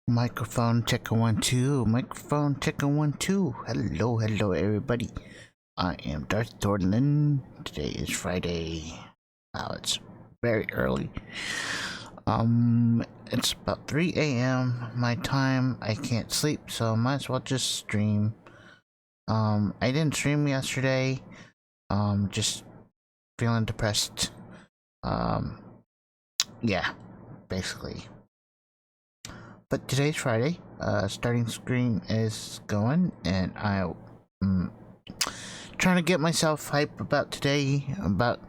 Microphone checker 1 2. Microphone checker 1 2. Hello, everybody. I am Darth Thornton. Today is Friday. Wow, it's very early. It's about 3 a.m. my time. I can't sleep, so I might as well just stream. I didn't stream yesterday. Just feeling depressed. Yeah, basically. But today's Friday. Starting screen is going, and I'm trying to get myself hype about today, about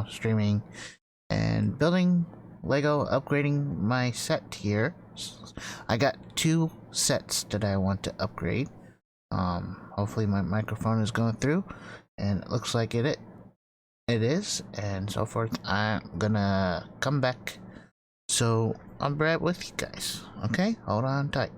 streaming and building Lego, upgrading my set here. I got 2 sets that I want to upgrade. Hopefully my microphone is going through, and it looks like it is, and so forth. I'm gonna come back, so I'll be right with you guys. Okay, hold on tight.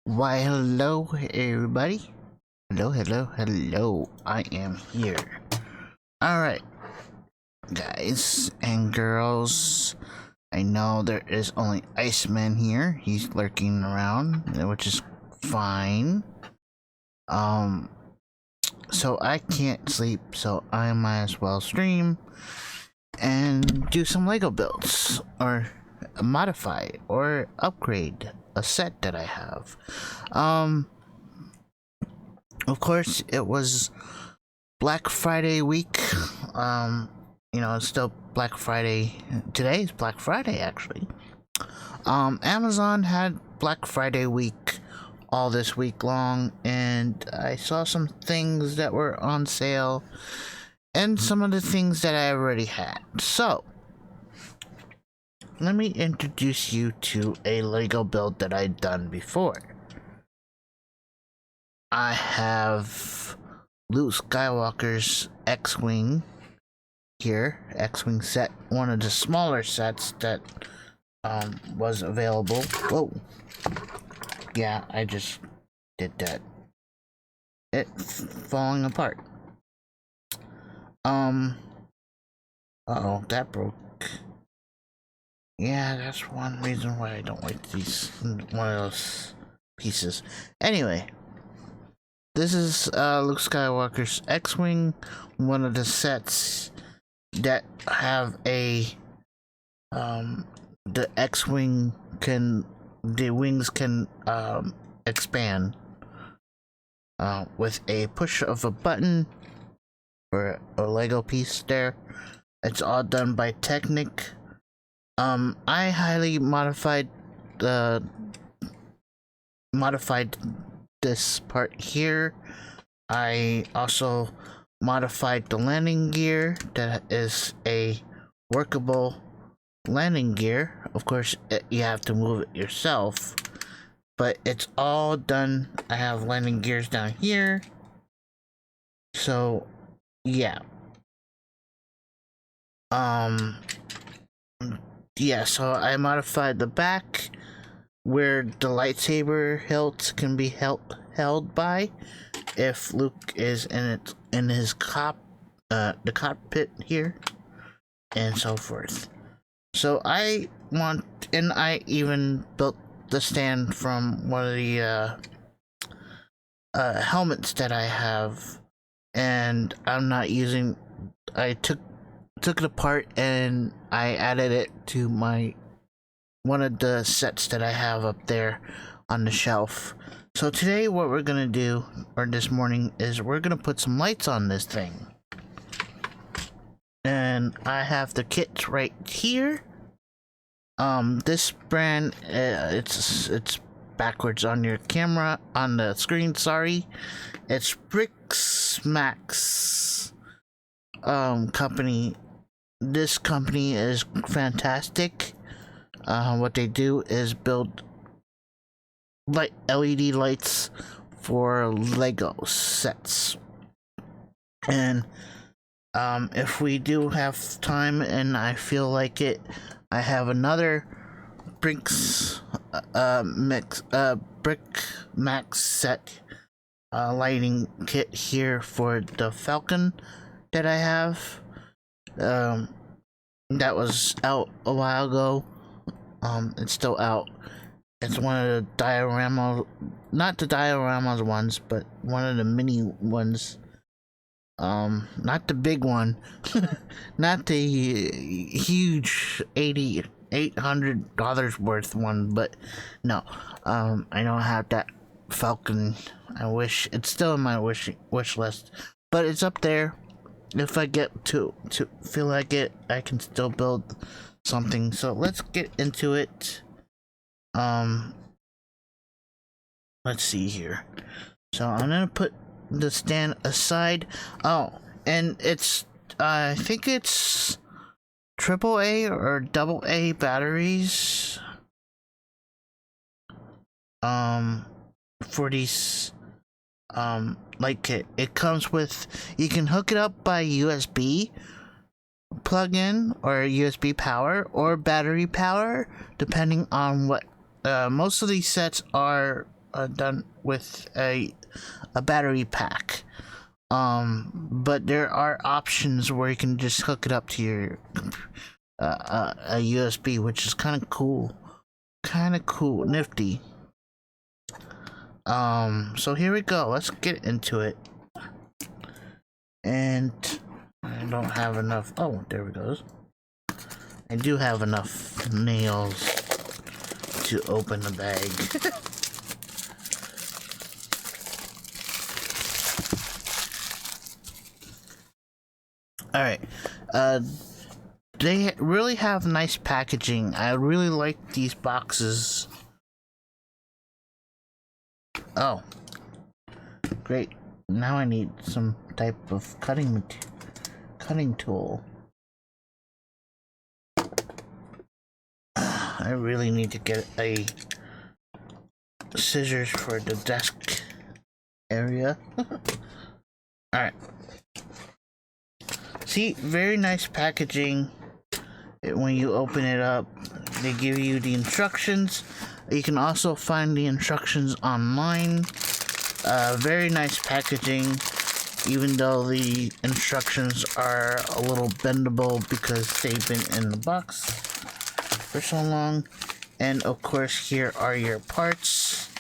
Why, hello, everybody. Hello. I am here. Alright, guys and girls. I know there is only Iceman here. He's lurking around, which is fine. So I can't sleep, so I might as well stream and do some Lego builds. Or modify or upgrade a set that I have. Of course, it was Black Friday week. It's still Black Friday. Today is Black Friday, actually. Amazon had Black Friday week all this week long, and I saw some things that were on sale and some of the things that I already had. So, let me introduce you to a Lego build that I've done before. I have Luke Skywalker's X-Wing here, X-Wing set, one of the smaller sets that was available. Whoa. Yeah, I just did that. It's falling apart. Uh-oh, that broke. Yeah, that's one reason why I don't like one of those pieces. Anyway, this is Luke Skywalker's X-Wing, one of the sets that have a the X-Wing the wings can expand with a push of a button or a Lego piece there. It's all done by Technic. I highly modified this part here. I also modified the landing gear. That is a workable landing gear. Of course, you have to move it yourself, but it's all done. I have landing gears down here. So, yeah. Yeah, so I modified the back where the lightsaber hilt can be held by if Luke is in his the cockpit here, and so forth. So I even built the stand from one of the helmets that I have, and I'm not using. I took it apart and I added it to one of the sets that I have up there on the shelf. So today what we're gonna do, or this morning, is we're gonna put some lights on this thing. And I have the kit right here. This brand, it's backwards on your camera, on the screen, sorry. It's BriksMax company. This company is fantastic. What they do is build LED lights for Lego sets. And if we do have time and I feel like it, I have another BriksMax set lighting kit here for the Falcon that I have. That was out a while ago. It's still out. It's one of the not the dioramas ones, but one of the mini ones. Not the big one, not the huge $800 worth one, but no. I don't have that Falcon. I wish it's still in my wish list, but it's up there. If I get to feel like it, I can still build something. So let's get into it. Let's see here. So I'm gonna put the stand aside. Oh, and it's I think it's AAA or AA batteries. For these like it comes with, you can hook it up by USB plug-in or USB power or battery power, depending on what. Most of these sets are done with a battery pack, but there are options where you can just hook it up to your a USB, which is kind of cool, nifty. So here we go. Let's get into it. And I don't have enough. Oh, there it goes. I do have enough nails to open the bag. Alright, they really have nice packaging. I really like these boxes. Oh, great. Now I need some type of cutting tool. I really need to get a scissors for the desk area. Alright. See, very nice packaging. When you open it up, they give you the instructions. You can also find the instructions online. Very nice packaging, even though the instructions are a little bendable because they've been in the box for so long. And of course, here are your parts.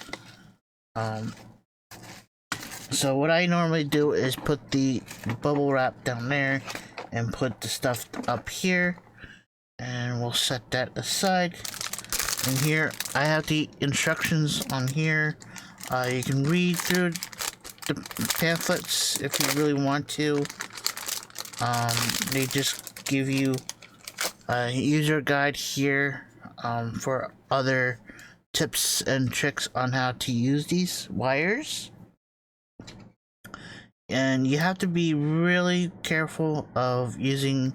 So what I normally do is put the bubble wrap down there and put the stuff up here, and we'll set that aside. And here I have the instructions on here. You can read through the pamphlets if you really want to. They just give you a user guide here for other tips and tricks on how to use these wires. And you have to be really careful of using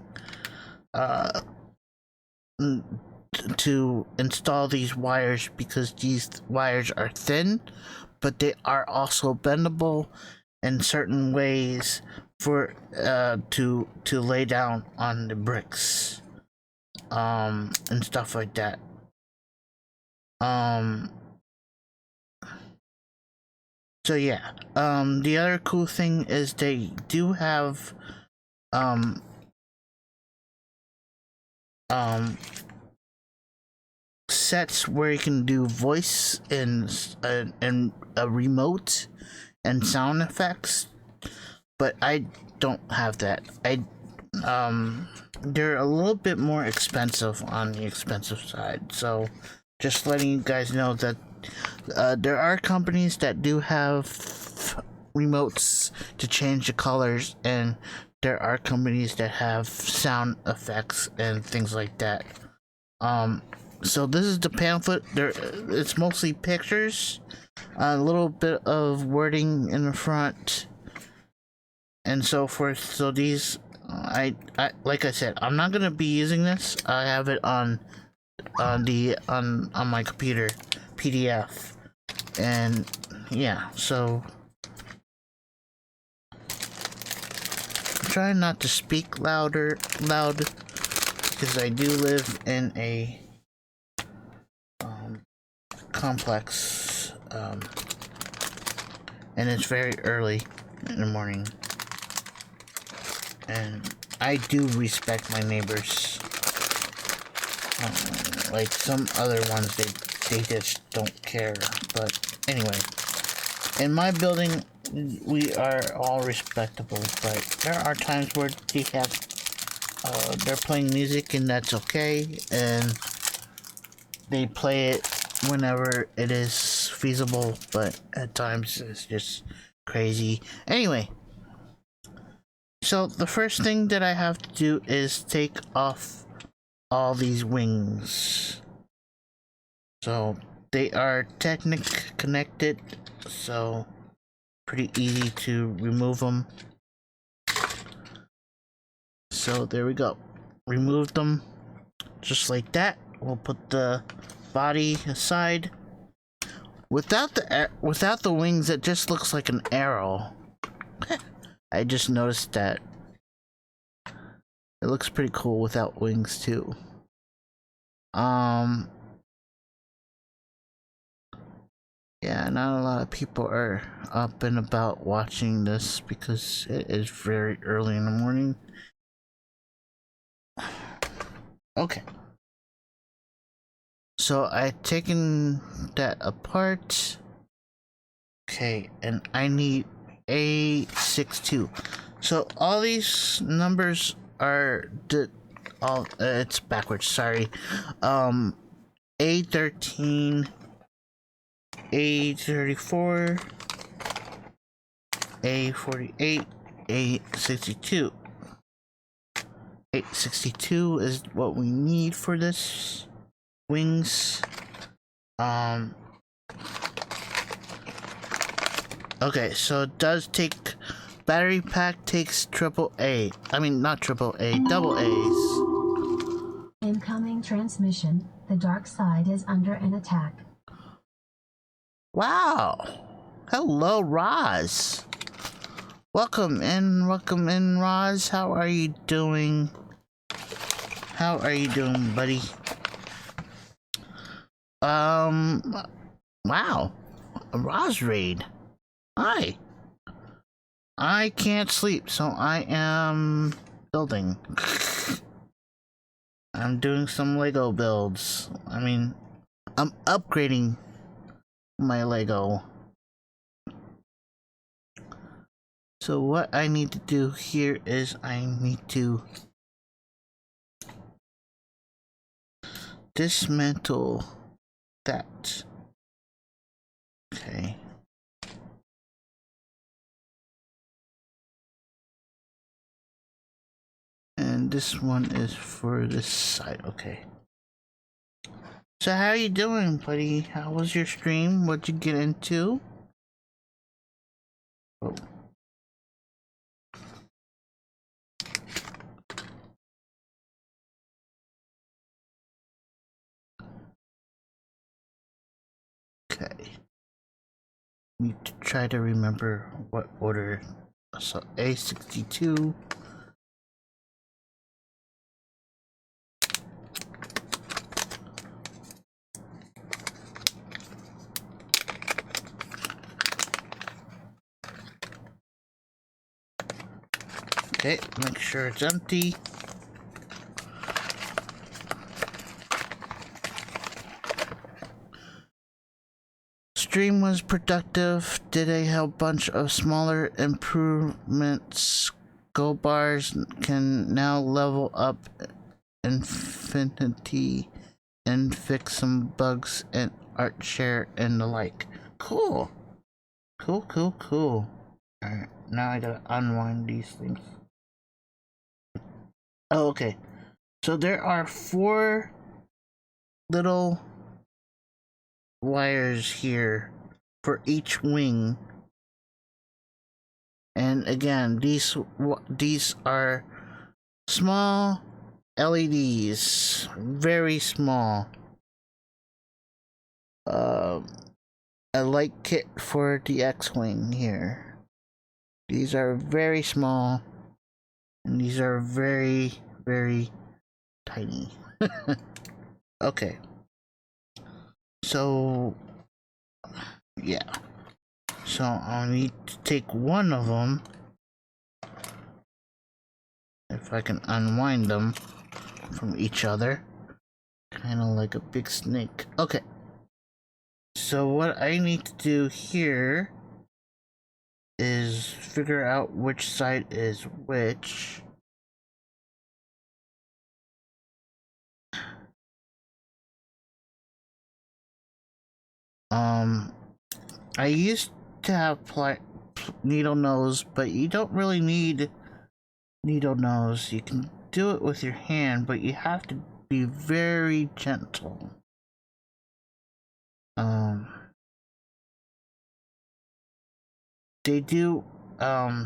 to install these wires, because these wires are thin, but they are also bendable in certain ways for to lay down on the bricks and stuff like that. So yeah, the other cool thing is they do have sets where you can do voice and a remote and sound effects, but I don't have that. They're a little bit more expensive on the expensive side, so just letting you guys know that there are companies that do have remotes to change the colors, and there are companies that have sound effects and things like that. So this is the pamphlet. It's mostly pictures, a little bit of wording in the front, and so forth. So these, I like I said, I'm not gonna be using this. I have it on my computer, PDF, and yeah. So I'm trying not to speak loud because I do live in a complex, and it's very early in the morning, and I do respect my neighbors. Like some other ones, they just don't care. But anyway, in my building, we are all respectable, but there are times where they're playing music, and that's okay, and they play it whenever it is feasible, but at times it's just crazy. Anyway, so the first thing that I have to do is take off all these wings. So they are connected, so pretty easy to remove them. So there we go. Remove them just like that. We'll put the body aside. Without the wings, it just looks like an arrow. I just noticed that. It looks pretty cool without wings too. Yeah, not a lot of people are up and about watching this because it is very early in the morning. Okay. So I've taken that apart. Okay, and I need A62. So all these numbers are all it's backwards, sorry. A13, A34, A48, A62. 862 is what we need for this wings. Okay, so it does take battery pack takes AAA. I mean not AAA, double A's. Incoming transmission. The dark side is under an attack. Wow. Hello, Roz. Welcome in, Roz. How are you doing? How are you doing, buddy? Wow. A Roz raid. Hi. I can't sleep, so I am building. I'm doing some Lego builds. I mean, I'm upgrading my Lego. So what I need to do here is I need to dismantle that. Okay. And this one is for this side. Okay. So how are you doing, buddy? How was your stream? What'd you get into? Oh. Okay. Need to try to remember what order. So A62. Okay, make sure it's empty. Stream was productive. Did a whole bunch of smaller improvements. Go bars can now level up infinity and fix some bugs and art share and the like. Cool. Cool. Alright, now I gotta unwind these things. Oh, okay. So there are 4 little wires here for each wing. And again, these are small LEDs, very small. A light kit for the X-wing here. These are very small, and these are very, very tiny. Okay. So, yeah. So I'll need to take one of them. If I can unwind them from each other. Kind of like a big snake. Okay. So what I need to do here is figure out which side is which. I used to have needle nose, but you don't really need needle nose. You can do it with your hand, but you have to be very gentle. They do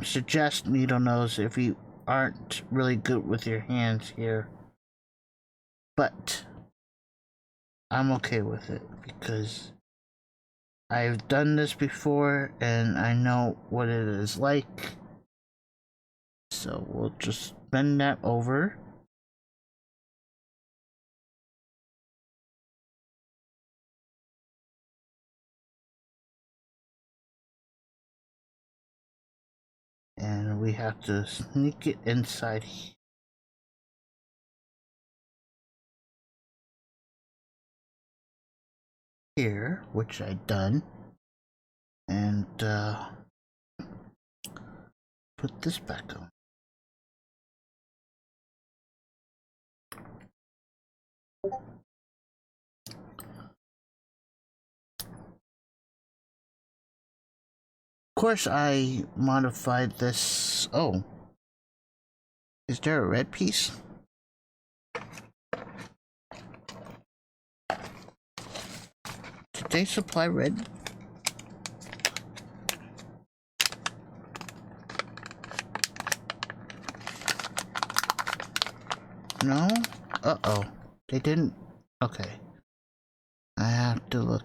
suggest needle nose if you aren't really good with your hands here, but I'm okay with it because I've done this before and I know what it is like. So we'll just bend that over. And we have to sneak it inside here, which I've done. And put this back on. Of course, I modified this. Oh, is there a red piece? Did they supply red? No? Uh-oh. They didn't. Okay. I have to look.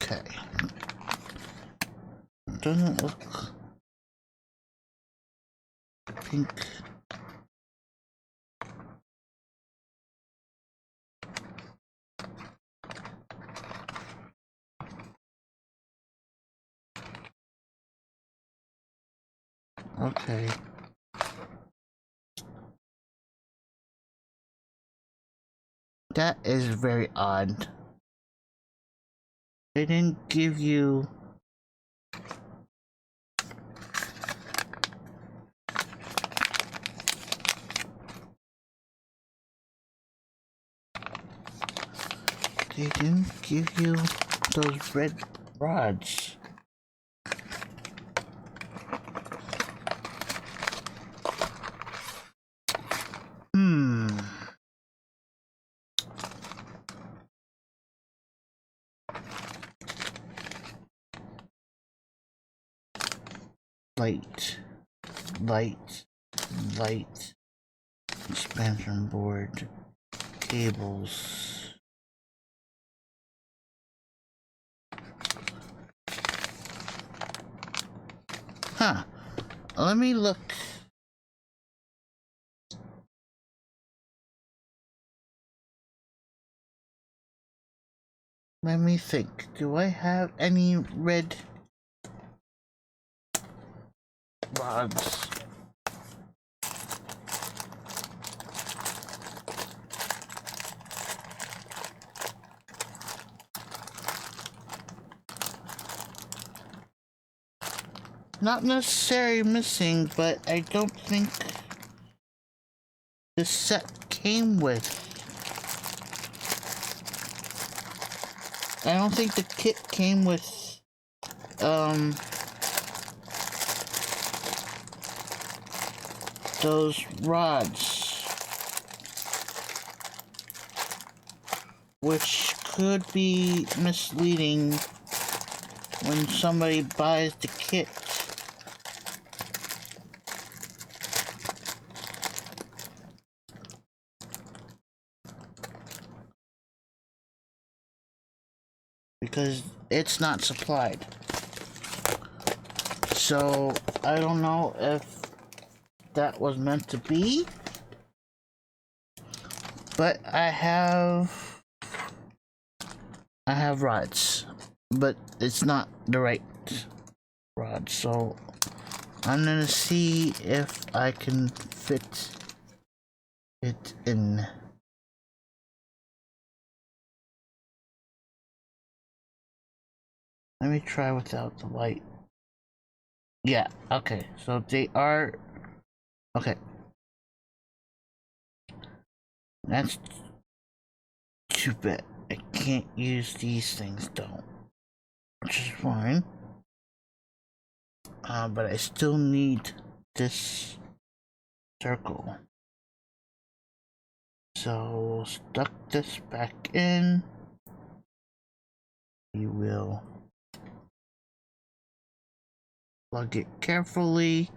Okay. Doesn't look pink. Okay. That is very odd. They didn't give you... They didn't give you those red rods. Light, light, light, expansion board, cables. Huh. Let me look. Let me think. Do I have any red rods? Not necessarily missing, but I don't think the set came with. I don't think the kit came with, those rods. Which could be misleading when somebody buys the kit. Because it's not supplied. So, I don't know if that was meant to be. But I have rods. But it's not the right rod. So, I'm gonna see if I can fit it in. Let me try without the light. Yeah, okay. So they are... Okay. That's too bad. I can't use these things though. Which is fine. But I still need this circle. So stuck this back in. We will plug it carefully.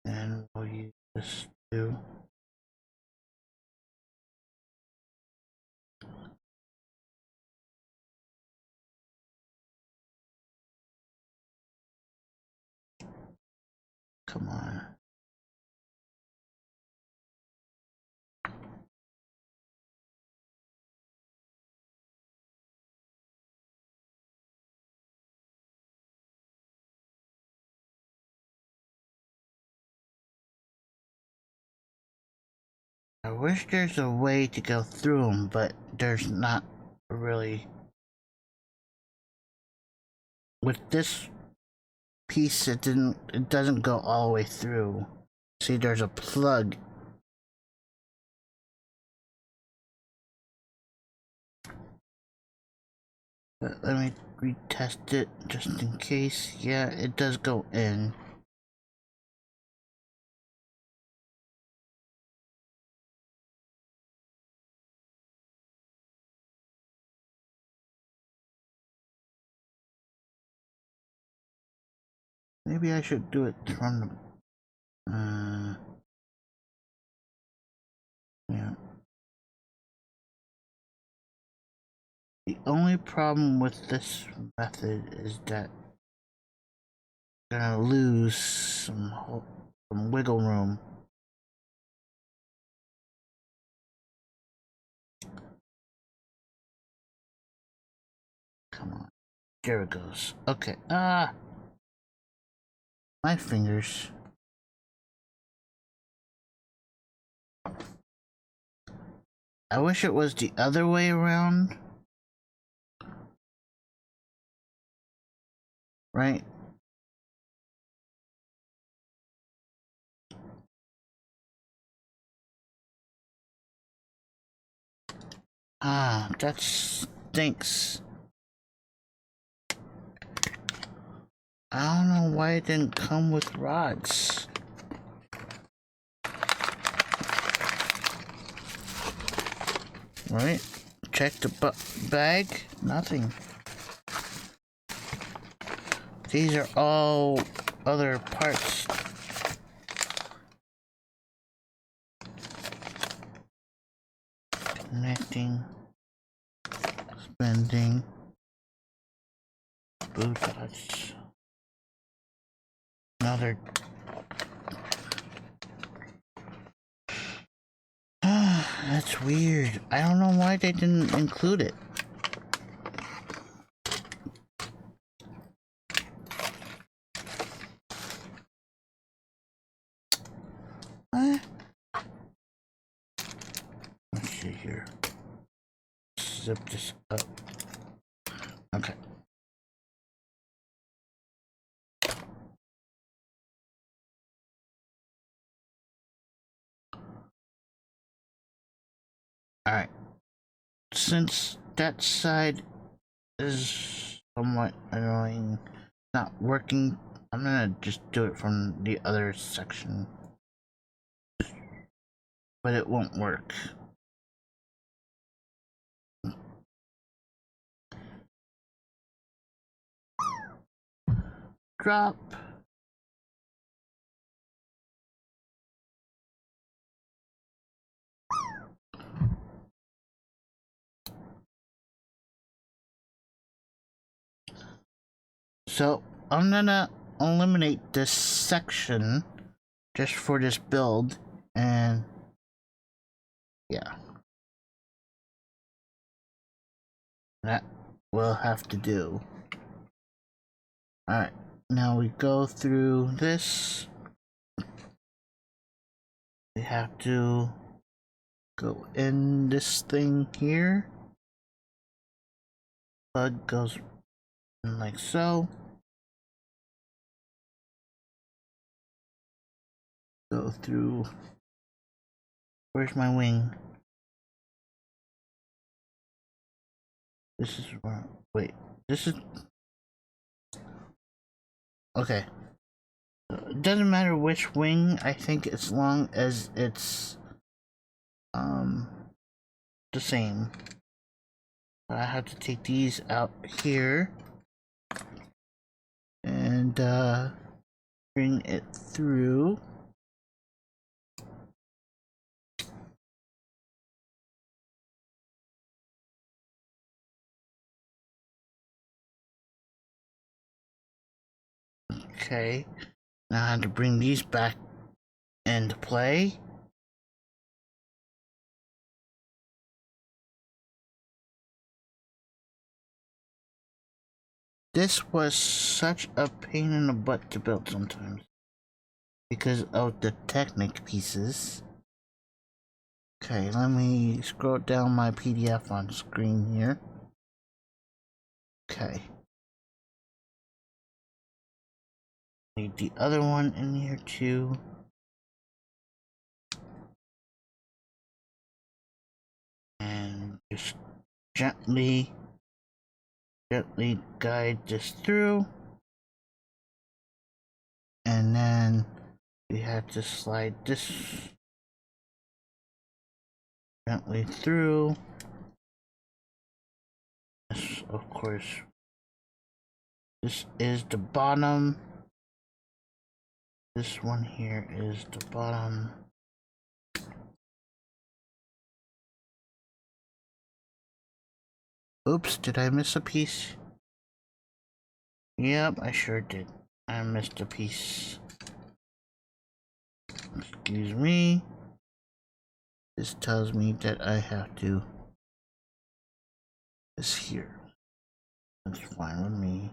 And we'll use this too. Come on. I wish there's a way to go through them, but there's not really. with this piece, it doesn't go all the way through. See, there's a plug. But let me retest it just in case. Yeah, it does go in. Maybe I should do it from the yeah. The only problem with this method is that I'm gonna lose some wiggle room. Come on. There it goes. Okay. My fingers. I wish it was the other way around. Right? That stinks. I don't know why it didn't come with rods. Right? Check the bag. Nothing. These are all other parts. Connecting. Spending. Boot touch. Another. That's weird. I don't know why they didn't include it. Let's see here. Zip this up. Okay. Alright. Since that side is somewhat annoying, not working, I'm gonna just do it from the other section. But it won't work. Drop. So I'm gonna eliminate this section just for this build, and yeah, that will have to do. Alright, now we go through this. We have to go in this thing here. Plug goes in like so. Go through. Where's my wing? This is where. Wait, this is. Okay. It doesn't matter which wing, I think, as long as it's the same. I have to take these out here and bring it through. Okay, now I have to bring these back into play. This was such a pain in the butt to build sometimes because of the Technic pieces. Okay, let me scroll down my PDF on screen here. Okay. Need the other one in here too. And just gently guide this through. And then we have to slide this gently through. This, of course, this is the bottom. This one here is the bottom. Oops, did I miss a piece? Yep, I sure did. I missed a piece. Excuse me. This tells me that I have to... This here. That's fine with me.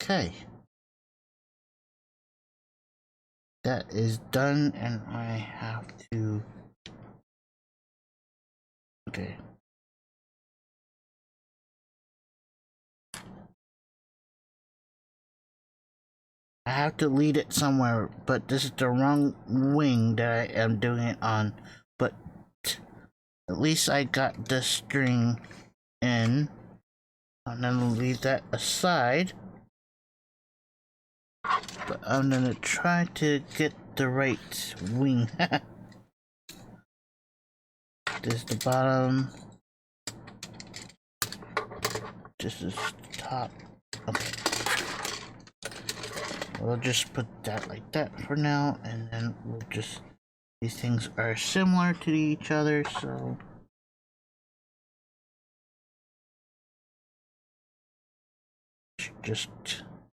Okay. That is done, and I have to... Okay. I have to lead it somewhere, but this is the wrong wing that I am doing it on. But at least I got the string in. I'm gonna leave that aside. But I'm gonna try to get the right wing. This is the bottom. This is the top. Okay. We'll just put that like that for now, and then we'll just... These things are similar to each other, so... Just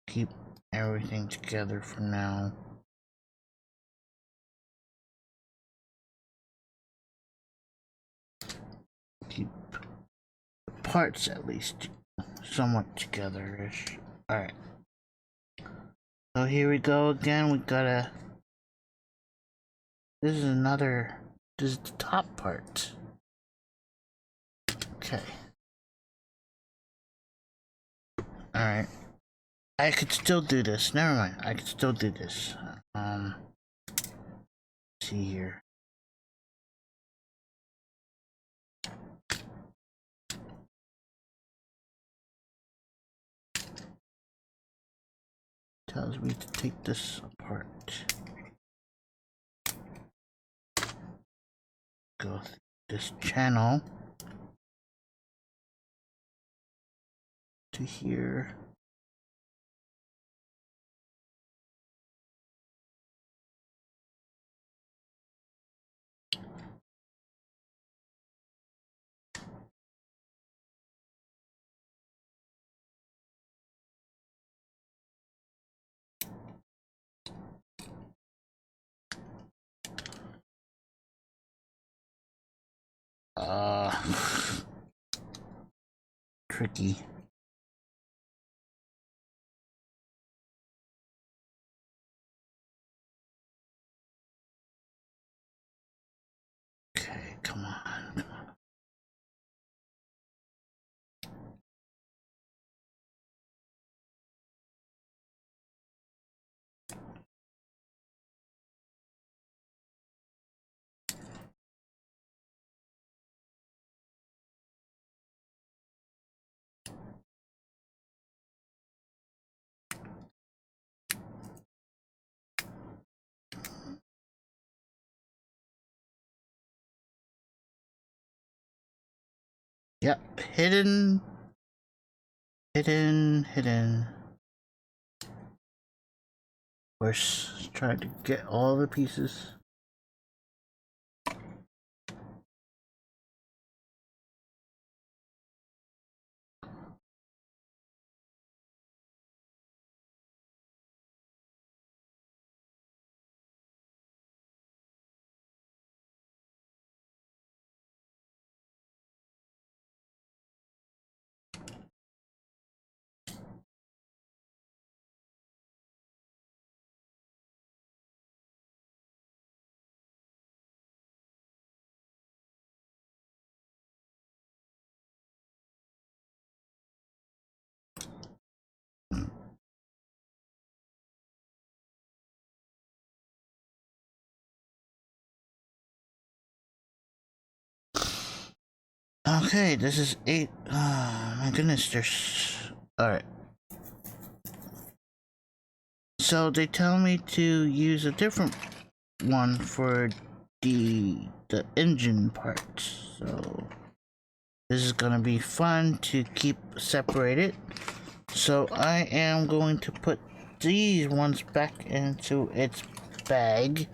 keep everything together for now. Keep the parts at least somewhat together-ish. Alright. So here we go again. We gotta... This is another... This is the top part. Okay. Alright. I could still do this. Never mind. I could still do this. See here. Tells me to take this apart. Go through this channel to here. Tricky. Okay, come on. Yep, hidden. We're trying to get all the pieces. Okay, this is 8. Oh my goodness, there's... Alright. So they tell me to use a different one for the engine parts. So this is gonna be fun to keep separated. So I am going to put these ones back into its bag,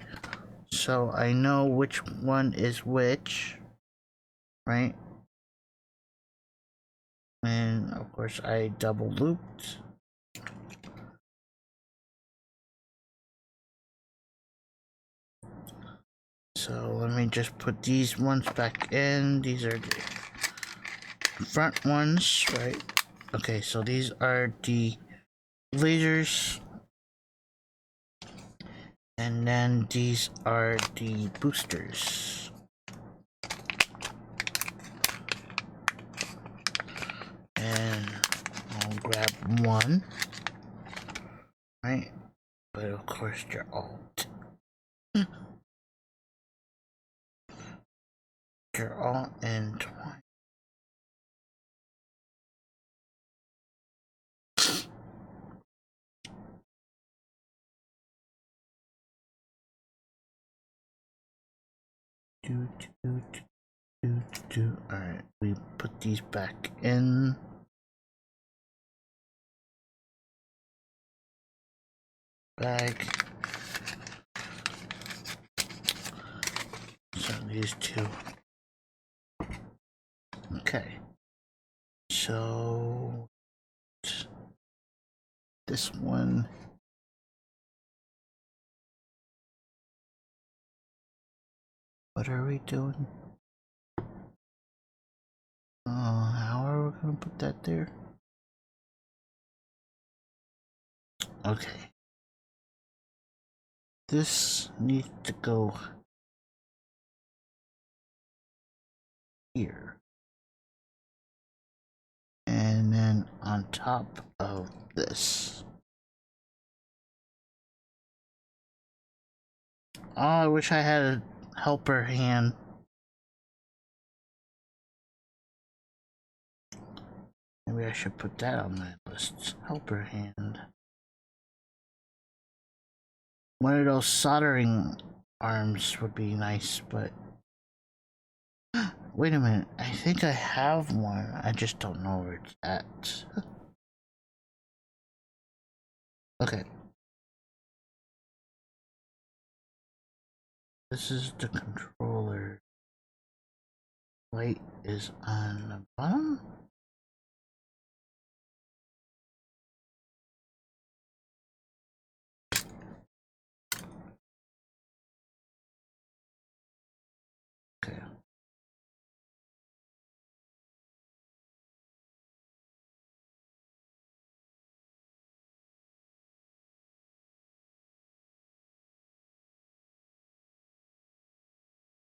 so I know which one is which, right? And of course I double looped. So let me just put these ones back in. These are the front ones, right? Okay, so these are the lasers, and then these are the boosters. And I'll grab one, right? But of course they're all they're all entwined. Alright, we put these back in. Bag. So these two. Okay. So this one. What are we doing? How are we gonna put that there? Okay. This needs to go here. And then on top of this. Oh, I wish I had a helper hand. Maybe I should put that on my list. Helper hand. One of those soldering arms would be nice, but... Wait a minute. I think I have one. I just don't know where it's at. Okay. This is the controller. Light is on the bottom? Okay.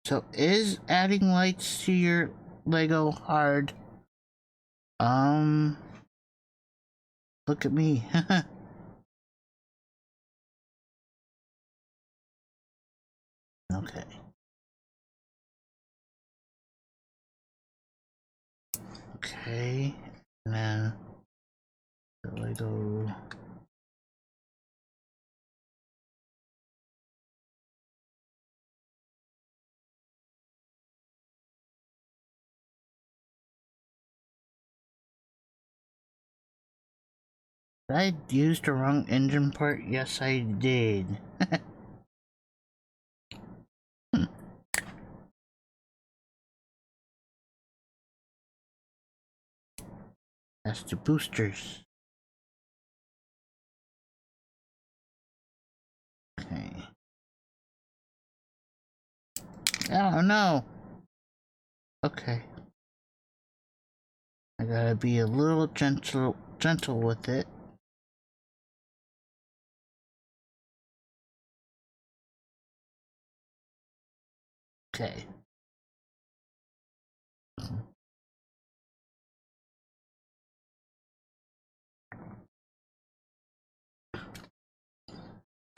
So is adding lights to your Lego hard? Look at me. Okay. Okay. And then the Lego. Did I use the wrong engine part? Yes, I did. That's the boosters. Okay. Oh no. Okay. I gotta be a little gentle with it. Okay.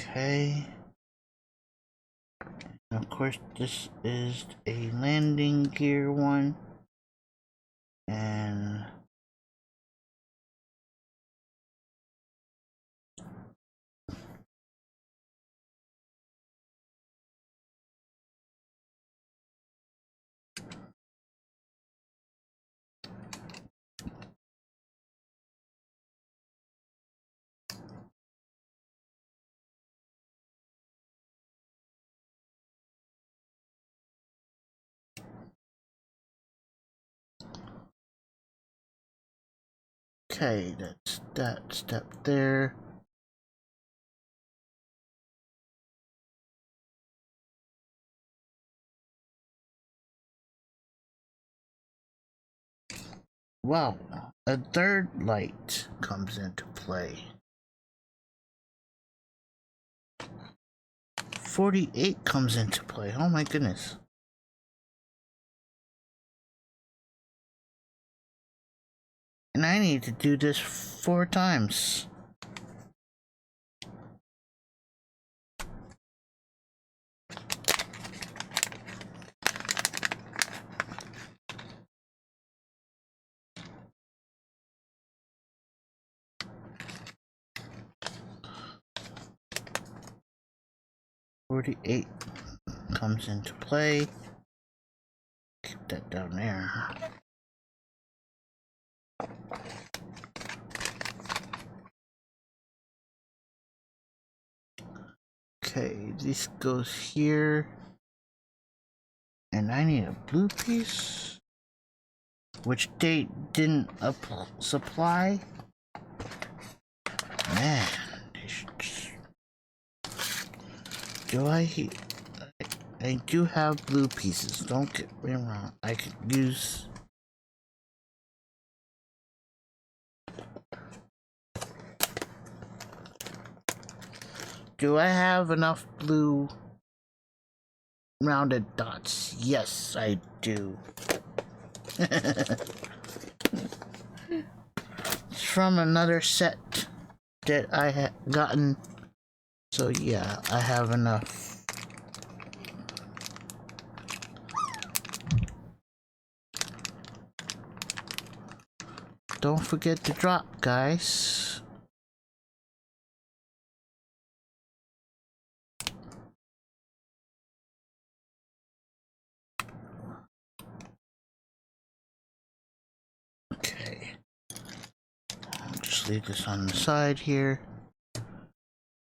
Okay. And of course, this is a landing gear one. And okay, that's that step there. Wow, a third light comes into play. 48 comes into play. Oh my goodness. And I need to do this 4 times. $48 comes into play. Keep that down there. Okay, this goes here. And I need a blue piece, which they didn't supply. Man, do I do have blue pieces, don't get me wrong. I could use... Do I have enough blue rounded dots? Yes, I do. It's from another set that I had gotten. So yeah, I have enough. Don't forget to drop, guys. Okay. I'll just leave this on the side here.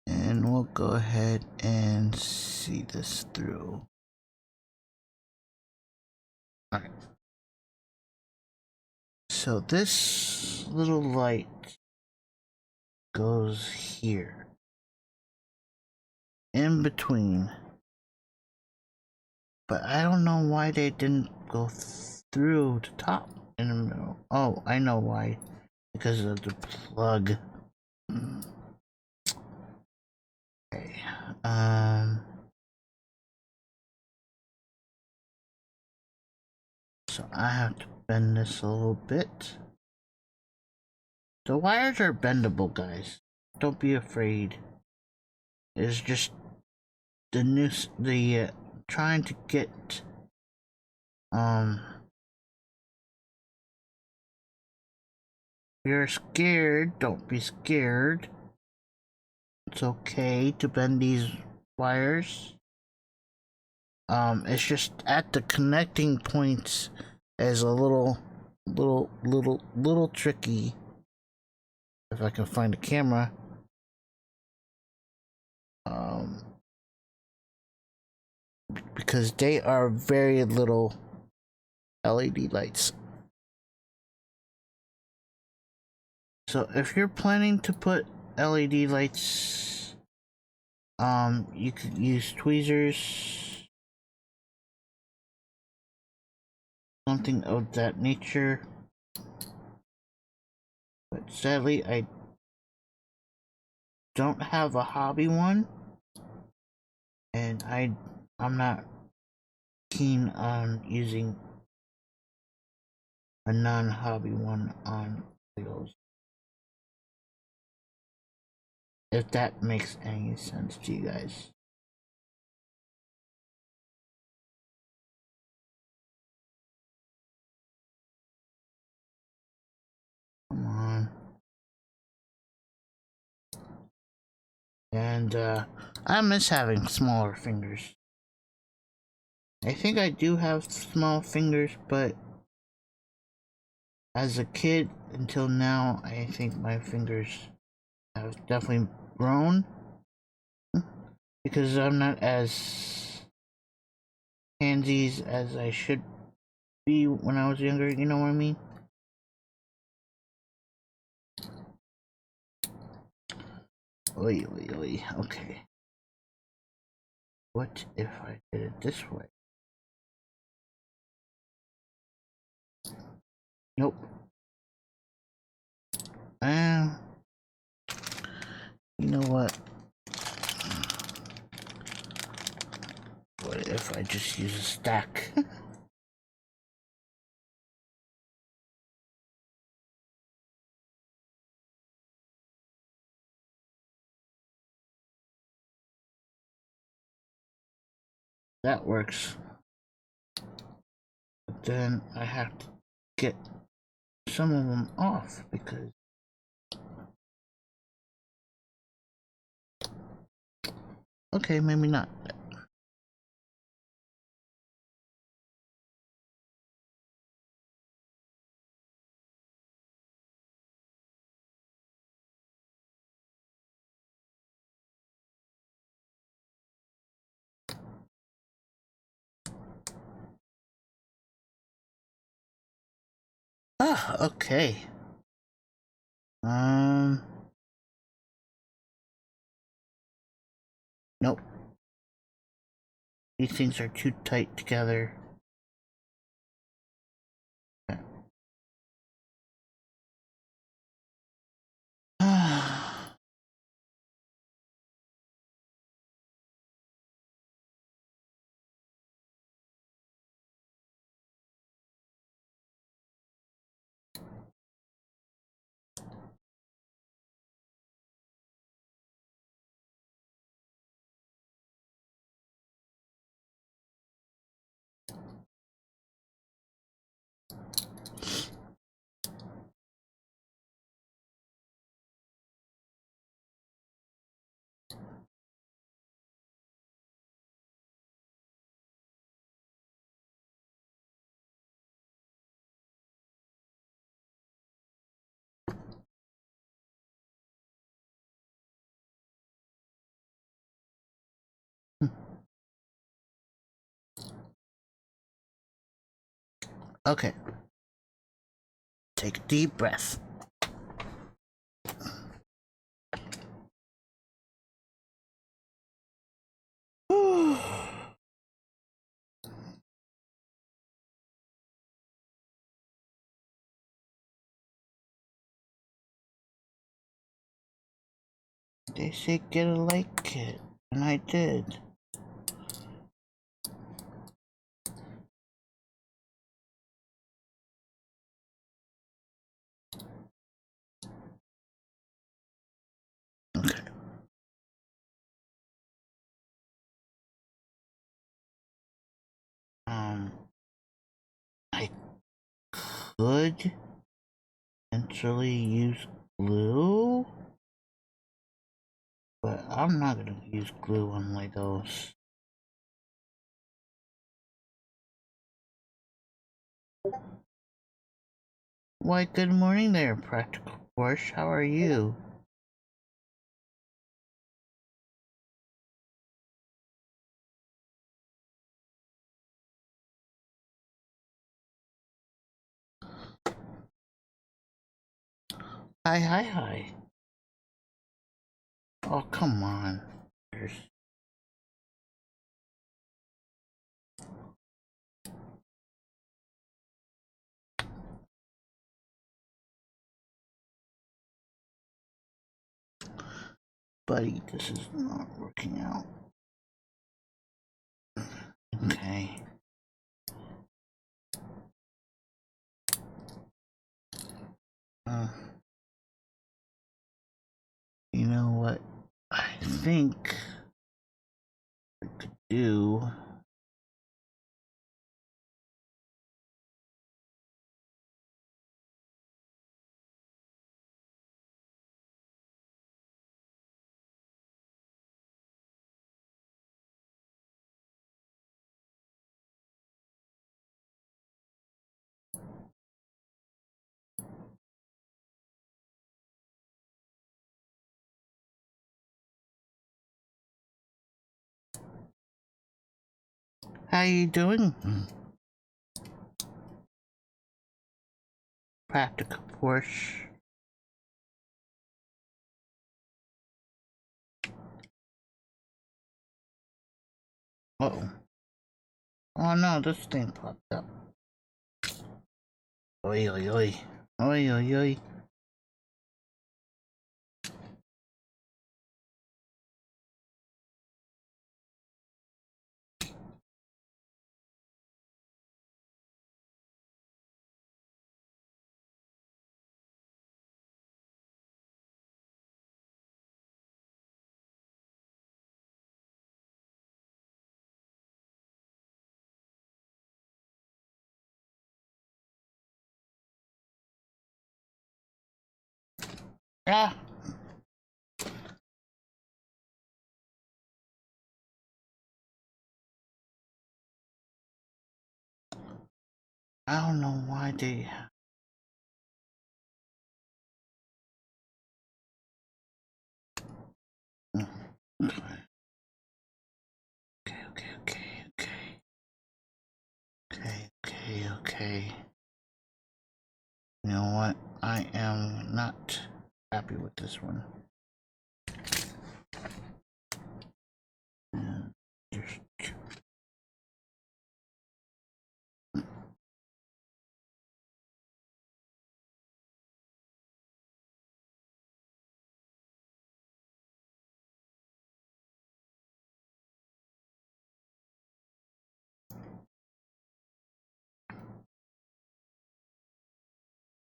And we'll go ahead and see this through. Alright. So this little light goes here. In between. But I don't know why they didn't go through the top in the middle. Oh, I know why. Because of the plug. Okay. So I have to bend this a little bit. The wires are bendable, guys. Don't be afraid. It's just trying to get if you're scared, don't be scared. It's okay to bend these wires. It's just at the connecting points is a little tricky. If I can find a camera. Because they are very little LED lights. So if you're planning to put LED lights, you could use tweezers, something of that nature. But sadly, I don't have a hobby one, and I'm not keen on using a non-hobby one on Legos. If that makes any sense to you guys. Come on. And, I miss having smaller fingers. I think I do have small fingers, but as a kid until now, I think my fingers have definitely grown. Because I'm not as handsy as I should be when I was younger, you know what I mean? Oi, oi, oi, okay. What if I did it this way? Nope. You know what? What if I just use a stack? That works. But then I have to get some of them off because... Okay, maybe not. Ah, okay. Nope. These things are too tight together. Okay. Take a deep breath. They say get a like kit, and I did. Okay. I could potentially use glue, but I'm not gonna use glue on Legos. Why, good morning there, Practical Porsche. How are you? Hi, hi, hi. Oh, come on. There's... Buddy, this is not working out. Okay. Uh, you know what? I think I could do... How you doing? Practical Porsche. Uh-oh. Oh no, this thing popped up. Oi, oi, oi. Oi, oi, oi. Ah! I don't know why they... Okay, okay, okay, okay. Okay. You know what? I am not happy with this one.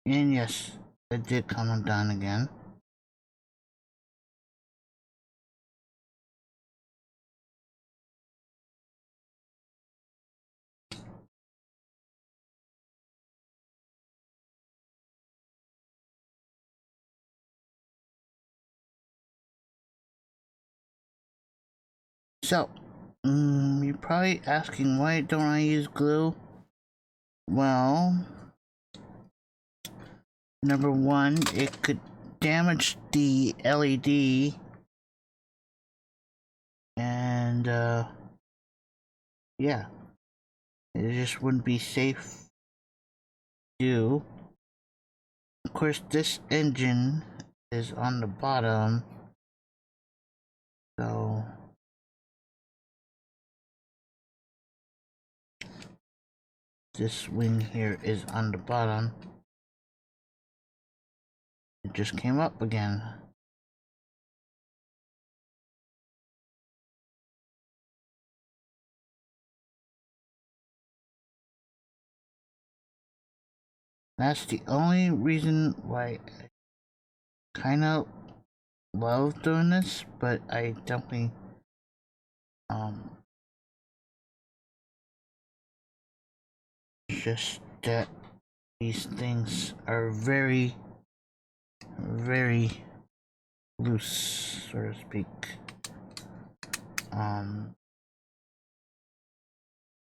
And yes, it did come undone again. So, you're probably asking why don't I use glue? Well, number one, it could damage the LED, and yeah, it just wouldn't be safe to do. Of course, this engine is on the bottom, so this wing here is on the bottom. It just came up again. That's the only reason why I kind of love doing this, but I definitely just that these things are very, very loose, so to speak.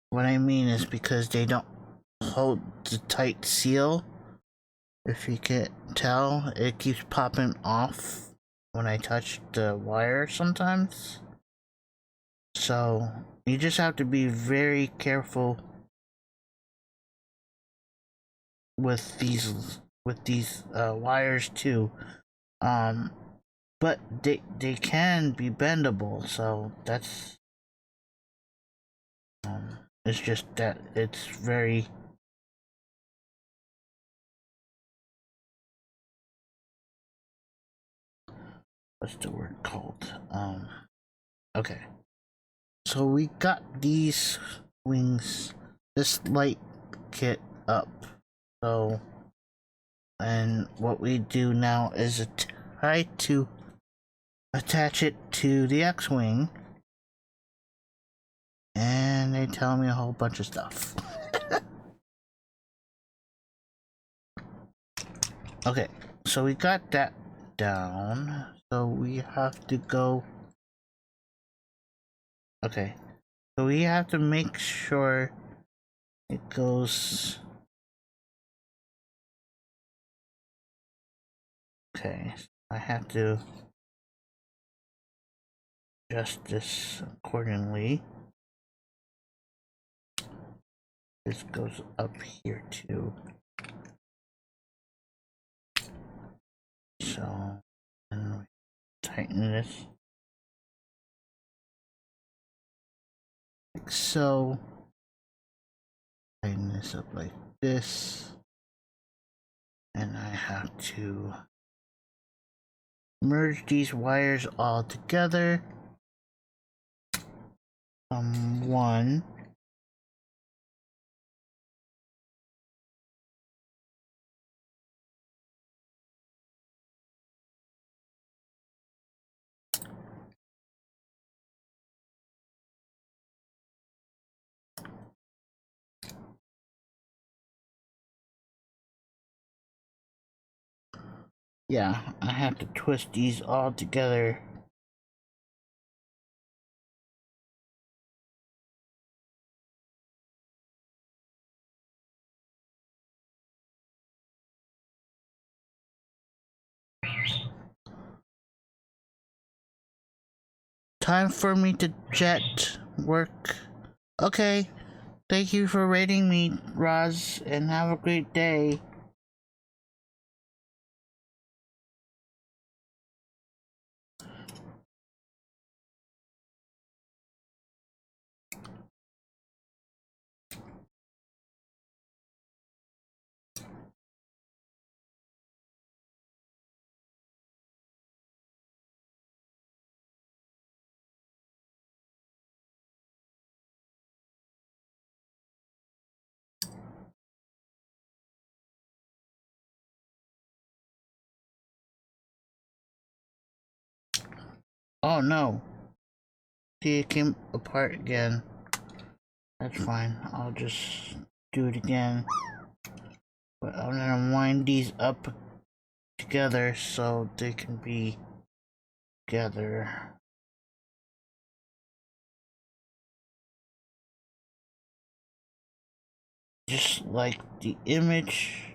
What I mean is because they don't hold the tight seal. If you can tell, it keeps popping off when I touch the wire sometimes. So you just have to be very careful with these wires too. Um, but they can be bendable, so that's it's just that it's very what's the word called? Okay. So we got these wings, this light kit up. So, and what we do now is try to attach it to the X-Wing. And they tell me a whole bunch of stuff. Okay, so we got that down. So we have to go. Okay, so we have to make sure it goes. Okay, I have to adjust this accordingly. this goes up here too. So, and we tighten this. Like so. Tighten this up like this. And I have to merge these wires all together. One. Yeah, I have to twist these all together. Time for me to jet work. Okay, thank you for rating me, Roz, and have a great day. Oh no. See, it came apart again. That's fine. I'll just do it again. But I'm gonna wind these up together so they can be together. Just like the image.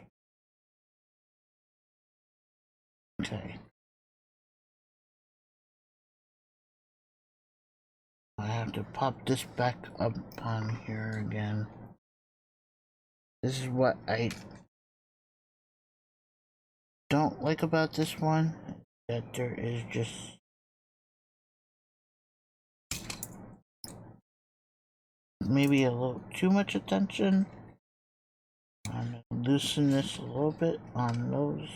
Okay. I have to pop this back up on here again. This is what I don't like about this one, that there is just maybe a little too much attention. I'm gonna loosen this a little bit on those.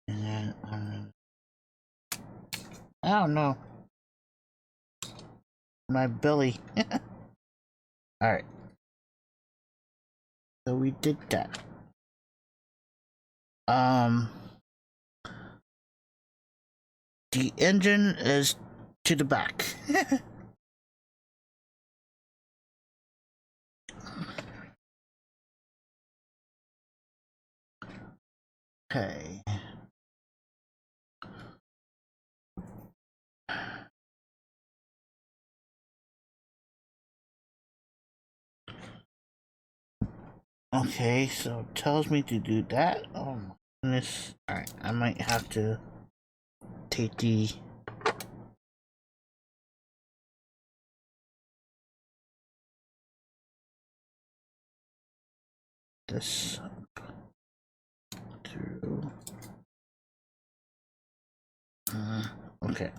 And then I don't know. My belly. Alright. So we did that. The engine is to the back. Okay. Okay, so it tells me to do that. Oh my goodness. Alright, I might have to take this up through. Okay.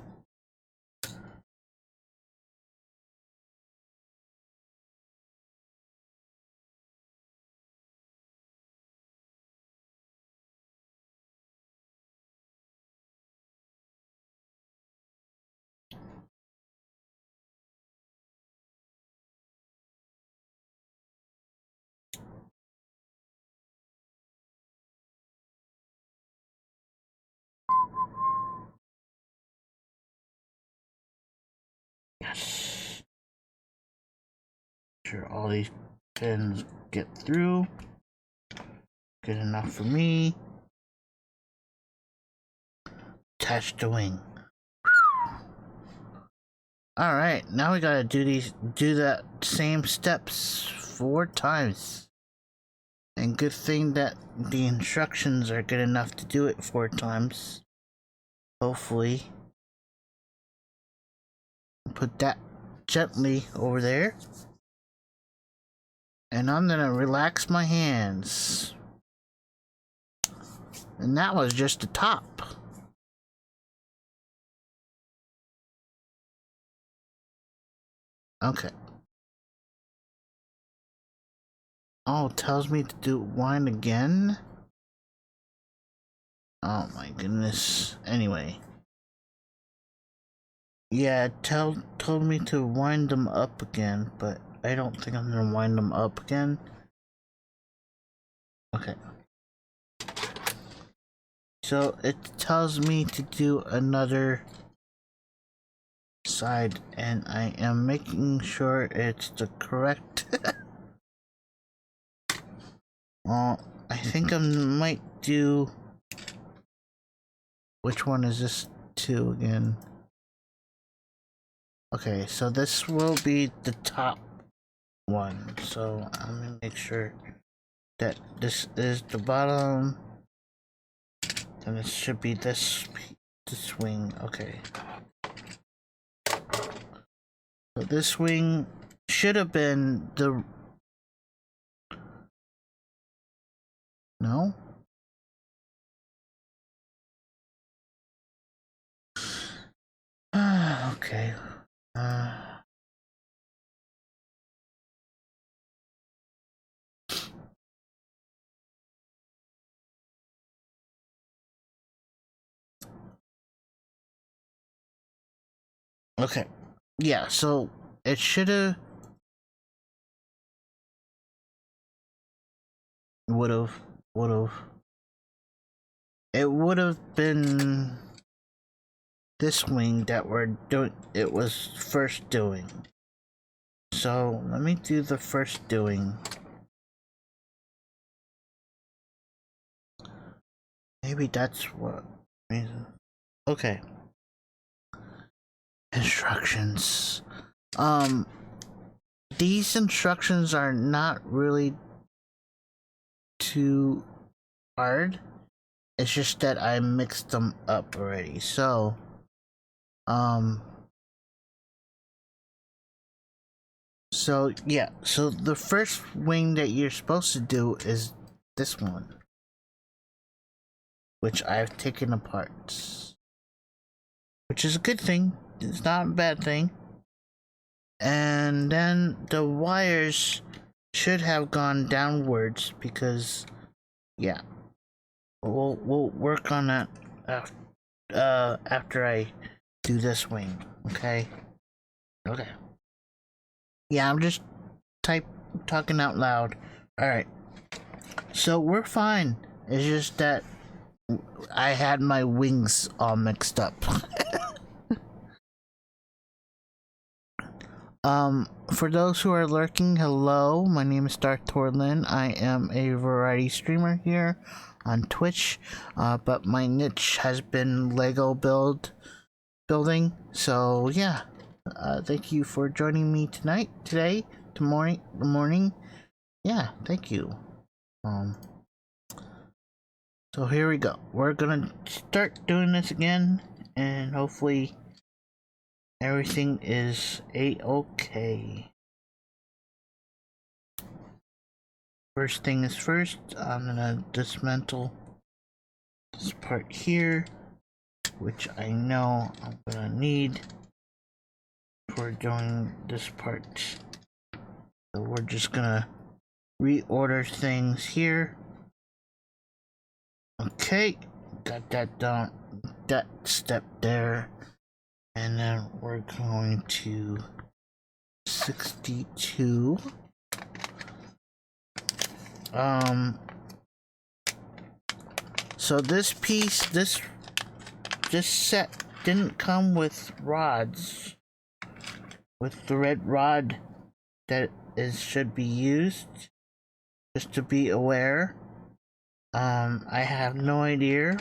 Yes. Sure all these pins get through. Good enough for me. Attach the wing. Alright, now we gotta do that same steps 4 times. And good thing that the instructions are good enough to do it 4 times. Hopefully. Put that gently over there. And I'm gonna relax my hands. And that was just the top. Okay. Oh, it tells me to do wind again? Oh my goodness. Anyway. Yeah, it told me to wind them up again, but I don't think I'm gonna wind them up again. Okay. So it tells me to do another side, and I am making sure it's the correct. Well, I think I might do. Which one is this to again? Okay, so this will be the top one. So I'm gonna make sure that this is the bottom. And it should be this wing. Okay. So this wing should have been the. No? Okay. Okay. Yeah, so it should have. Would have. It would have been this wing that we're doing. It was first doing. So let me do the first doing. Maybe that's what reason. Okay. Instructions. These instructions are not really too hard. It's just that I mixed them up already. So, yeah. So the first wing that you're supposed to do is this one, which I've taken apart, which is a good thing. It's not a bad thing. And then the wires should have gone downwards because, yeah, we'll work on that after I do this wing. Okay. Okay. Yeah, I'm just talking out loud. All right. So we're fine. It's just that I had my wings all mixed up. For those who are lurking, hello, my name is Dark Torlin. I am a variety streamer here on Twitch, but my niche has been Lego building. So yeah, thank you for joining me today, morning. Yeah, thank you. So here we go. We're gonna start doing this again, and hopefully everything is a-okay. First thing is first, I'm gonna dismantle this part here, which I know I'm gonna need for doing this part. So we're just gonna reorder things here. Okay, got that done, that step there. And then we're going to 62. So this piece, this set didn't come with rods, with the red rod that should be used, just to be aware. I have no idea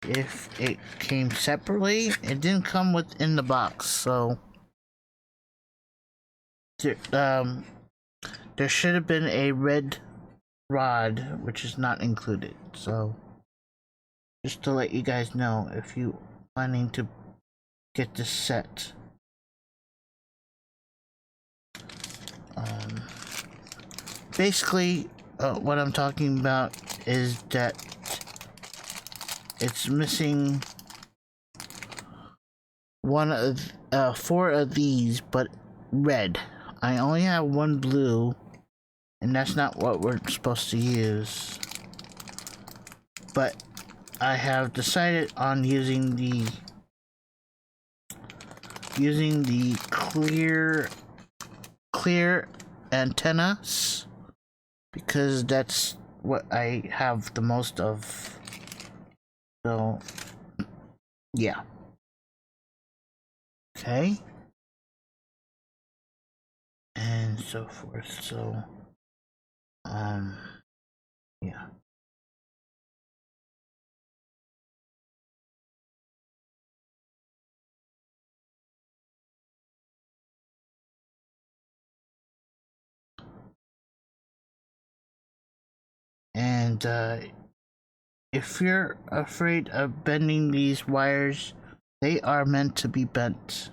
if it came separately. It didn't come within the box, so there should have been a red rod, which is not included. So just to let you guys know, if you planning to get this set. Basically, what I'm talking about is that it's missing one of 4 of these, but red. I only have 1 blue, and that's not what we're supposed to use. But I have decided on using the clear antennas, because that's what I have the most of. So yeah. Okay. And so forth. So yeah. And if you're afraid of bending these wires, they are meant to be bent.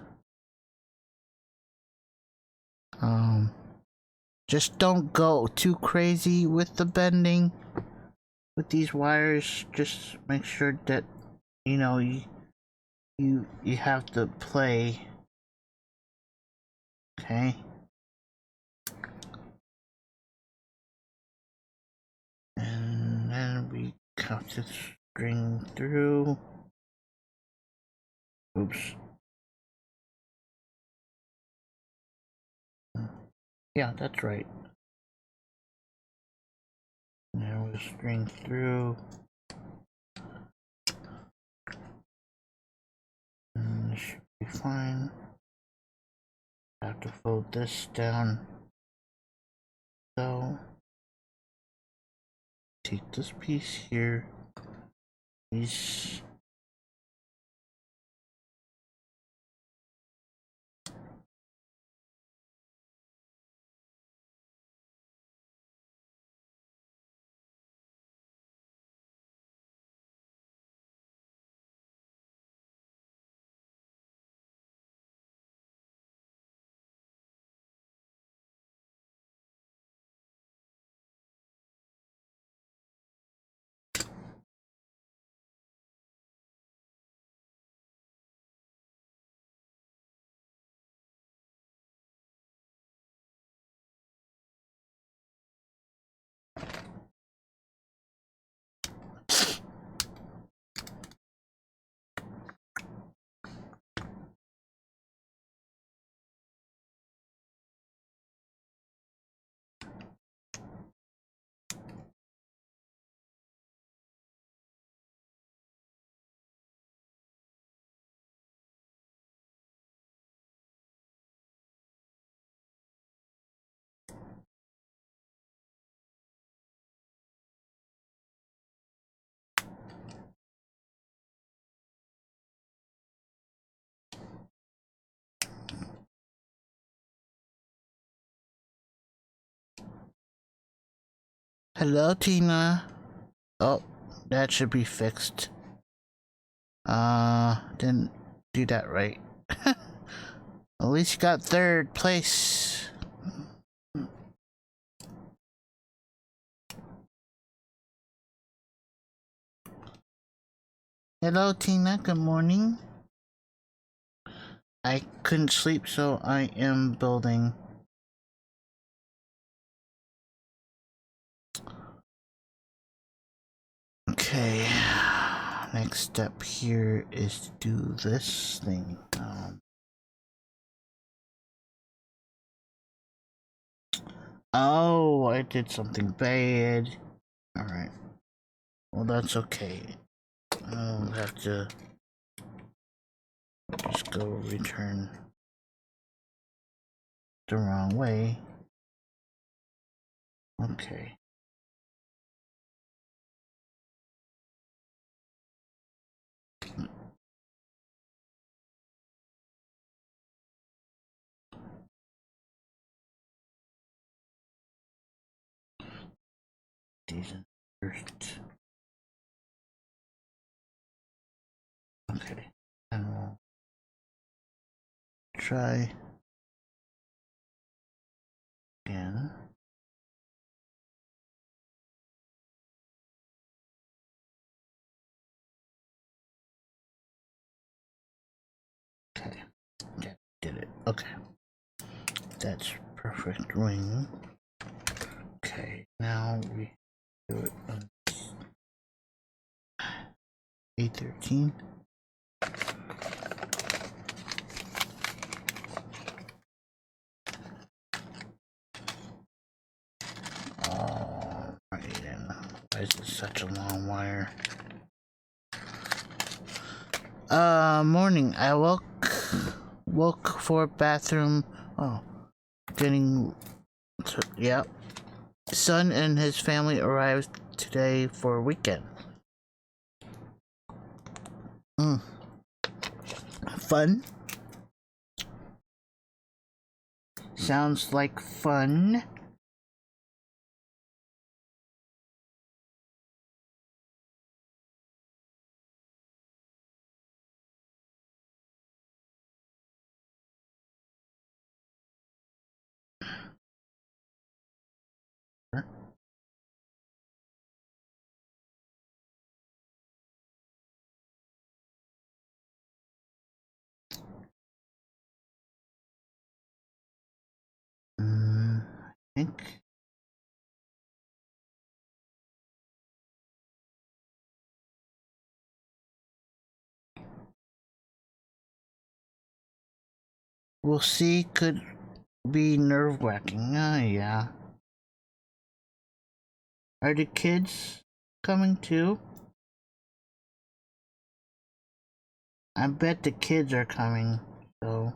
Just don't go too crazy with the bending with these wires. Just make sure that you know you have to play. Okay. And then we cut the string through. Oops. Yeah, that's right. Now we string through. And this should be fine. I have to fold this down. So take this piece here. These Hello, Tina. Oh, that should be fixed. Didn't do that right. At least you got 3rd place. Hello, Tina. Good morning. I couldn't sleep, so I am building. Okay. Next step here is to do this thing. Oh, I did something bad. Alright. Well, that's okay. I'll have to just go return the wrong way. Okay. These first. Okay. And we'll try again. Okay, yeah, did it. Okay, that's perfect ring. Okay, now we do it on A13. Alrighty then. Why is this such a long wire? Morning. I woke for bathroom. Oh, getting. Yep. Son and his family arrived today for a weekend. Fun. Sounds like fun. I think. We'll see. Could be nerve-wracking. Yeah. Are the kids coming too? I bet the kids are coming, so.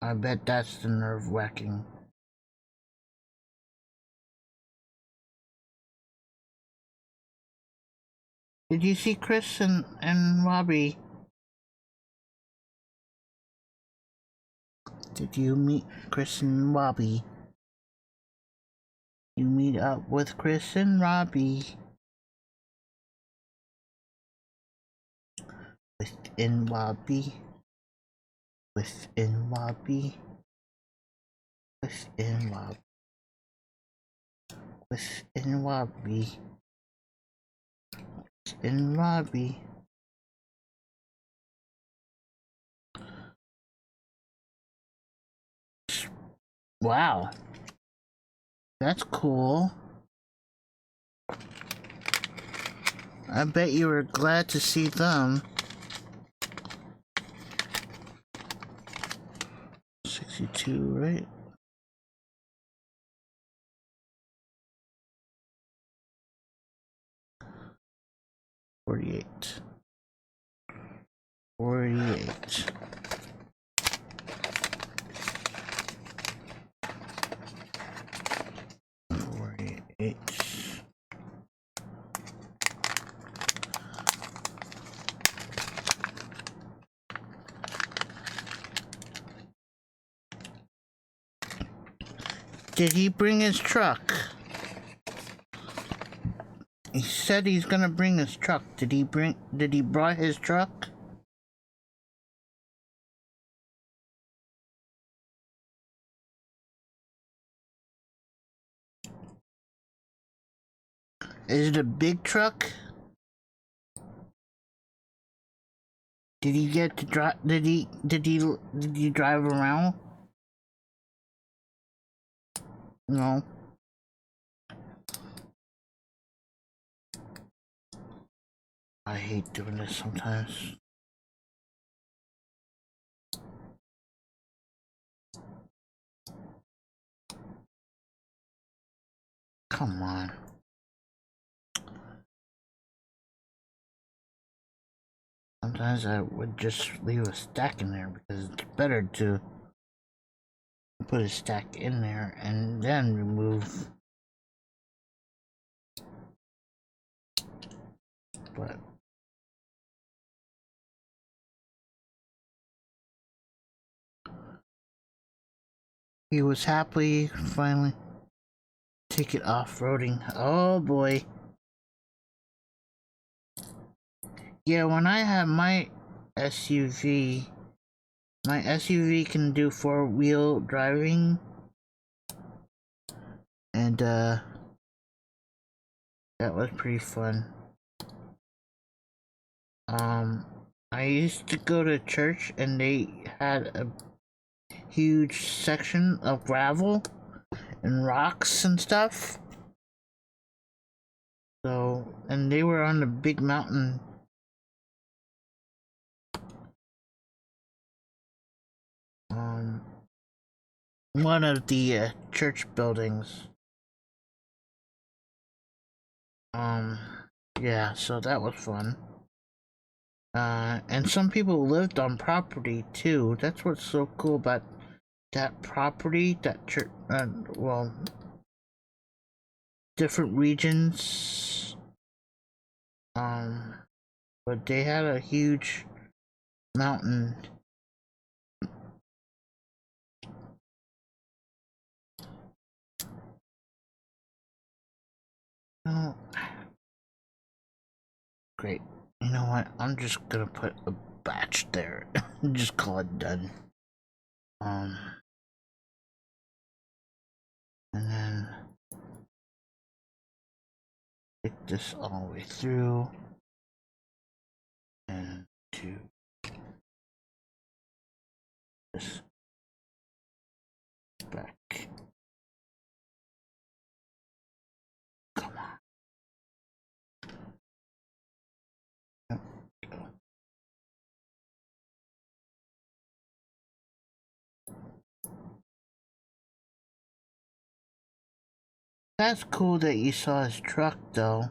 I bet that's the nerve-wracking. Did you see Chris and Robbie? Did you meet Chris and Robbie? You meet up with Chris and Robbie. Within Robbie. Within Robbie. Within Robbie. Within Robbie. Within Robbie. Wow. That's cool. I bet you were glad to see them. 62, right? $48. 48. Did he bring his truck? He said he's gonna bring his truck. Did he brought his truck? Is it a big truck? Did he get to drive? Did he drive around? No. I hate doing this sometimes. Come on. Sometimes I would just leave a stack in there because it's better to put a stack in there and then remove. But he was happy finally take it off-roading. Oh boy. Yeah, when I have my SUV, my SUV can do four-wheel driving, and that was pretty fun. I used to go to church, and they had a huge section of gravel and rocks and stuff. So, and they were on the big mountain. One of the church buildings. Yeah, so that was fun. And some people lived on property too. That's what's so cool about that property, that church. Well, different regions. But they had a huge mountain. Oh, great. You know what? I'm just gonna put a batch there. Just call it done. And then take this all the way through. And to this back. Come on. Yep, go. That's cool that you saw his truck, though.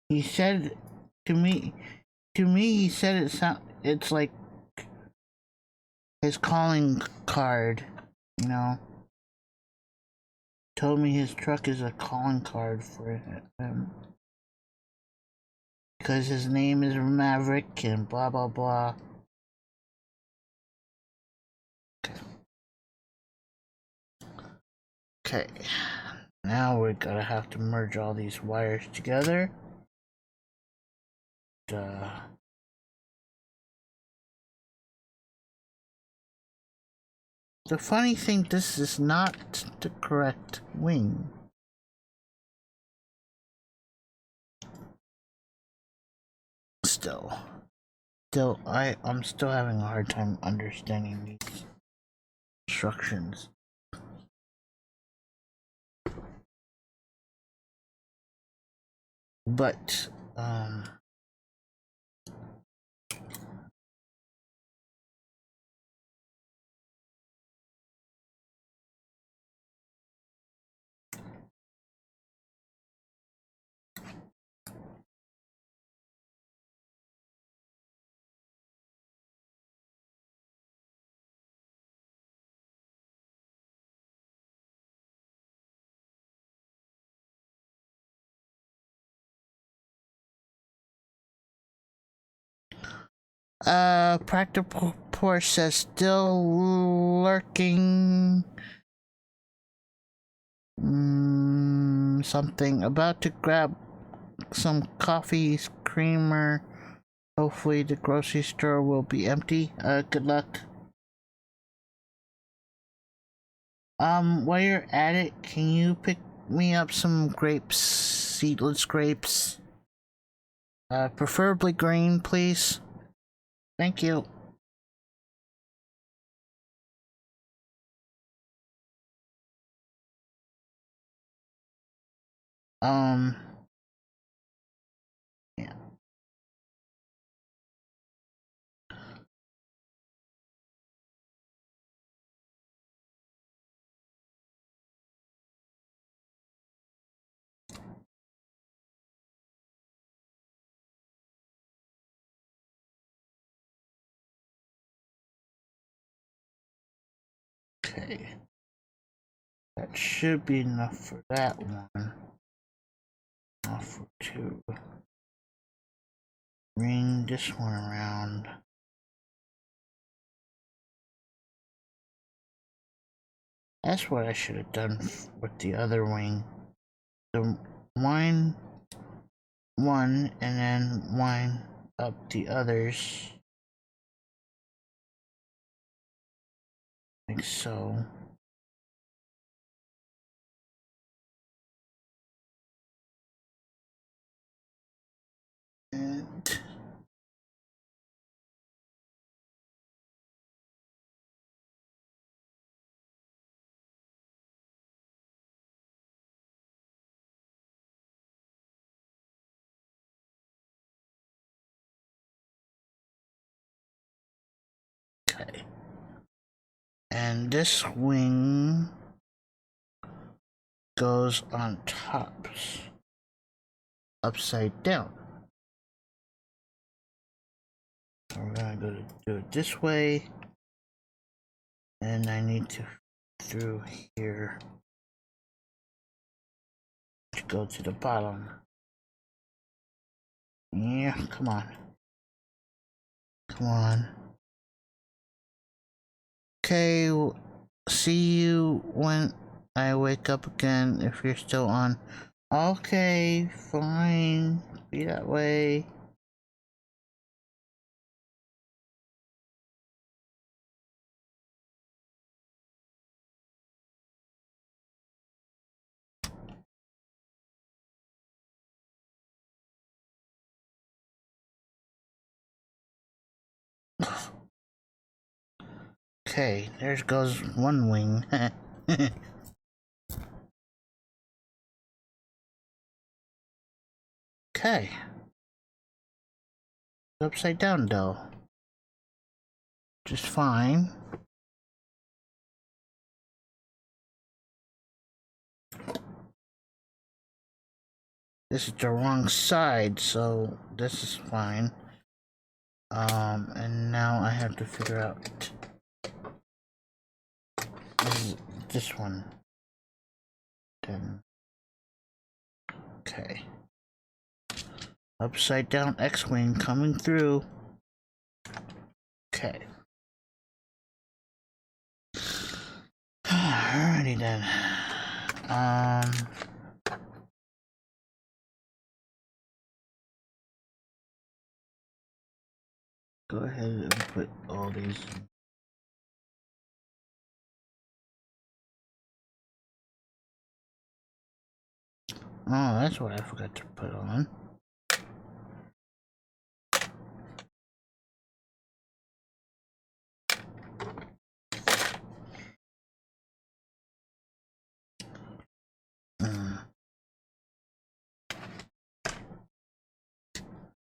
He said to me, he said it's like his calling card, you know. Told me his truck is a calling card for him. Because his name is Maverick and blah blah blah. Okay. Now we're gonna have to merge all these wires together. The funny thing, this is not the correct wing. I'm still having a hard time understanding these instructions. But, Practical Porsche says still lurking. Something about to grab some coffee creamer. Hopefully the grocery store will be empty. Good luck. While you're at it, can you pick me up some grapes, seedless grapes? Preferably green, please. Thank you. Yeah. Okay. That should be enough for that one. Enough for two. Bring this one around. That's what I should have done with the other wing. The wind one and then wind up the others. Like so. And okay. And this wing goes on top, upside down. So we're gonna do it this way, and I need to through here to go to the bottom. Yeah, come on. Come on. Okay, see you when I wake up again if you're still on. Okay, fine. Be that way. Okay, there goes one wing. Okay. Upside down though. Just fine. This is the wrong side, so this is fine. And now I have to figure out this one. Then, okay. Upside down X-wing coming through. Okay. Alrighty then. Go ahead and put all these. Oh, that's what I forgot to put on.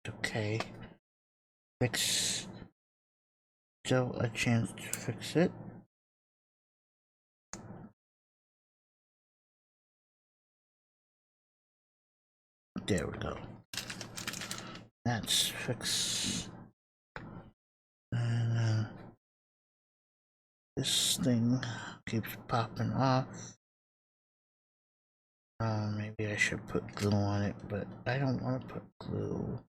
Okay. Fix. Still a chance to fix it. There we go. That's fixed. And this thing keeps popping off. Maybe I should put glue on it, but I don't want to put glue.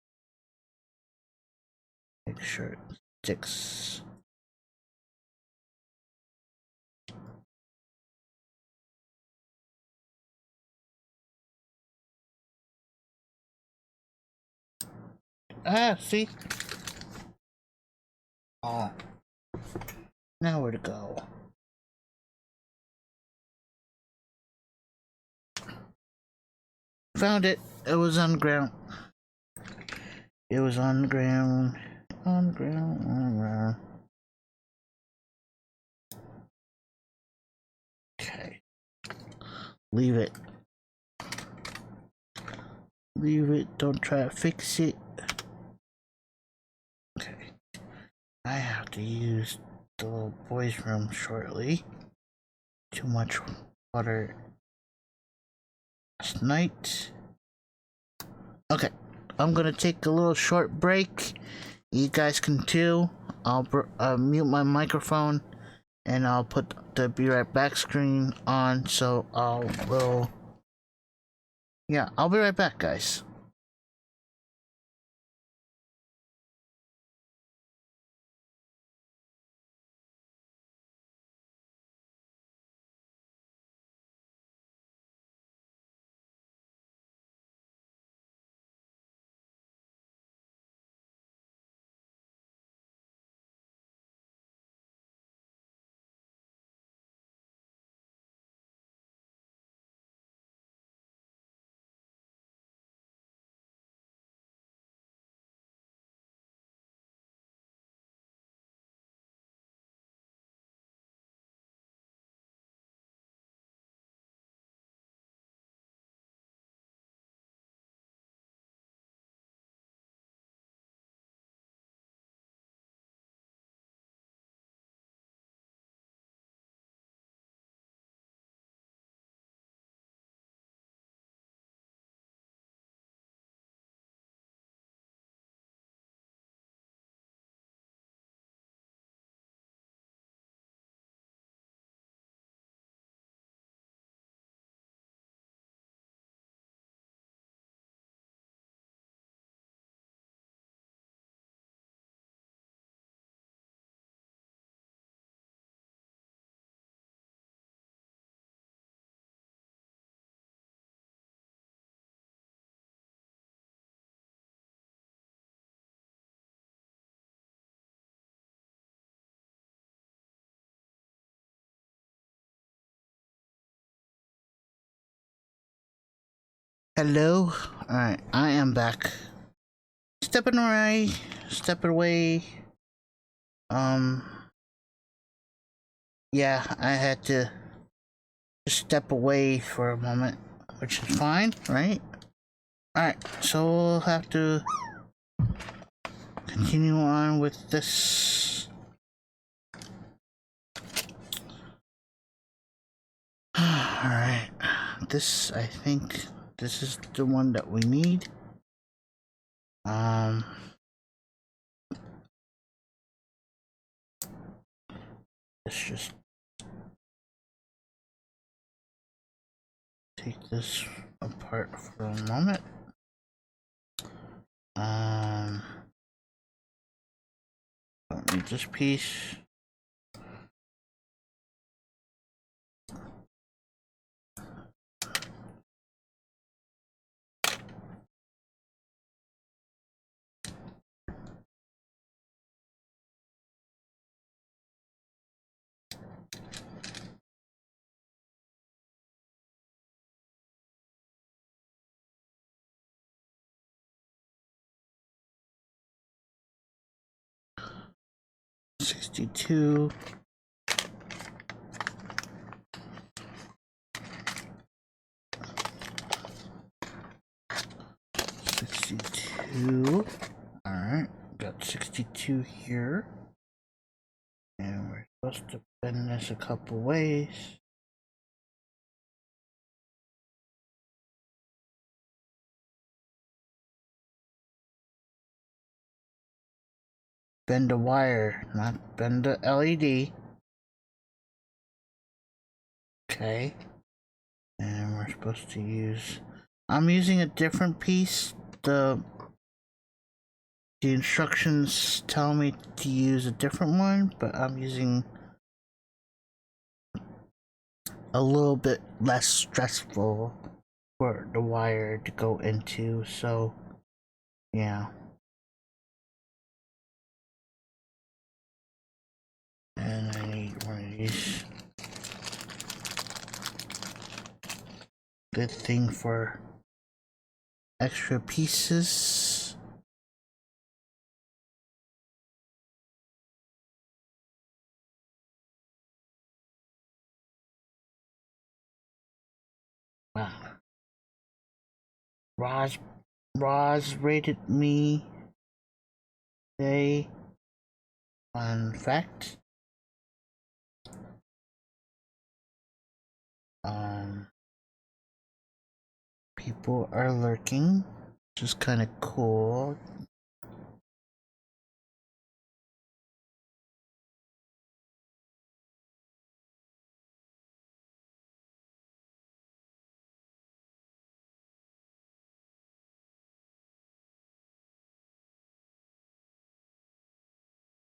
Make sure it sticks. Ah, see? Oh. Now where to go? Found it. It was on the ground. It was on the ground. On the ground. On the ground. Okay. Leave it. Leave it. Don't try to fix it. Okay. I have to use the little boys' room shortly. Too much water last night. Okay. I'm gonna take a little short break. You guys can too. I'll mute my microphone and I'll put the be right back screen on, so I'll be right back, guys. Hello. Alright, I am back. Stepping away. Stepping away. Yeah, I had to just step away for a moment, which is fine, right? Alright, so we'll have to continue on with this. Alright, this, I think, this is the one that we need. Let's just take this apart for a moment. Don't need this piece. $62. 62. Alright, got 62 here. And we're supposed to bend this a couple ways. Bend the wire, not bend the LED. Okay. And we're supposed to use... I'm using a different piece. The instructions tell me to use a different one, but I'm using a little bit less stressful for the wire to go into, so yeah. And I need one of these. Good thing for extra pieces. Wow. Roz rated me today. Fun fact. People are lurking, which is kind of cool.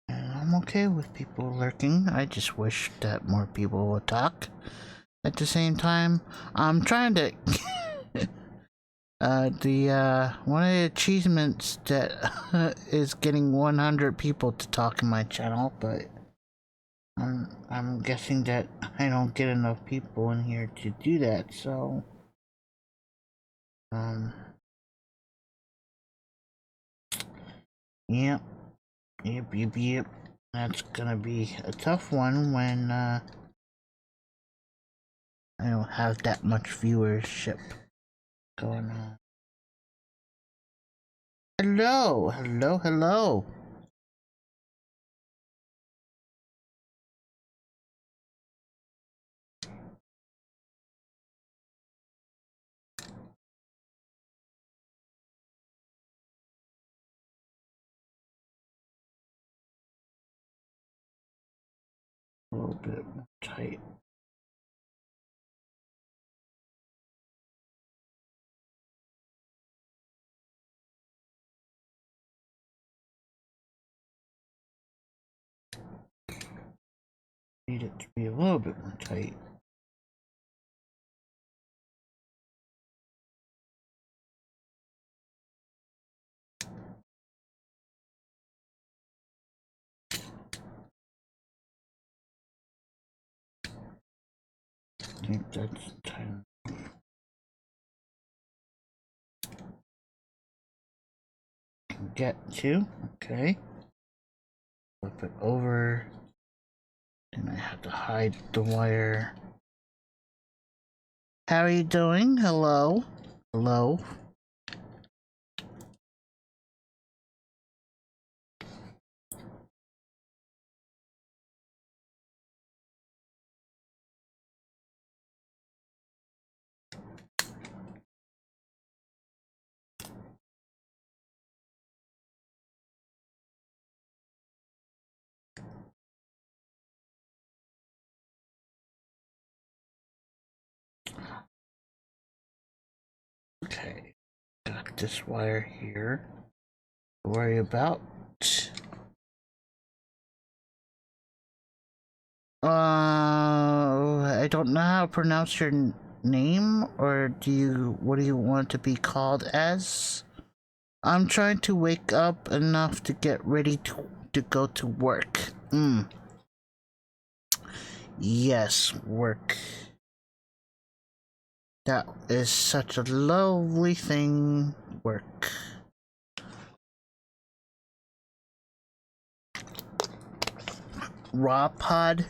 And I'm okay with people lurking. I just wish that more people would talk. At the same time, I'm trying to one of the achievements that is getting 100 people to talk in my channel, but I'm guessing that I don't get enough people in here to do that, so yep. That's gonna be a tough one when I don't have that much viewership going on. Hello. A little bit more tight. Need it to be a little bit more tight. I think that's tight. get to. Okay. Flip it over. And I have to hide the wire. How are you doing? Hello? Hello? Okay. Got this wire here. Don't worry about. I don't know how to pronounce your name, or what do you want to be called as? I'm trying to wake up enough to get ready to go to work. Yes, work. That is such a lovely thing. Work. Raw pada.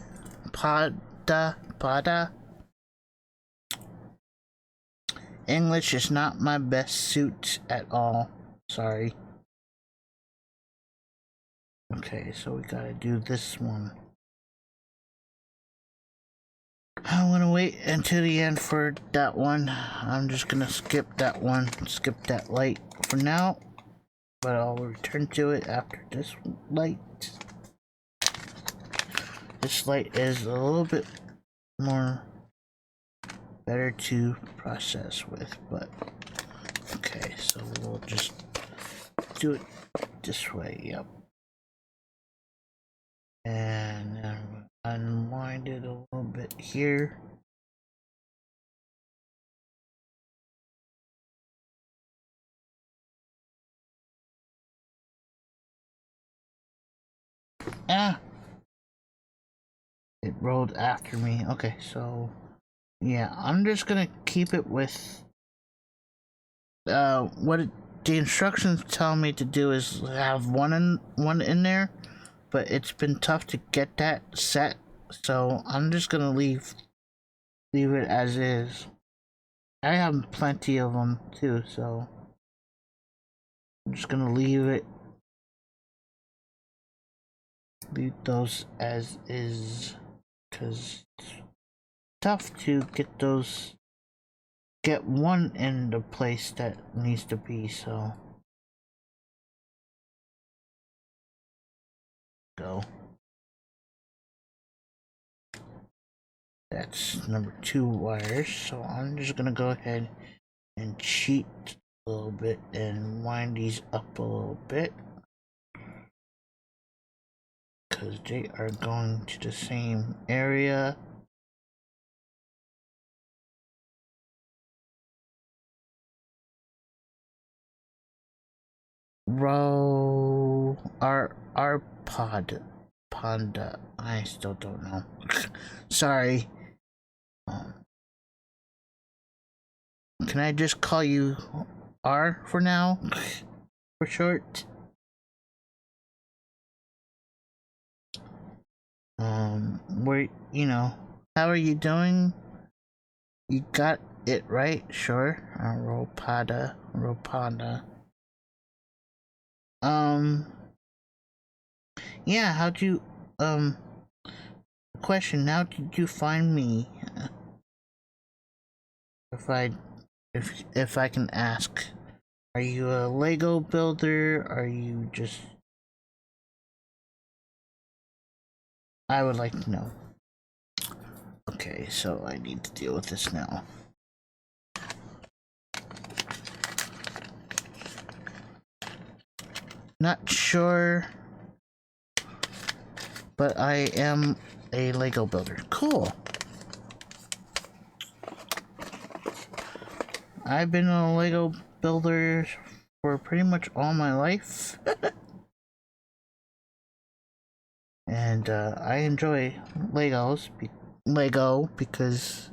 English is not my best suit at all. Sorry. Okay, so we gotta do this one. I'm gonna wait until the end for that one. I'm just gonna skip that one, skip that light for now, but I'll return to it after this light. This light is a little bit more better to process with, but okay, so we'll just do it this way. Yep. And then unwind it a little bit here. It rolled after me. Okay, so yeah, I'm just gonna keep it with the instructions tell me to do is have one in there, but it's been tough to get that set, so I'm just gonna leave it as is. I have plenty of them too, so I'm just gonna leave those as is, because it's tough to get one in the place that needs to be, so go. That's number 2 wires, so I'm just gonna go ahead and cheat a little bit and wind these up a little bit, because they are going to the same area. Row our Ponda. I still don't know. Sorry. Can I just call you R for now? For short? How are you doing? You got it right, sure. Ropada. Yeah, how'd you, question, how did you find me? If I can ask. Are you a Lego builder? Are you just... I would like to know. Okay, so I need to deal with this now. Not sure, but I am a Lego builder. Cool. I've been a Lego builder for pretty much all my life. And I enjoy Lego because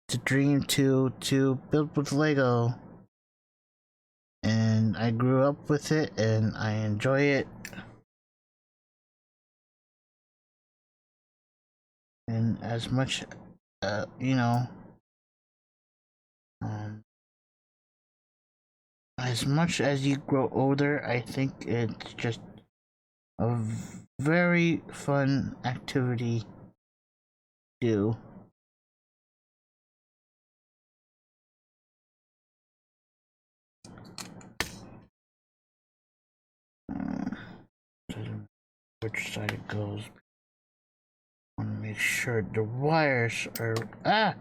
it's a dream to build with Lego. and I grew up with it and I enjoy it. And as much, you know, as much as you grow older, I think it's just a very fun activity to do. Which side it goes. I want to make sure the wires are.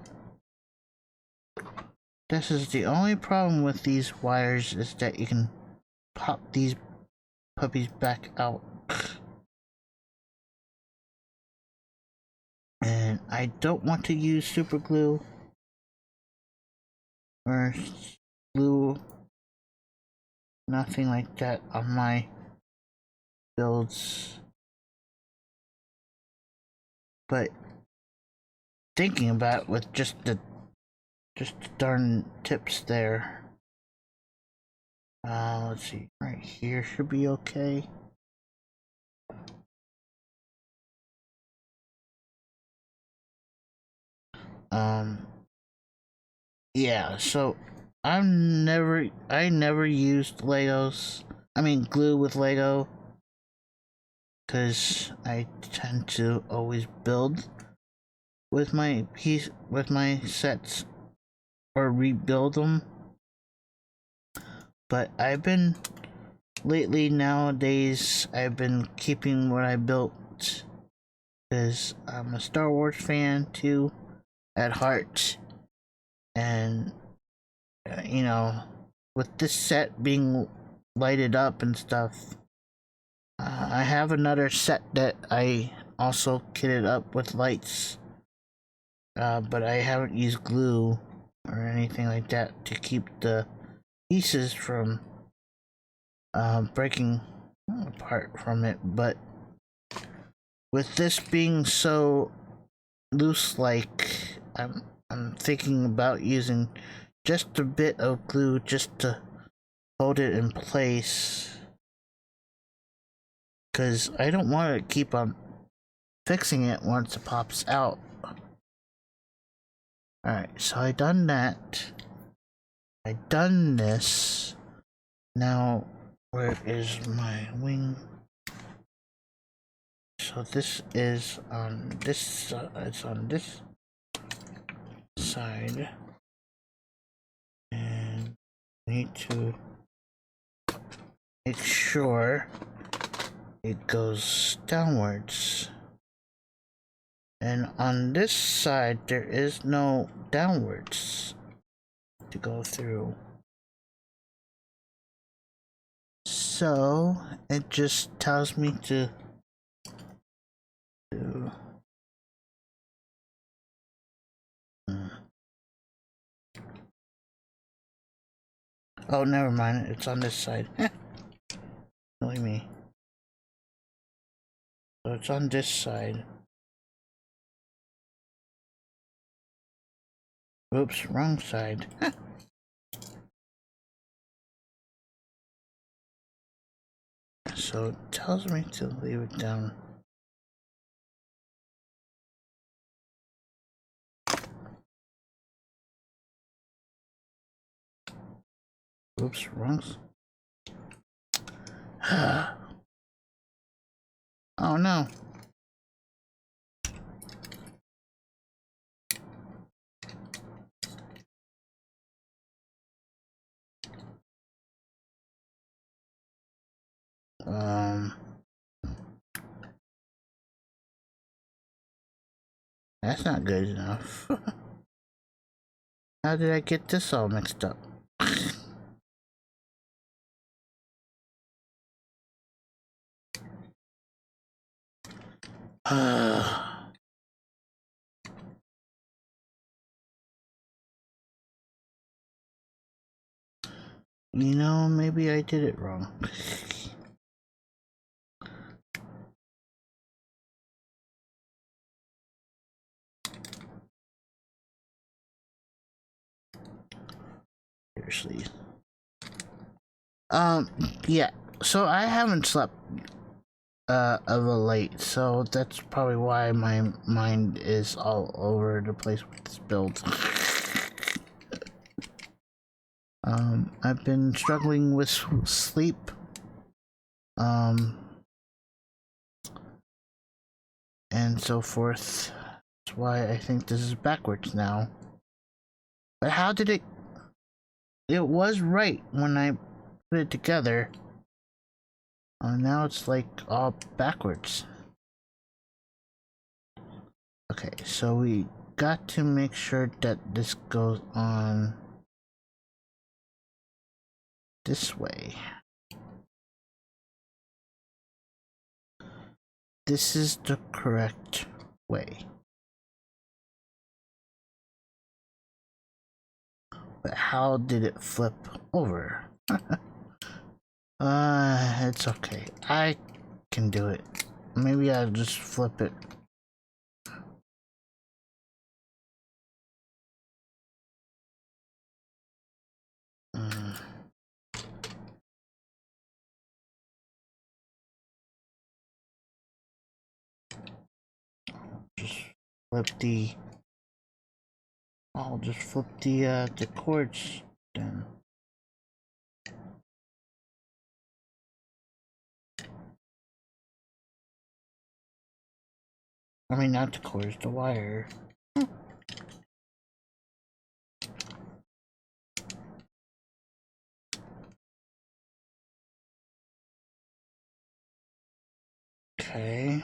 This is the only problem with these wires, is that you can pop these puppies back out. And I don't want to use super glue or glue, nothing like that on my builds. But thinking about it, with just the darn tips there. Let's see, right here should be okay. Yeah, so I never used Legos. I mean glue with Lego, because I tend to always build with my sets, or rebuild them. But nowadays I've been keeping what I built, because I'm a Star Wars fan too at heart. And you know, with this set being lighted up and stuff, I have another set that I also kitted up with lights, but I haven't used glue or anything like that to keep the pieces from breaking apart from it. But with this being so loose, like, I'm thinking about using just a bit of glue just to hold it in place, because I don't want to keep on fixing it once it pops out. Alright, so I done that. I done this. Now, where is my wing? So this is on this, it's on this side. And I need to make sure it goes downwards. And on this side, there is no downwards to go through. So it just tells me to do. Oh, never mind. It's on this side. Silly me. So it's on this side. Oops, wrong side. So it tells me to leave it down. Oops, wrong. Oh no. That's not good enough. How did I get this all mixed up? You know, maybe I did it wrong. Seriously. Um, yeah. So I haven't slept of a late, so that's probably why my mind is all over the place with this build. I've been struggling with sleep. And so forth. That's why I think this is backwards now. But how did it? It was right when I put it together. Now it's like all backwards. Okay, so we got to make sure that this goes on this way. This is the correct way. But how did it flip over? It's okay. I can do it. Maybe I'll just flip it. Just flip the. I'll just flip the cords then. I mean, not the cords, the wire. Okay.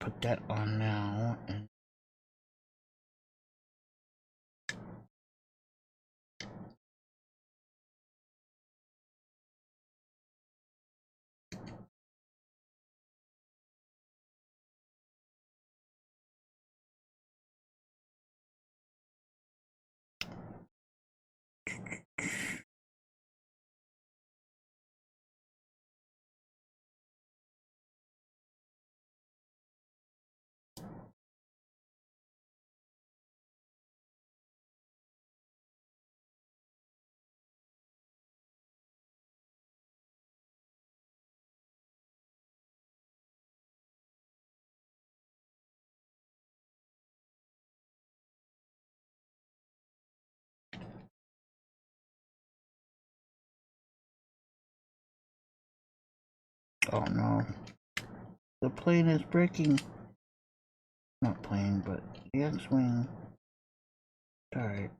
Put that on now and oh no. The plane is breaking. Not plane, but the X-Wing. Alright.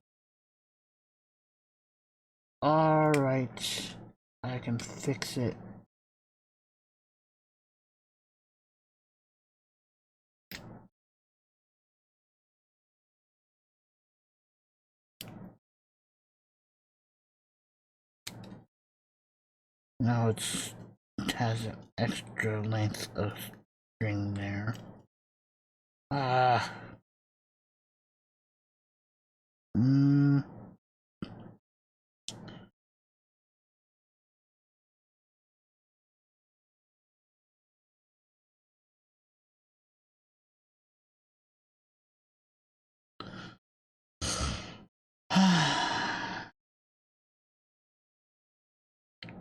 Alright. I can fix it. Now it has an extra length of string there. Ah. Hmm.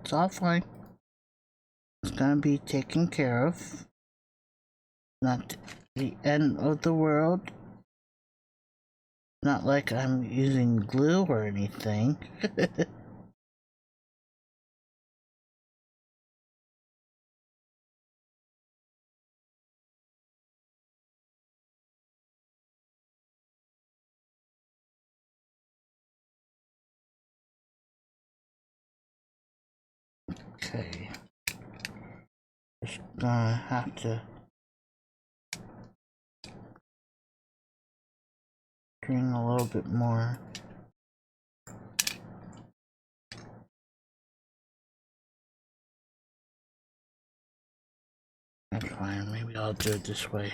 It's all fine. It's gonna be taken care of. Not the end of the world. Not like I'm using glue or anything. Okay. Just gonna have to string a little bit more. That's fine. Maybe I'll do it this way.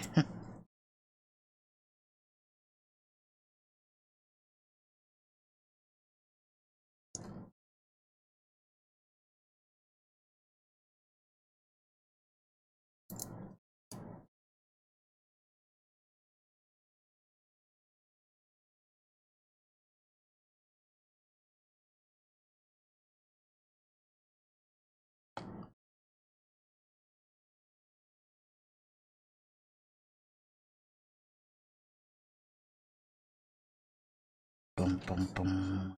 Boom, boom.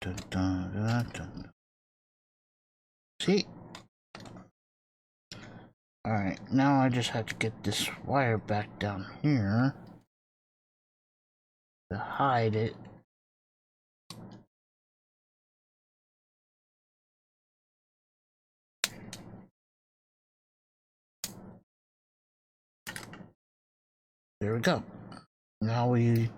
Dun, dun, dun, dun. See? Alright, now I just have to get this wire back down here to hide it. There we go. Now we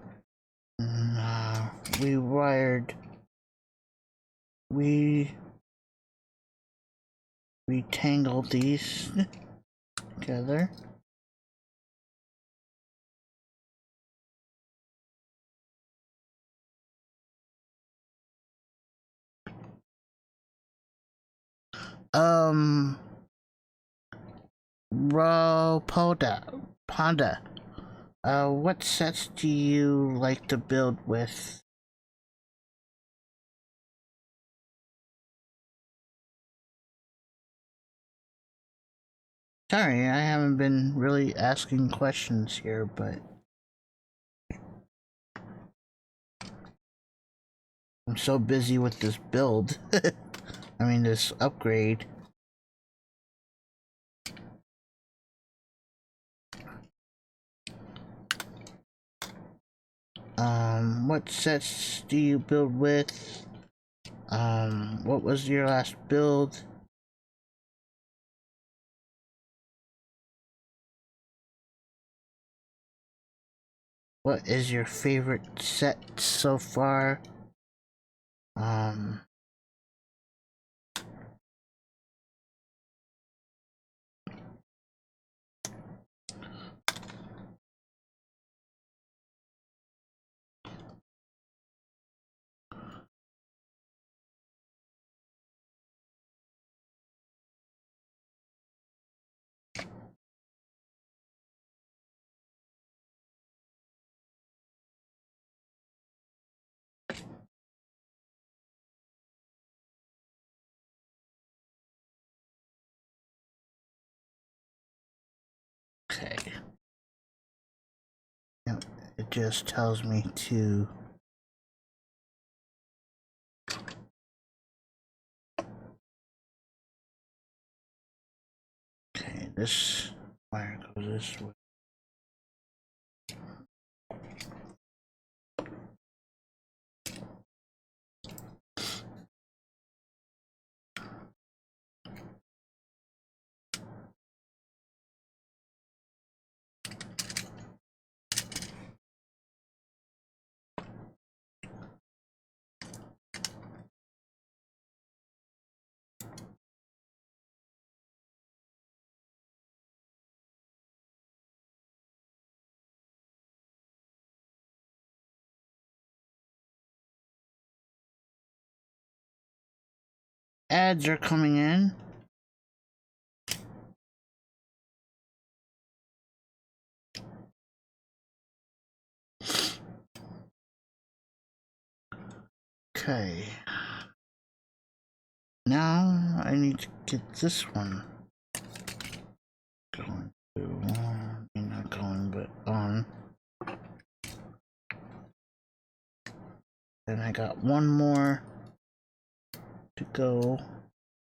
retangled these together. Panda. What sets do you like to build with? Sorry, I haven't been really asking questions here, but I'm so busy with this build. I mean, this upgrade. What sets do you build with? What was your last build? What is your favorite set so far? Okay. Yep, it just tells me to. Okay, this wire goes this way. Ads are coming in. Okay. Now I need to get this one going to, not going, but on. And I got one more to go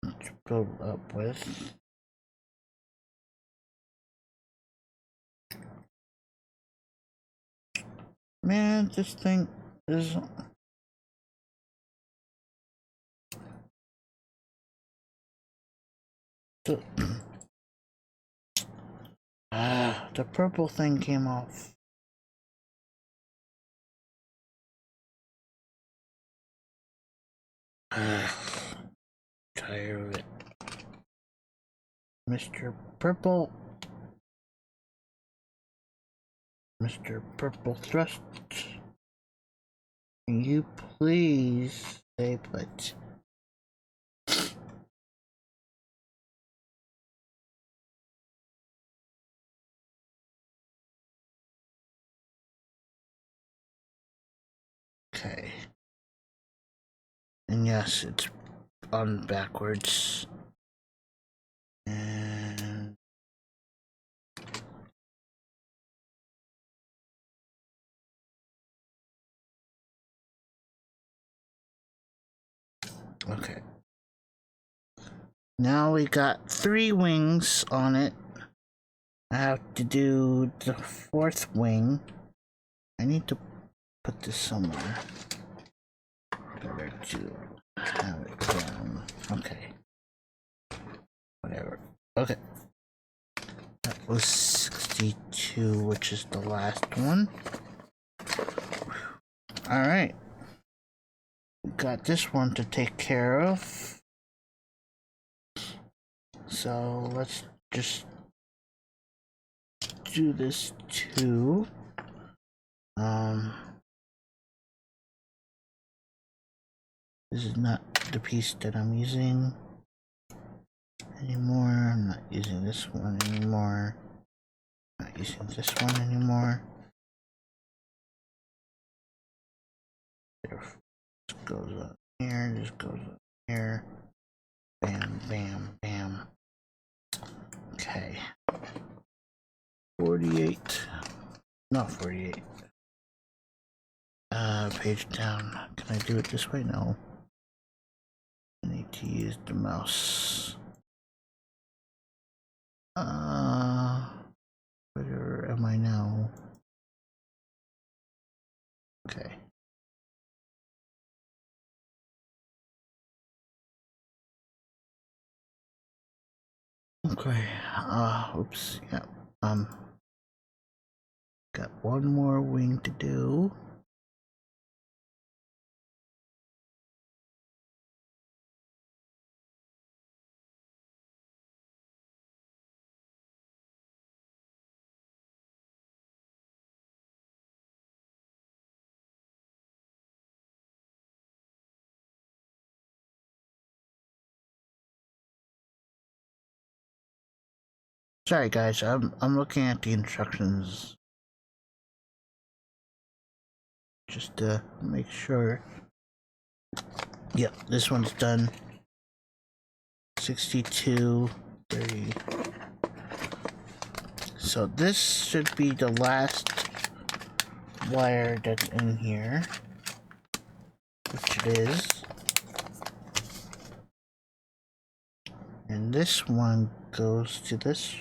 to build up with. Man, this thing is. The purple thing came off. Tired of it. Mr. Purple. Mr. Purple Thrust. Can you please stay put? Okay. And yes, it's on backwards. And Okay. Now we got 3 wings on it. I have to do the 4th wing. I need to put this somewhere. Better to have it down. Okay. Whatever. Okay. That was 62, which is the last one. Alright. Got this one to take care of. So let's just do this too. This is not the piece that I'm using anymore. I'm not using this one anymore. Not using this one anymore. This goes up here, this goes up here. Bam, bam, bam. Okay. 48. Not 48. Page down. Can I do it this way? No. I need to use the mouse. Where am I now? Okay. Okay. Oops. Yeah. Got one more wing to do. Sorry guys, I'm looking at the instructions just to make sure. Yep, this one's done. 62, 30. So this should be the last wire that's in here, which it is. And this one goes to this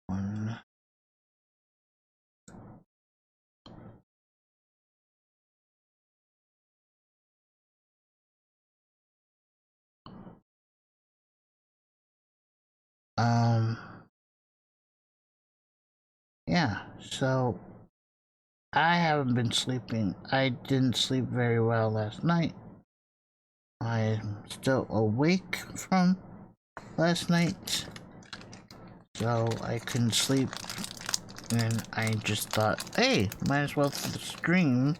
one. Yeah, so I haven't been sleeping. I didn't sleep very well last night. I'm still awake from last night, so I couldn't sleep. And I just thought, hey, might as well stream.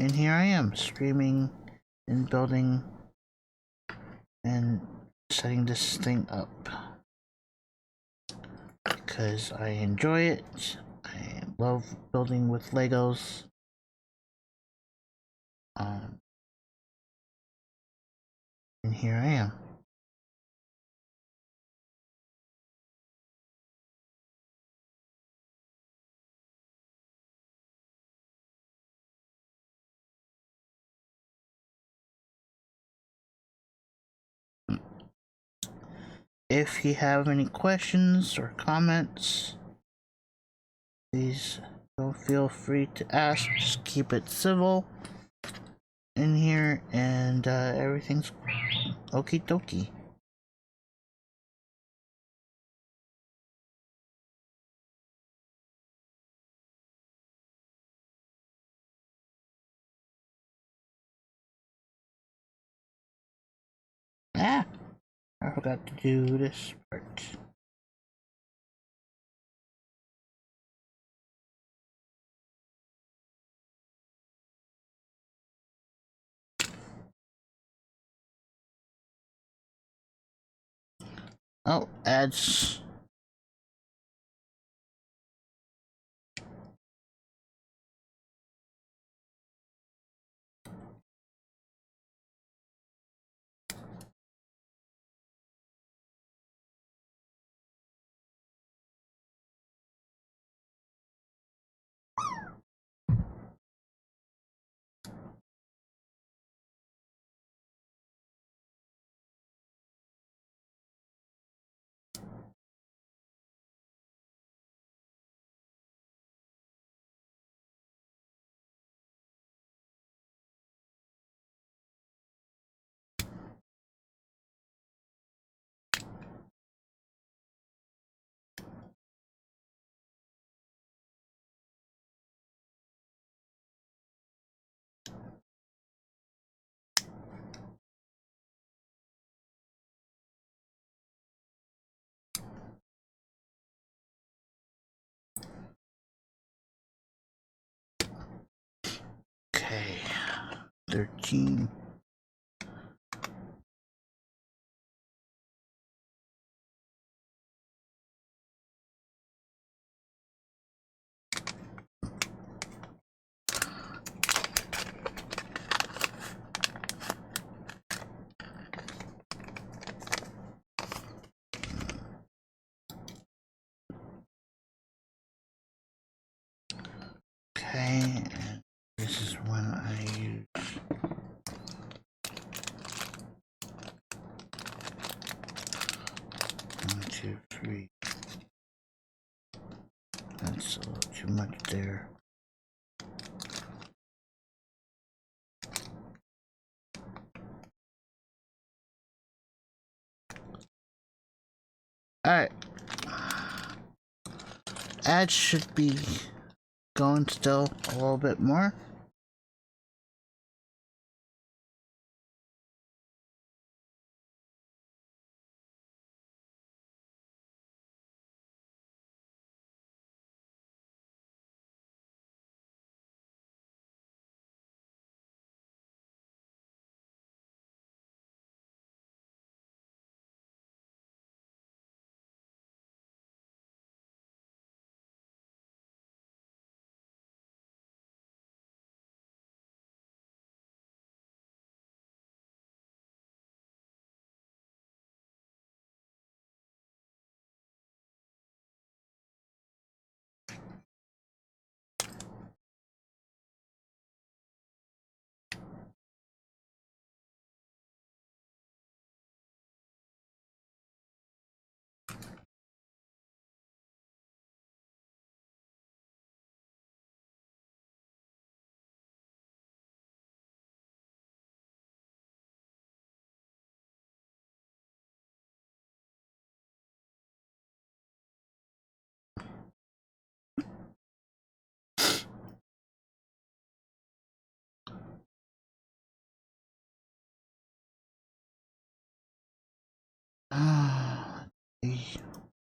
And here I am, streaming and building and setting this thing up. Because I enjoy it. I love building with Legos. And here I am. If you have any questions or comments, please don't feel free to ask. Just keep it civil in here, and everything's okie dokie. Ah, I forgot to do this part. Oh, ads. 13. Okay, and this is when I use 1, 2, 3. That's a little too much there. Alright. Ads should be going still a little bit more.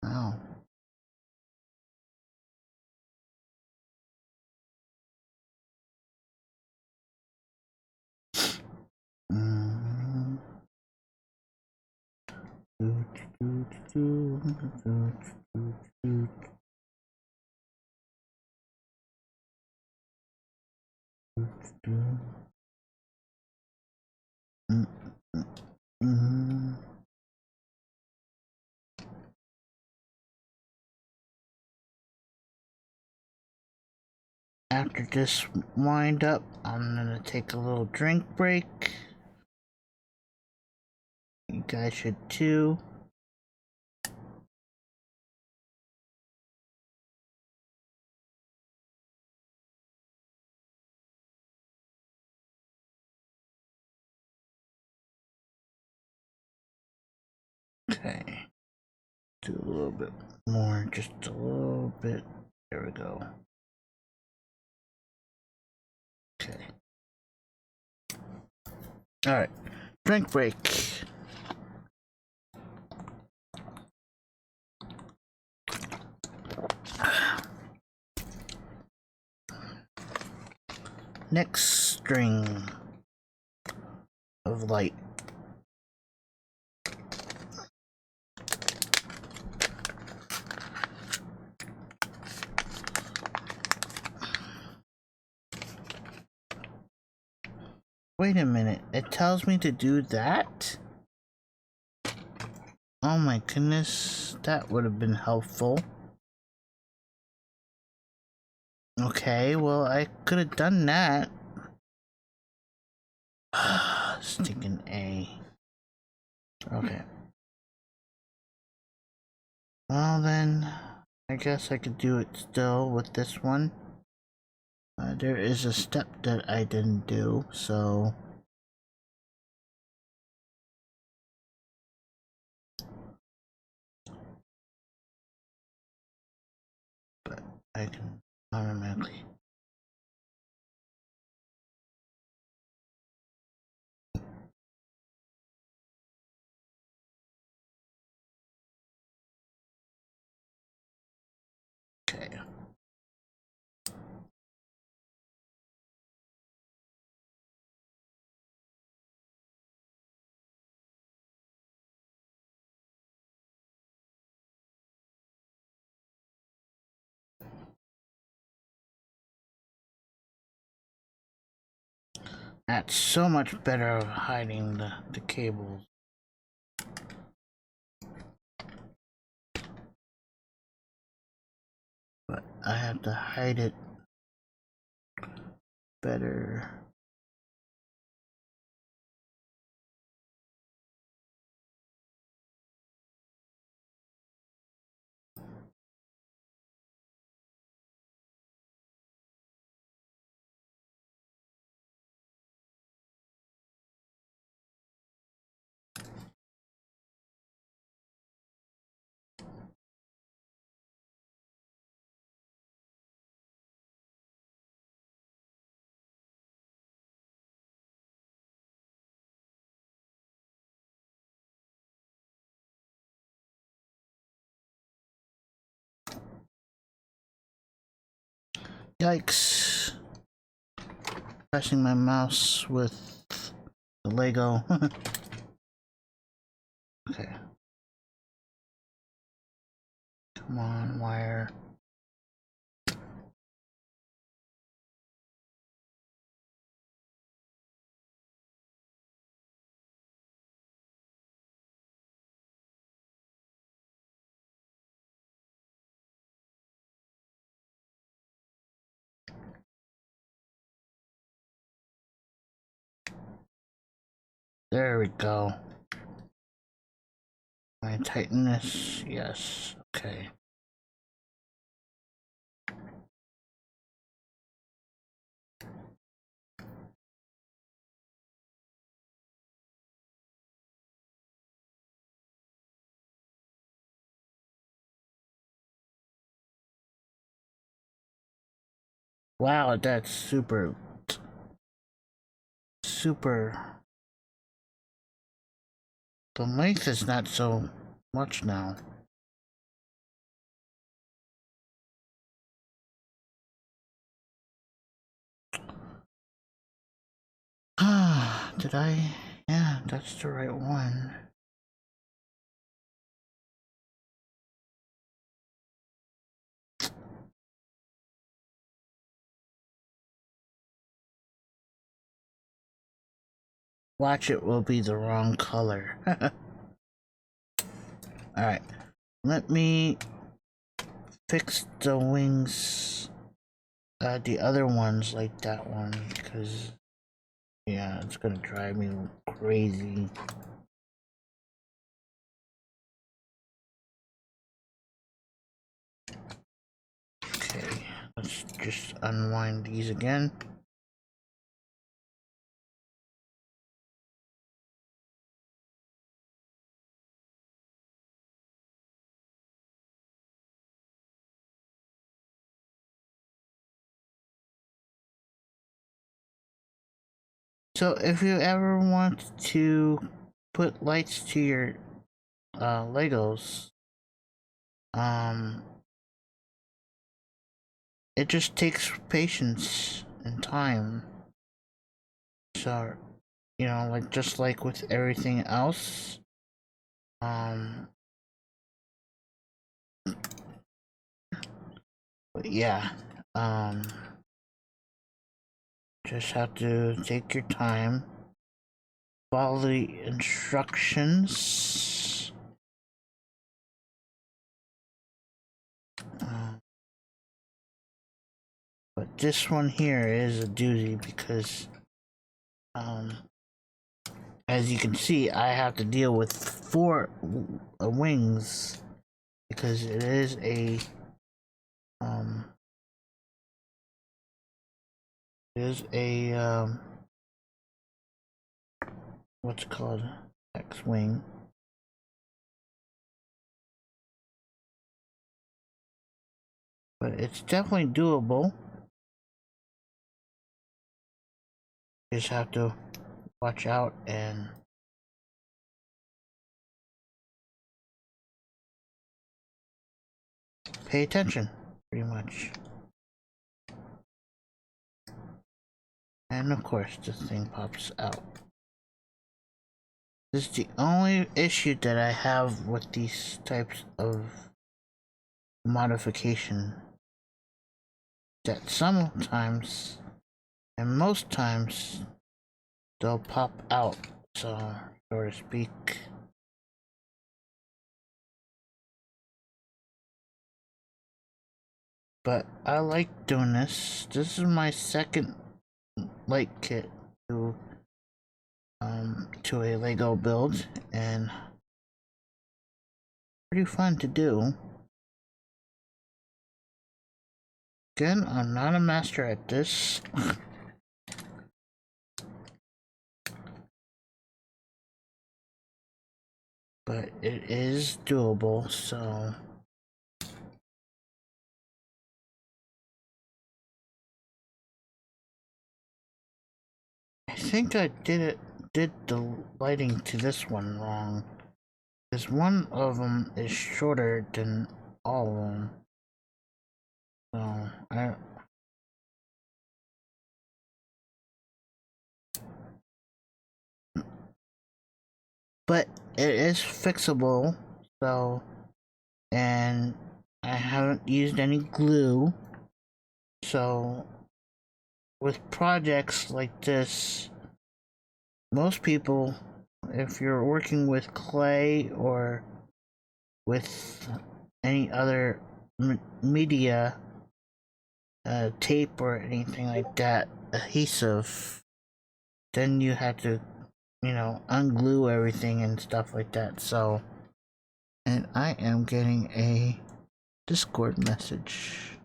Wow. Mm. Mm. After this wind up, I'm gonna take a little drink break. You guys should too. Okay. Do a little bit more, just a little bit. There we go. Okay. Alright. Drink break. Next string of light. Wait a minute, it tells me to do that? Oh my goodness, that would have been helpful. Okay, well, I could have done that. Stinking A. Okay. Well then, I guess I could do it still with this one. There is a step that I didn't do, so... But I can automatically... Okay. That's so much better of hiding the cables. But I have to hide it better. Yikes. Pressing my mouse with the Lego. Okay. Come on, wire. There we go. Can I tighten this? Yes. Okay. Wow, that's super. The length is not so much now. Did I? Yeah, that's the right one. Watch, it will be the wrong color. Alright, let me fix the wings, the other ones like that one, because, yeah, it's gonna drive me crazy. Okay, let's just unwind these again. So if you ever want to put lights to your Legos, it just takes patience and time. So, you know, like just like with everything else, but yeah, just have to take your time, follow the instructions. But this one here is a doozy because, as you can see, I have to deal with 4 wings because it is a, what's it called? X-wing. But it's definitely doable. Just have to watch out and pay attention, pretty much. And of course, this thing pops out. This is the only issue that I have with these types of modification. That sometimes, and most times, they'll pop out, so to speak. But I like doing this. This is my second light kit to a Lego build, and pretty fun to do. Again, I'm not a master at this. But it is doable, so I think I did the lighting to this one wrong. Because one of them is shorter than all of them. So but it is fixable, so, and I haven't used any glue, so with projects like this, most people, if you're working with clay or with any other media, tape or anything like that, adhesive, then you have to, unglue everything and stuff like that. So, and I am getting a Discord message.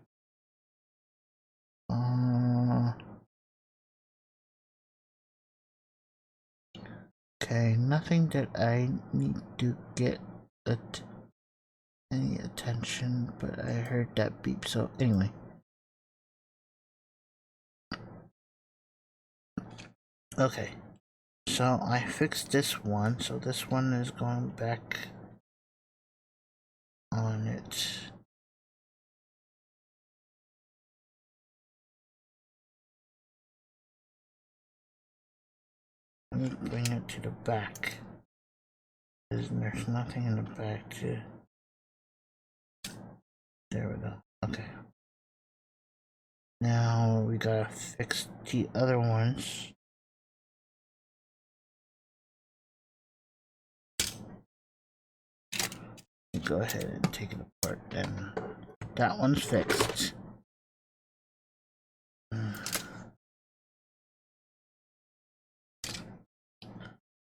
Okay, nothing that I need to get any attention, but I heard that beep, so anyway. Okay, so I fixed this one, so this one is going back on it. Let me bring it to the back. There's nothing in the back to... There we go. Okay. Now we gotta fix the other ones. Go ahead and take it apart then. That one's fixed.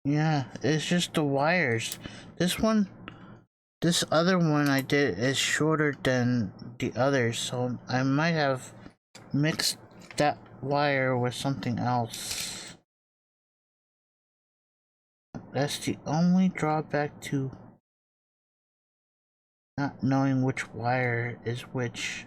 Yeah, it's just the wires. This other one I did is shorter than the others, so I might have mixed that wire with something else. That's the only drawback to not knowing which wire is which.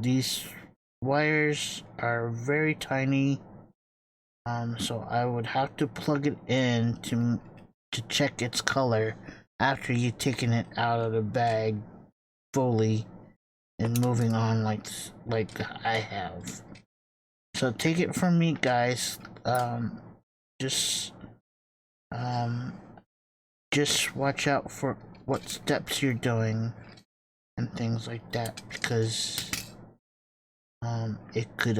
These wires are very tiny, so I would have to plug it in to check its color after you've taken it out of the bag fully and moving on like I have. So take it from me, guys. Just just watch out for what steps you're doing and things like that, because it could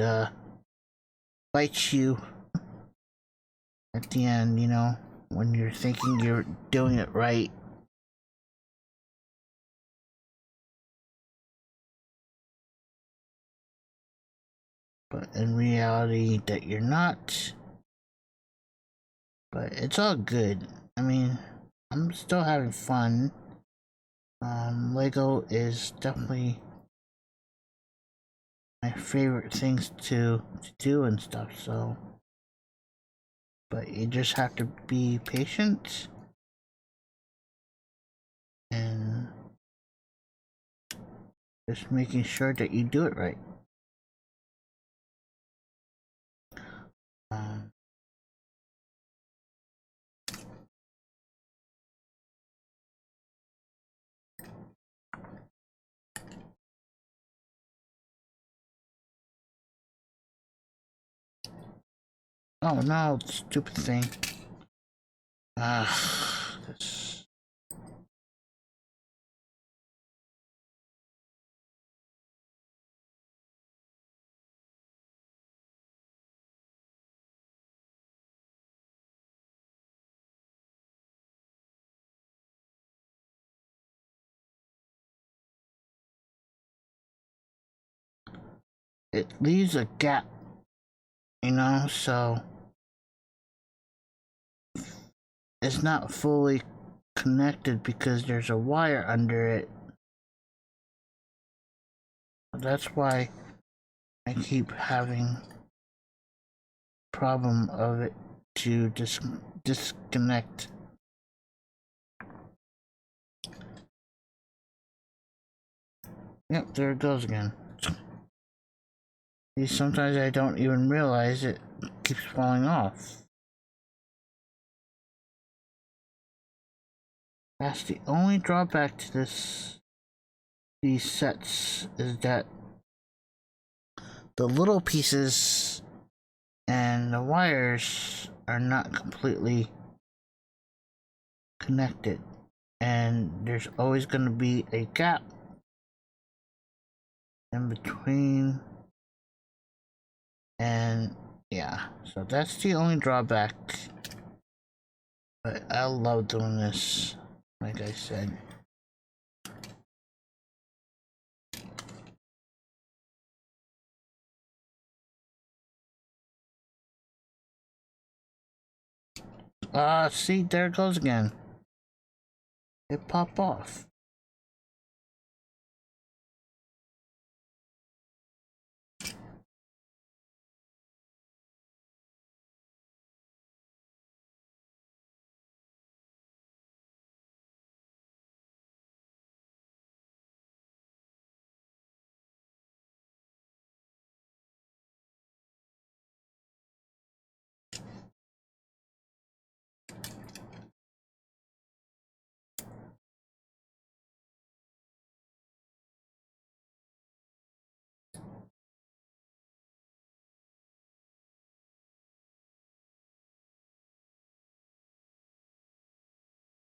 bite you at the end, when you're thinking you're doing it right. But in reality that you're not. But it's all good. I mean, I'm still having fun. Lego is definitely my favorite things to do and stuff, so. But you just have to be patient and just making sure that you do it right. Oh no, stupid thing. This. it leaves a gap, you know, so it's not fully connected because there's a wire under it. That's why I keep having problem of it to disconnect. Yep, there it goes again. See, sometimes I don't even realize it keeps falling off. That's the only drawback to these sets, is that the little pieces and the wires are not completely connected, and there's always going to be a gap in between, and yeah, so that's the only drawback. But I love doing this, like I said. See, there it goes again. It popped off.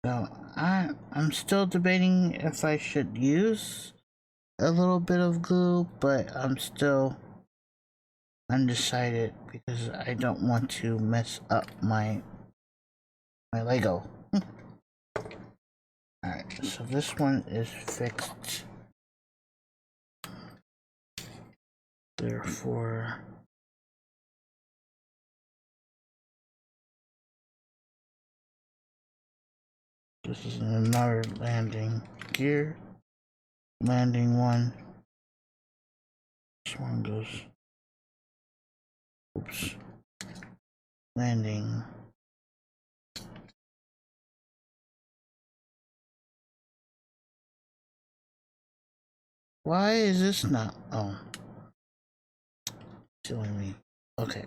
So I'm still debating if I should use a little bit of glue, but I'm still undecided because I don't want to mess up my Lego. Alright, so this one is fixed. Therefore, this is another landing gear. Landing one. This one goes. Oops. Landing. Why is this not? Oh. Killing me. Okay.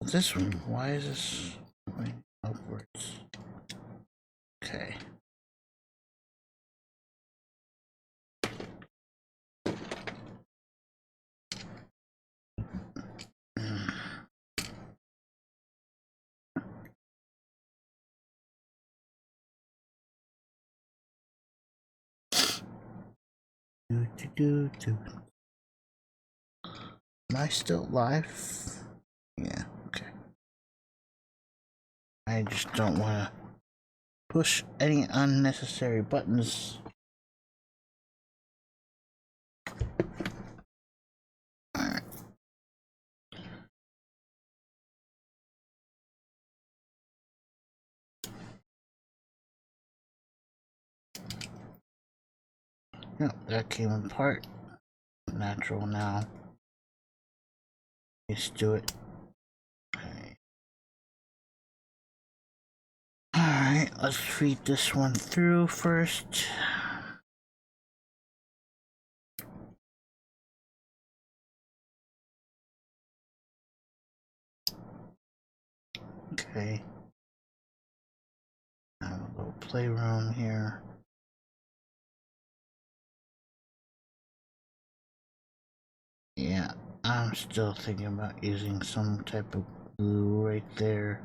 This one. Why is this going upwards? Okay. Am I still live? Yeah, okay. I just don't want to push any unnecessary buttons. Alright. Yep, that came apart. Natural now. Let's do it. Alright, let's feed this one through first. Okay. I have a little playroom here. Yeah, I'm still thinking about using some type of glue right there.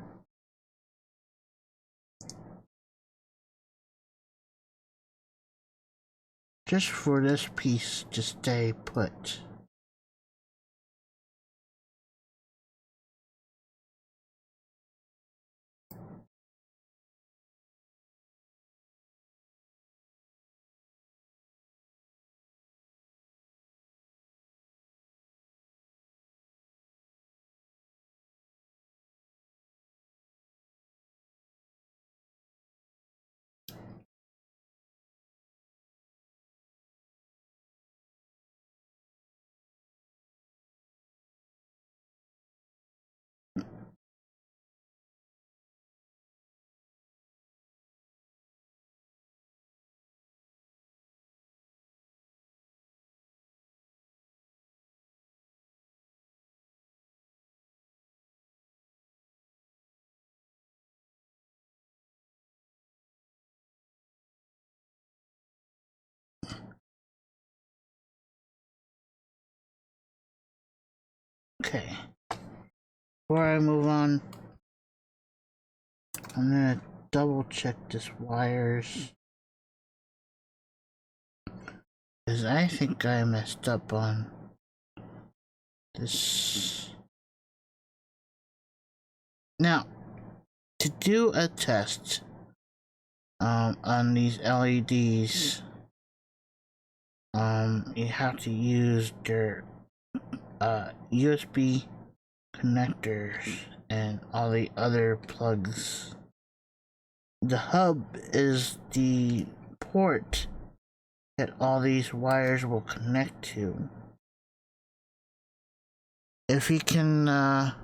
Just for this piece to stay put. Okay. Before I move on, I'm gonna double check this wires. Because I think I messed up on this. Now, to do a test on these LEDs, you have to use their USB connectors and all the other plugs. The hub is the port that all these wires will connect to. If you can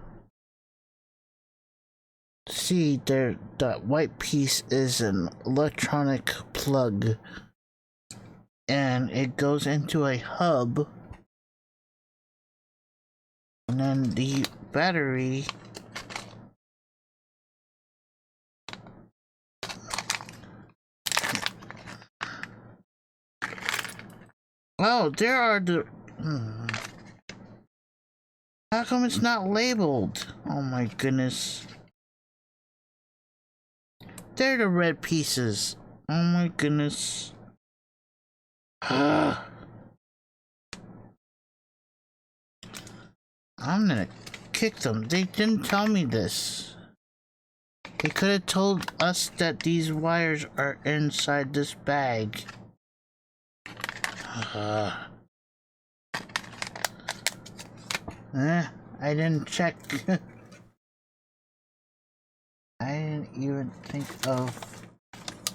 see there, that white piece is an electronic plug, and it goes into a hub, and then the battery oh, there are the how come it's not labeled? Oh my goodness. They're the red pieces. Oh my goodness. I'm gonna kick them. They didn't tell me this. They could have told us that these wires are inside this bag. I didn't check. I didn't even think of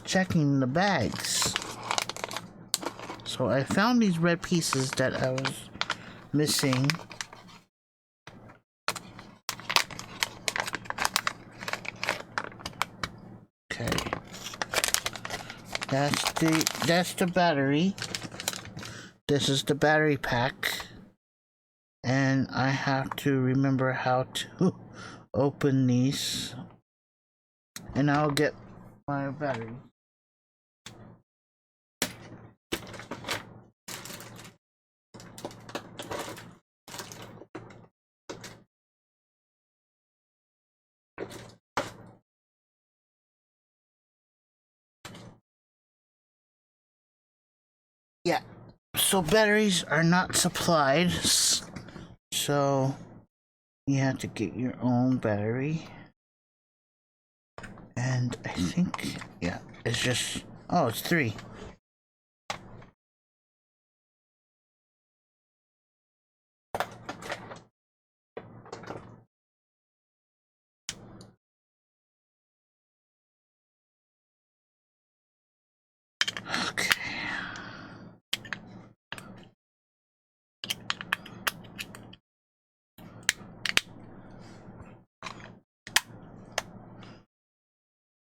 checking the bags. So I found these red pieces that I was missing. Okay. That's the battery. This is the battery pack. And I have to remember how to open these. And I'll get my battery. Yeah, so batteries are not supplied, so you have to get your own battery. And I think, yeah, it's just, oh, it's 3. Okay.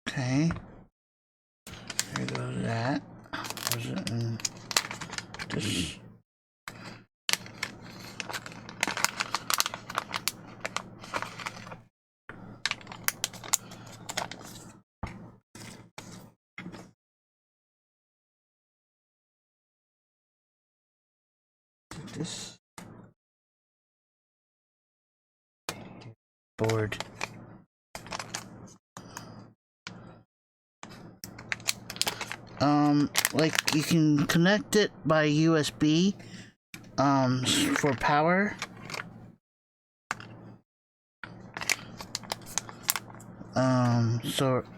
Okay. There goes that. Was it in this? This board. Like you can connect it by USB, for power.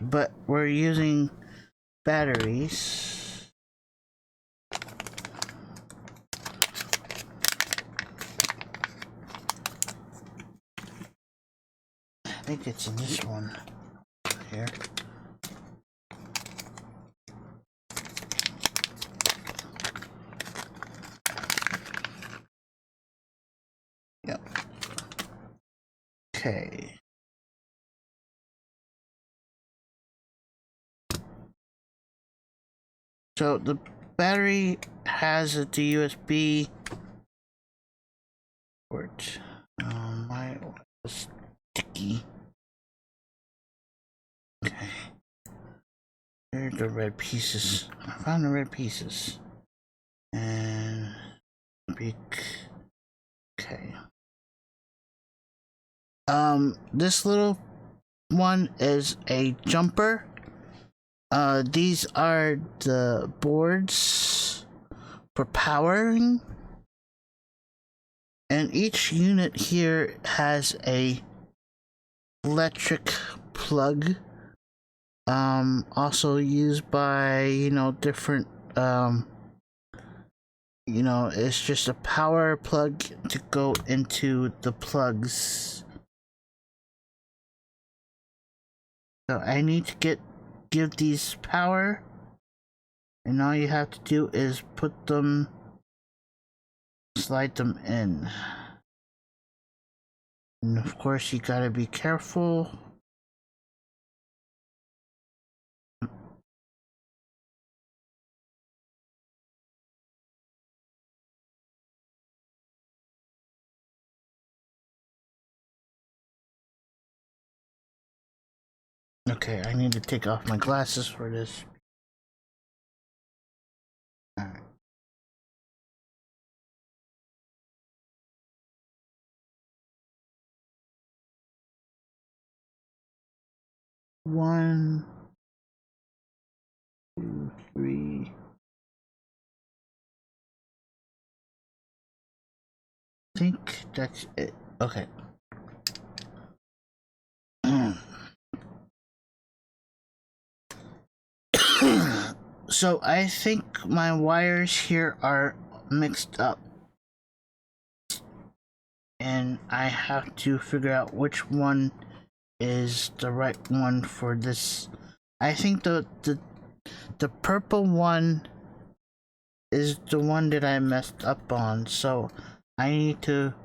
But we're using batteries. I think it's in this one here. Yep. Okay. So the battery has the USB port. My was sticky. Okay. Here are the red pieces. I found the red pieces. And big. Okay. This little one is a jumper. These are the boards for powering. And each unit here has a electric plug. Also used by, different, it's just a power plug to go into the plugs. So I need to give these power, and all you have to do is slide them in. And of course you gotta be careful. Okay, I need to take off my glasses for this. Alright. One, two, three. I think that's it. Okay. So I think my wires here are mixed up, and I have to figure out which one is the right one for this. I think the purple one is the one that I messed up on, so I need to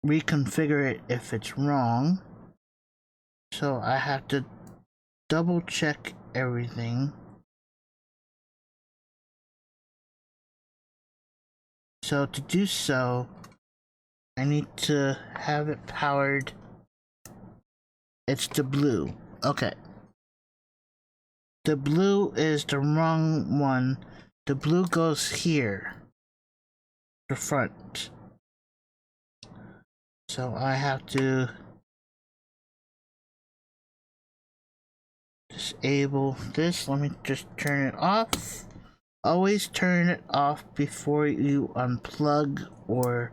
reconfigure it if it's wrong. So I have to double check everything. So to do so, I need to have it powered. It's the blue. Okay. The blue is the wrong one. The blue goes here. The front. So I have to disable this. Let me just turn it off. Always turn it off before you unplug or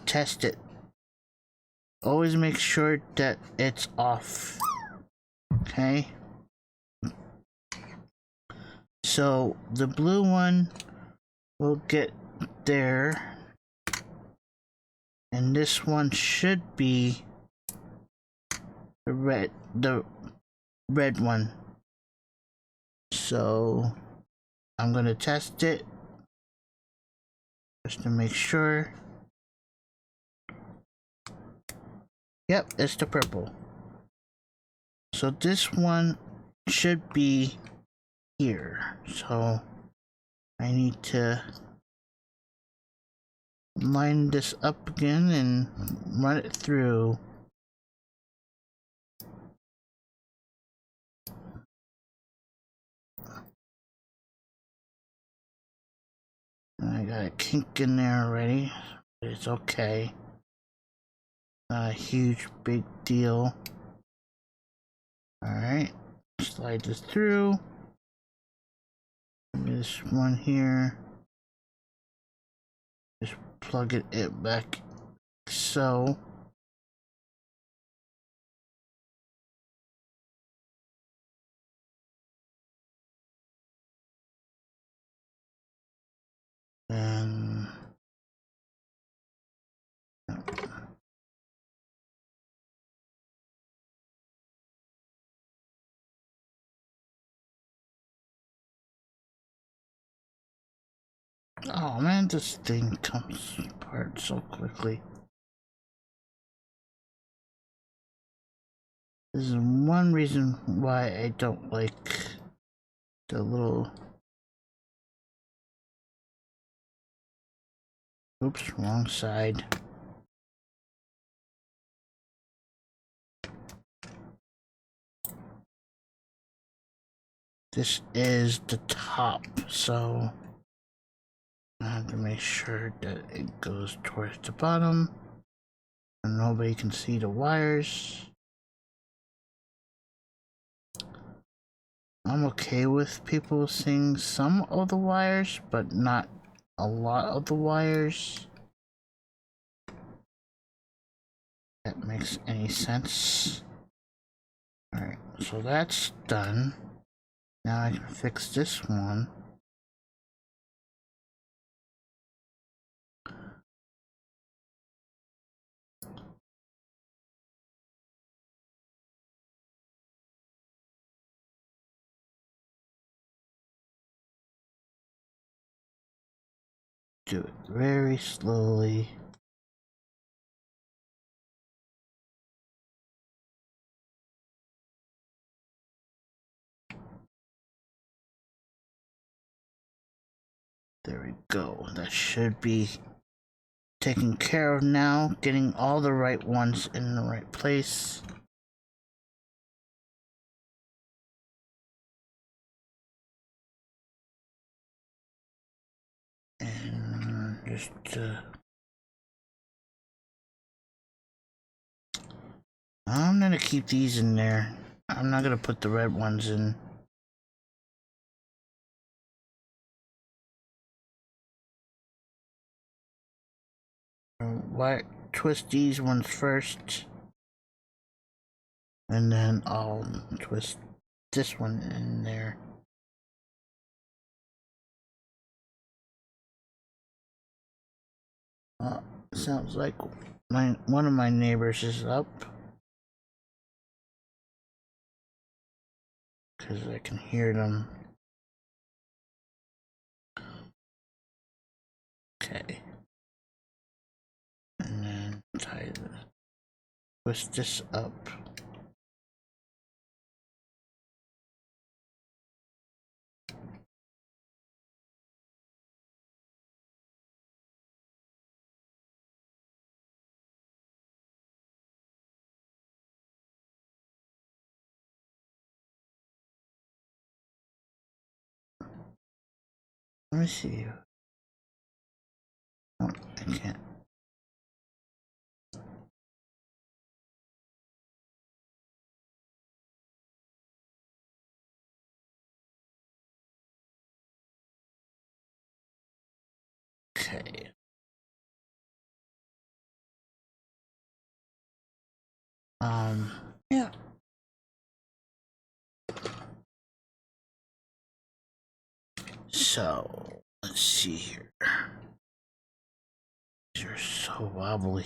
test it. Always make sure that it's off. Okay? So the blue one will get there. And this one should be the red one. So I'm gonna test it just to make sure. Yep, it's the purple. So this one should be here. So I need to line this up again and run it through. I got a kink in there already, but it's okay. Not a huge big deal. Alright, slide this through. This one here. Just plug it back so. And oh man, this thing comes apart so quickly. This is one reason why I don't like the little... Oops, wrong side. This is the top, so I have to make sure that it goes towards the bottom and nobody can see the wires. I'm okay with people seeing some of the wires, but not a lot of the wires. That makes any sense. Alright, so that's done. Now I can fix this one. Do it very slowly. There we go. That should be taken care of now. Getting all the right ones in the right place. And just I'm gonna keep these in there. I'm not gonna put the red ones in. Why twist these ones first, and then I'll twist this one in there. Sounds like one of my neighbors is up, because I can hear them. Okay. And then twist this up. Let me see. Oh, I can't. Okay. Yeah. So, let's see here. These are so wobbly.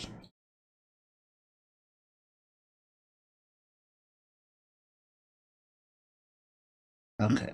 Okay.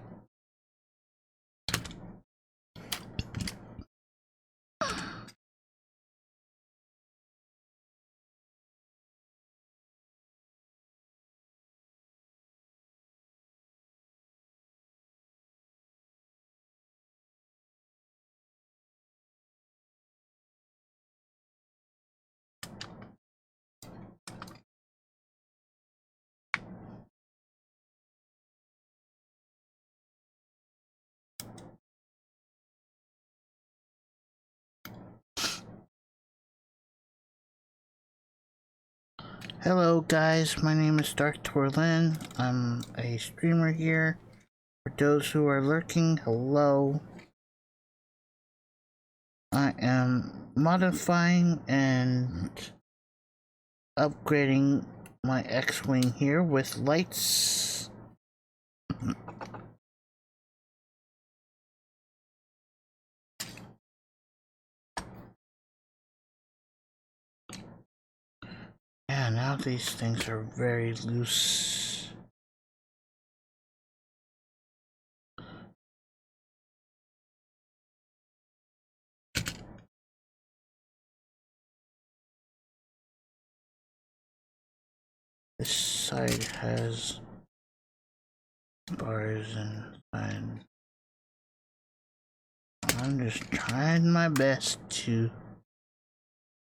Hello guys, my name is Dark Torlin. I'm a streamer here. For those who are lurking, hello. I am modifying and upgrading my X-Wing here with lights. Yeah, now these things are very loose. This side has bars and I'm just trying my best to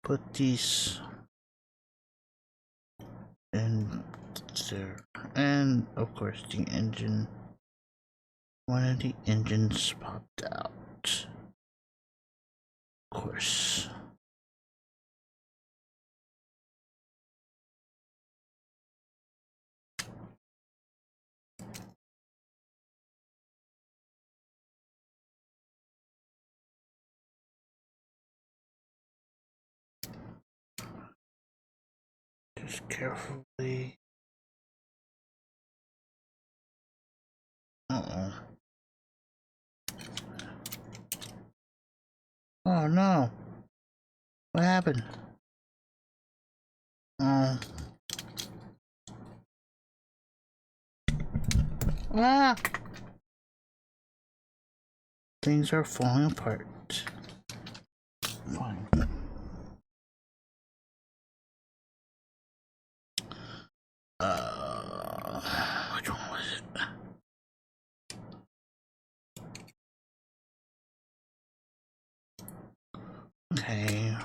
put these in there. And of course the engine One of the engines popped out. Of course. Just carefully. Uh-oh. Oh no. What happened? Oh. Ah! Things are falling apart. Fine. Which one was it? Okay.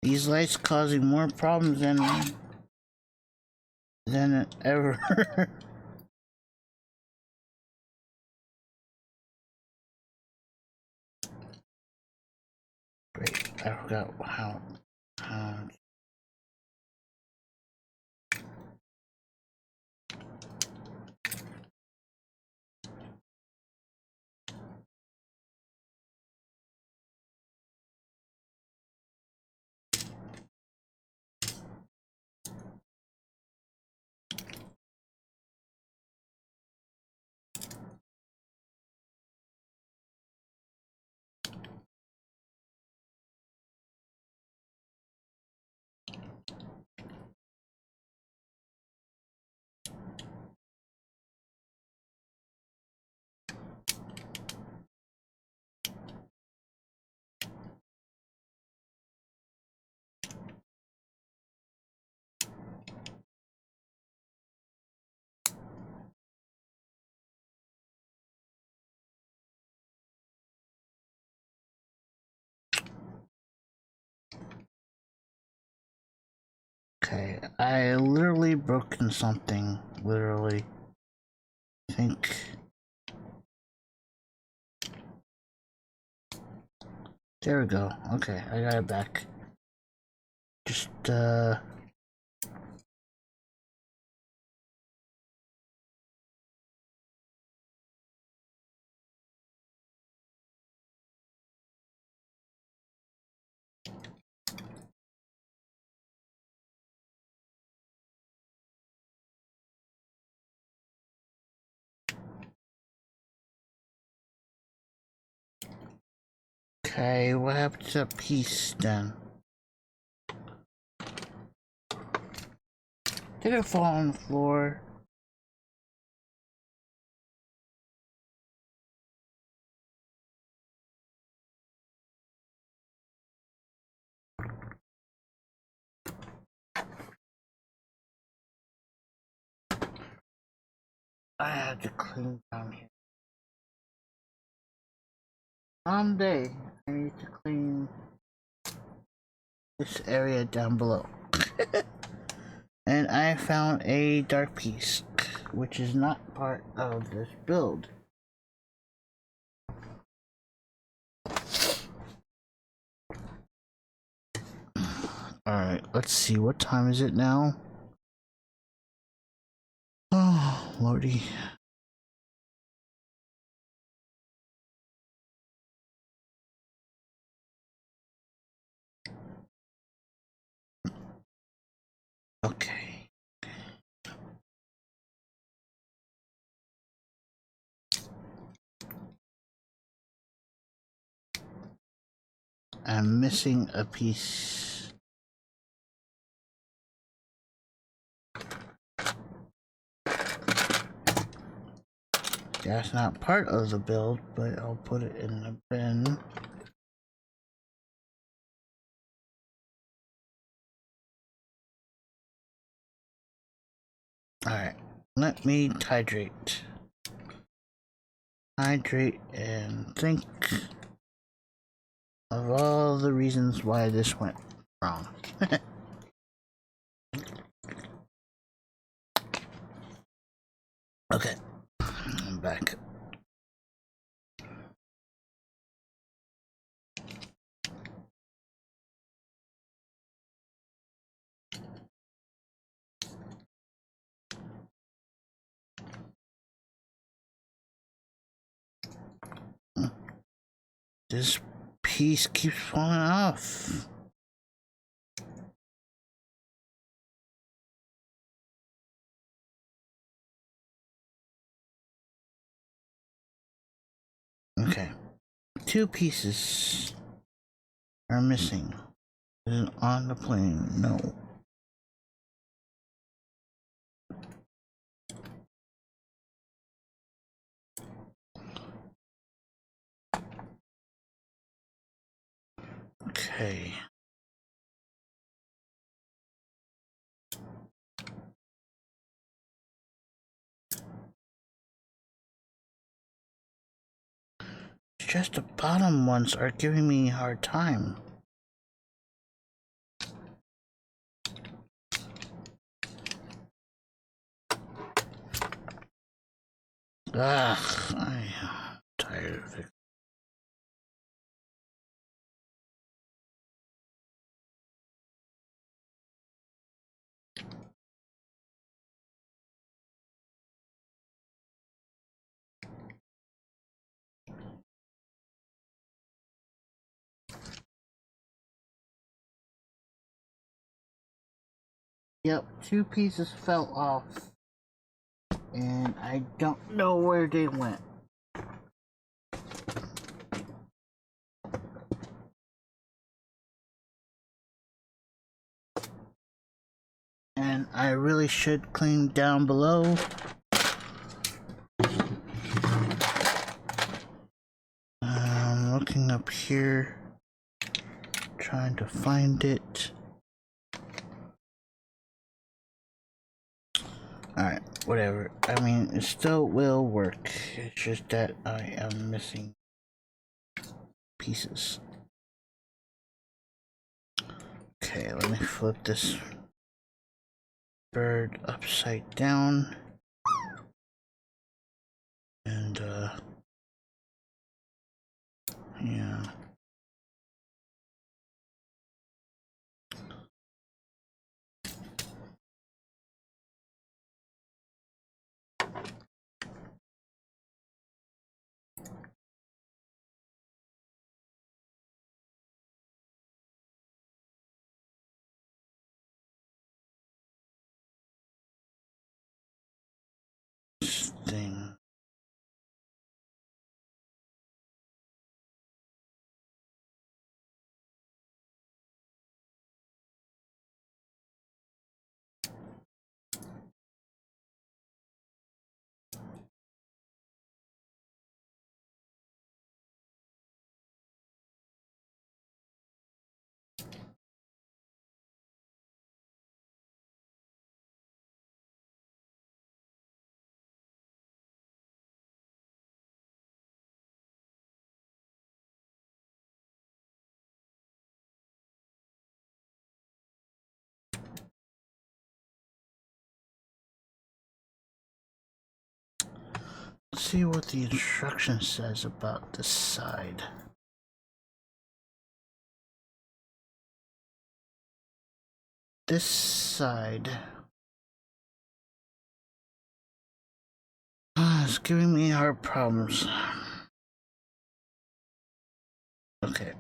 These lights causing more problems than ever. Great. I forgot how. Okay, I literally broken something. Literally. I think. There we go. Okay, I got it back. Just, okay, what happened to that piece then? Did it fall on the floor? I have to clean down here. Someday, I need to clean this area down below. And I found a dark piece, which is not part of this build. Alright, let's see, what time is it now? Oh, lordy. Okay. I'm missing a piece. That's not part of the build, but I'll put it in the bin. Alright, let me hydrate. Hydrate and think of all the reasons why this went wrong. Okay, I'm back. This piece keeps falling off. Okay, 2 pieces are missing. Is it on the plane? No. Okay. It's just the bottom ones are giving me a hard time. Ugh, I'm tired of it. Yep, 2 pieces fell off, and I don't know where they went. And I really should clean down below. I'm looking up here, trying to find it. Alright, whatever. I mean, it still will work. It's just that I am missing pieces. Okay, let me flip this bird upside down. And, yeah. This thing. Let's see what the instruction says about this side. This side is giving me hard problems. Okay.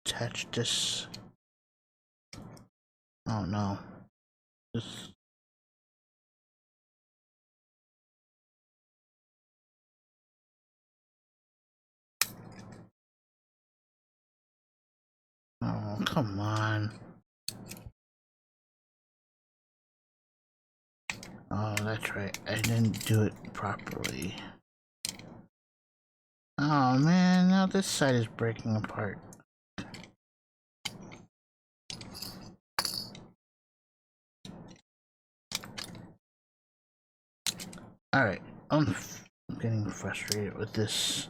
Attach this. Oh no. This. Oh, come on. Oh, that's right. I didn't do it properly. Oh man, now this side is breaking apart. Alright, I'm getting frustrated with this.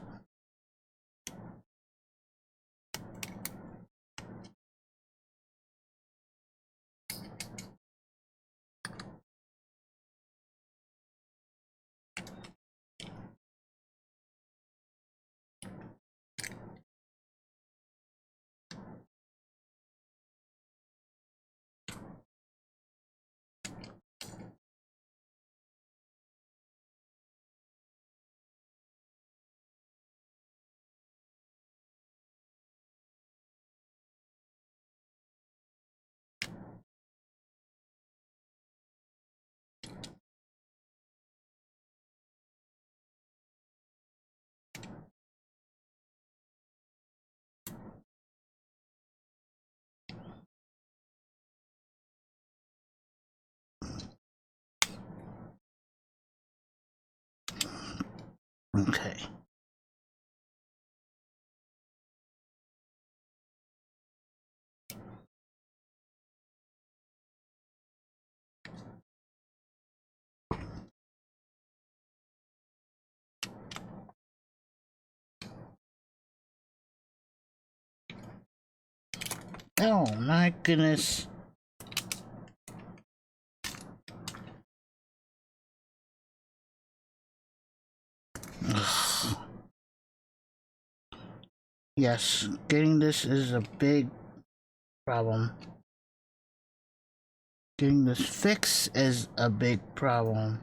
Okay. Oh my goodness. Ugh. Yes, getting this is a big problem. Getting this fixed is a big problem.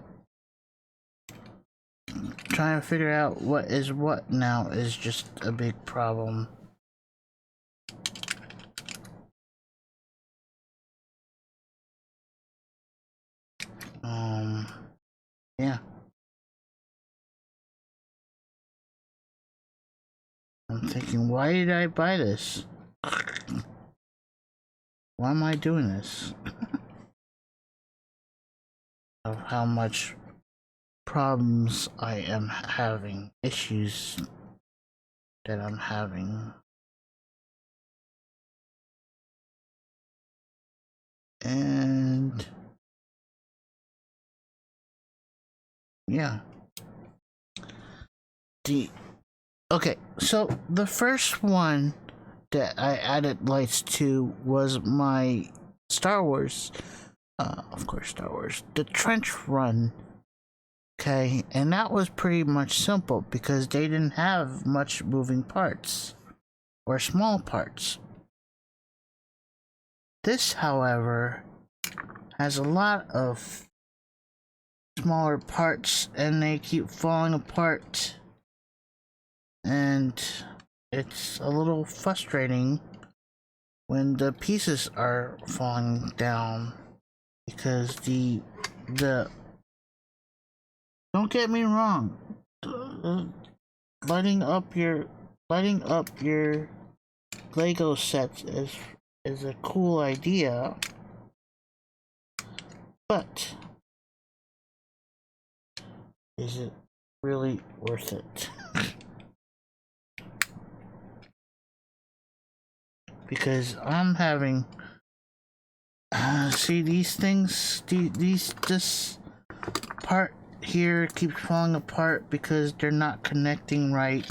Trying to figure out what is what now is just a big problem. Yeah. I'm thinking, why did I buy this? Why am I doing this? Of how much problems I am having, issues that I'm having. And yeah. Okay, so the first one that I added lights to was my Star Wars, of course, Star Wars, the trench run. Okay, and that was pretty much simple because they didn't have much moving parts or small parts. This, however, has a lot of smaller parts and they keep falling apart, and it's a little frustrating when the pieces are falling down because the don't get me wrong, lighting up your Lego sets is a cool idea, but is it really worth it? Because I'm having see these things, this part here keeps falling apart because they're not connecting right.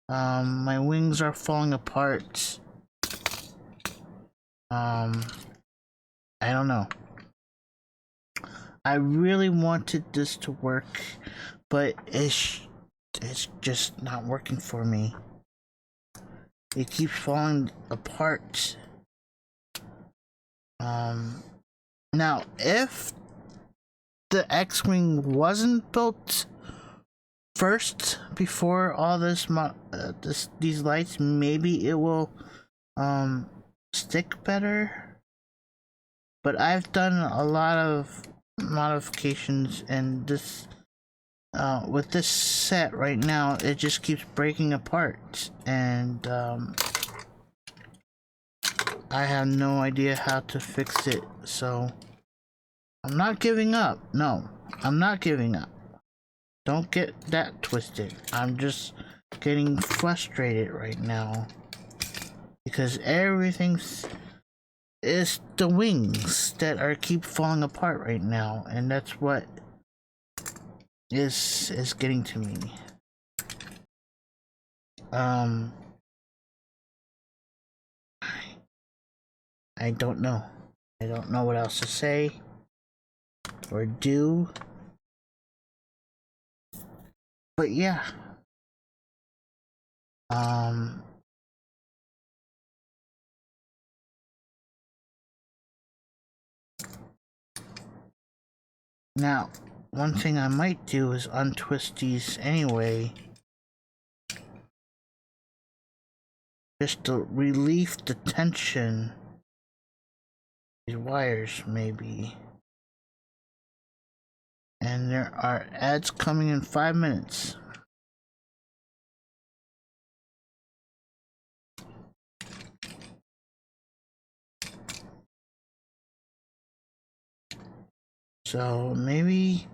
My wings are falling apart. I don't know. I really wanted this to work, but it's just not working for me. It keeps falling apart. Now if the X-Wing wasn't built first before all this, these lights, maybe it will stick better. But I've done a lot of modifications, and this with this set right now, it just keeps breaking apart, and I have no idea how to fix it. So I'm not giving up. No, I'm not giving up. Don't get that twisted. I'm just getting frustrated right now because everything's is the wings that are keep falling apart right now, and that's what is getting to me. I don't know. I don't know what else to say or do. But yeah. Now, one thing I might do is untwist these anyway. Just to relieve the tension. These wires, maybe. And there are ads coming in 5 minutes. So maybe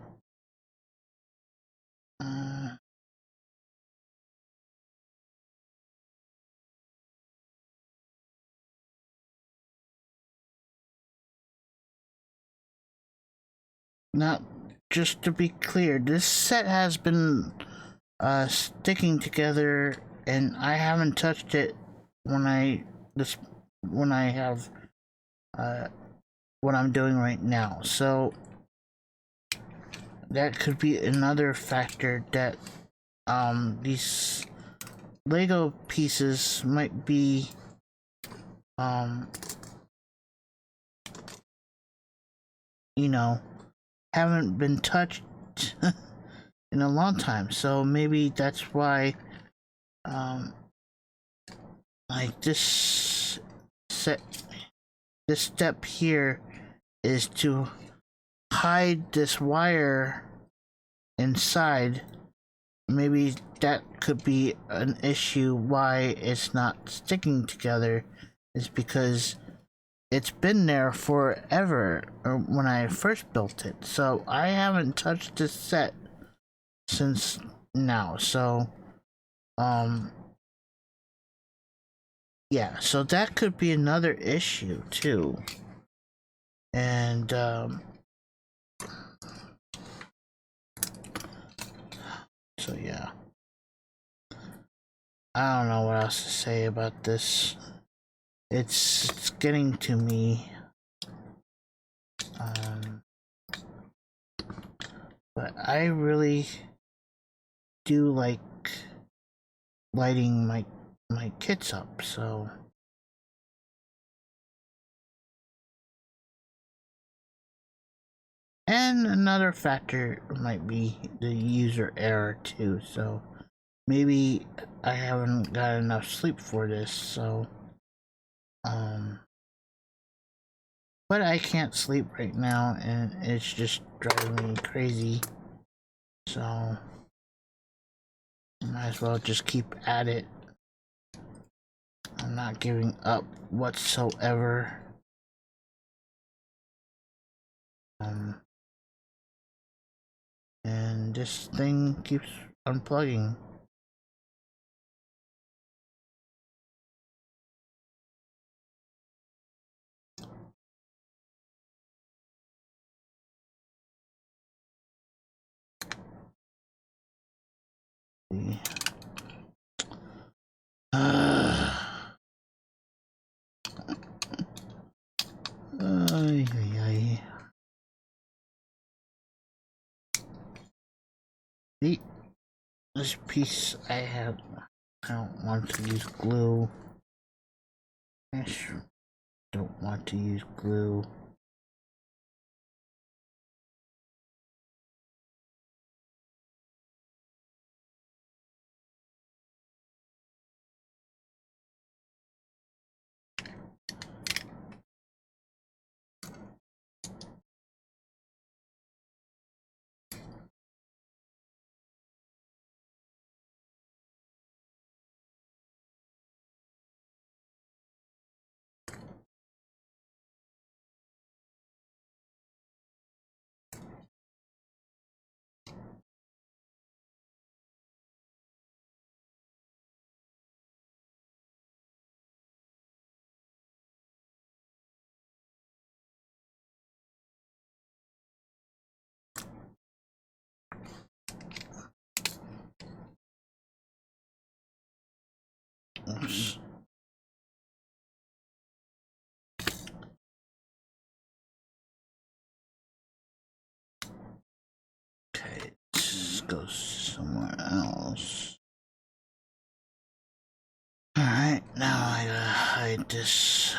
now, just to be clear, this set has been sticking together, and I haven't touched it when I have what I'm doing right now. So that could be another factor that these Lego pieces might be you know, haven't been touched in a long time. So maybe that's why like this step here is to hide this wire inside. Maybe that could be an issue why it's not sticking together, is because it's been there forever, or when I first built it. So I haven't touched this set since now. So yeah, so that could be another issue too. And so yeah, I don't know what else to say about this. It's getting to me. But I really do like lighting my kits up, so and another factor might be the user error too, so maybe I haven't got enough sleep for this, so but I can't sleep right now, and it's just driving me crazy, so might as well just keep at it. I'm not giving up whatsoever. And this thing keeps unplugging. Ay, ay, ay. This piece I don't want to use glue. I sure don't want to use glue. Oops. Okay, let's go somewhere else. Alright, now I gotta hide this.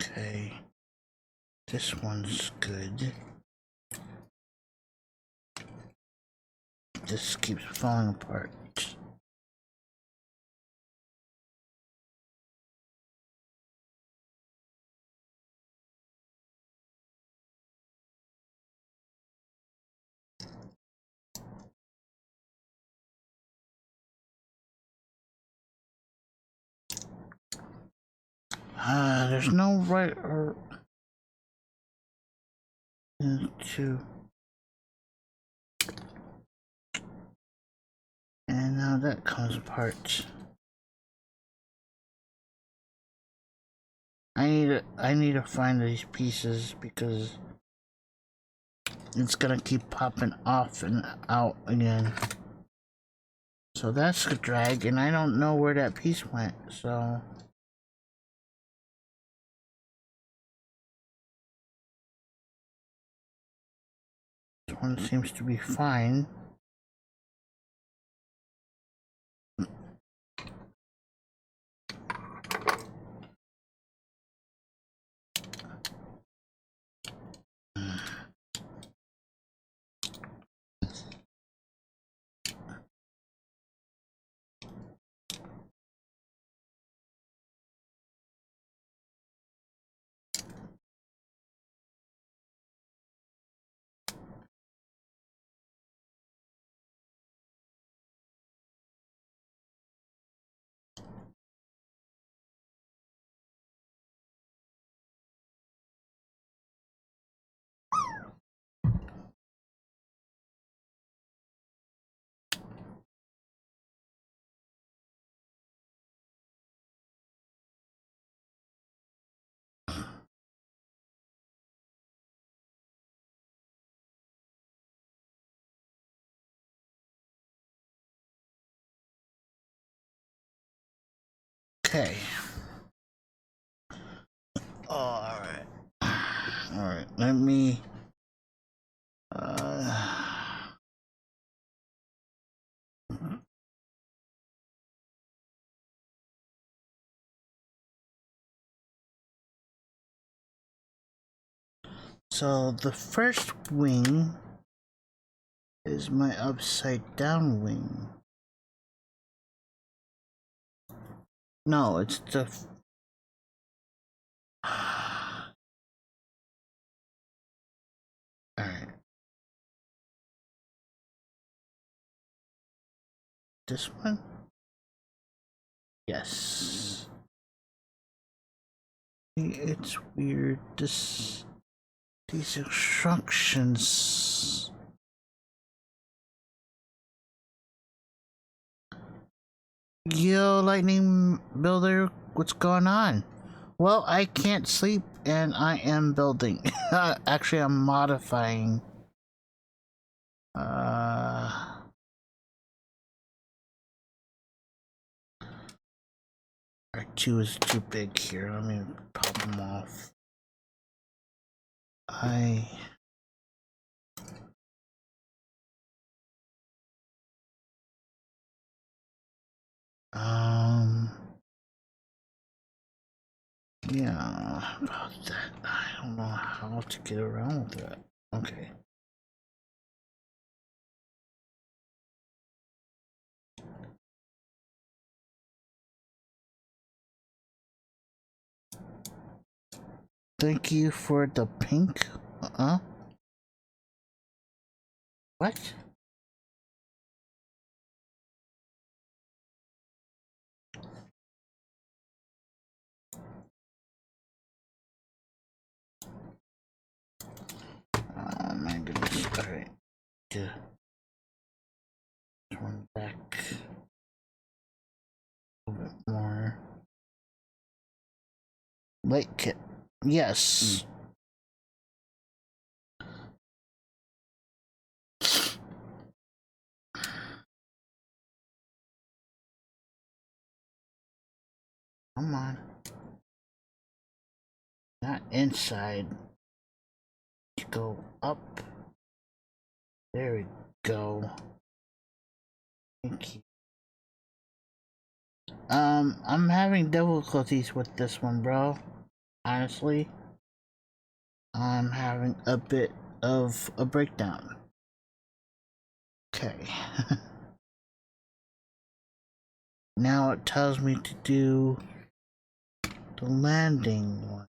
Okay, this one's good. This keeps falling apart. There's no right or into. And now that comes apart. I need to find these pieces because it's gonna keep popping off and out again. So that's the drag, and I don't know where that piece went, so. This one seems to be fine. Okay. Oh, alright. Alright, let me. So the first wing is my upside down wing. No, it's the. Alright. This one? Yes. It's weird. These instructions. Yo, Lightning Builder, what's going on? Well, I can't sleep and I am building. Actually, I'm modifying. R2 is too big here. Let me pop them off. Yeah, about that. I don't know how to get around with that. Okay. Thank you for the pink. What? Alright. This one back a little bit more. Light kit. Yes. Come on. Not inside. Go up. There we go. Thank you. I'm having difficulties with this one, bro. Honestly. I'm having a bit of a breakdown. Okay. Now it tells me to do the landing one.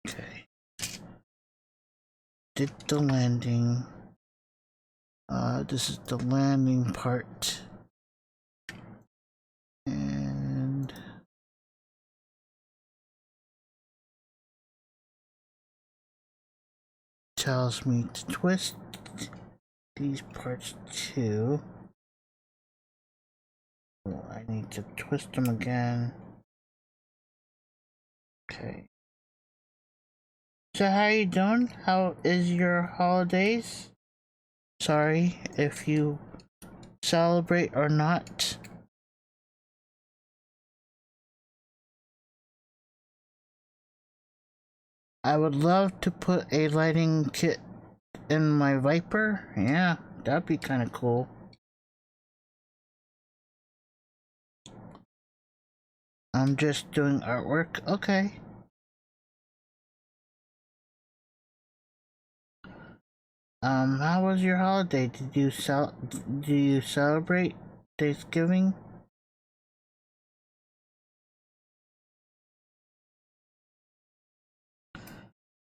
Okay. Did the landing. This is the landing part. And tells me to twist these parts too. Oh, I need to twist them again. Okay. So how you doing? How is your holidays? Sorry if you celebrate or not. I would love to put a lighting kit in my Viper. Yeah, that'd be kind of cool. I'm just doing artwork. Okay. How was your holiday? Do you celebrate Thanksgiving?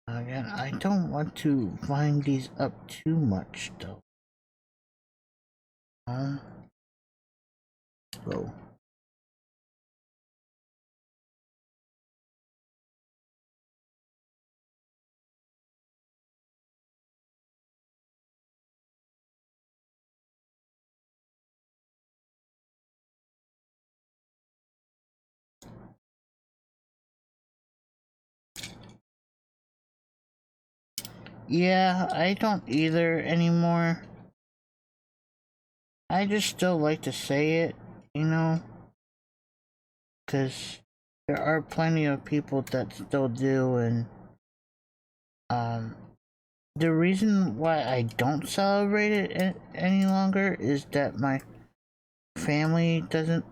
Again, I don't want to wind these up too much though. Slow. Yeah, I don't either anymore. I just still like to say it, you know, because there are plenty of people that still do, and um, the reason why I don't celebrate it any longer is that my family doesn't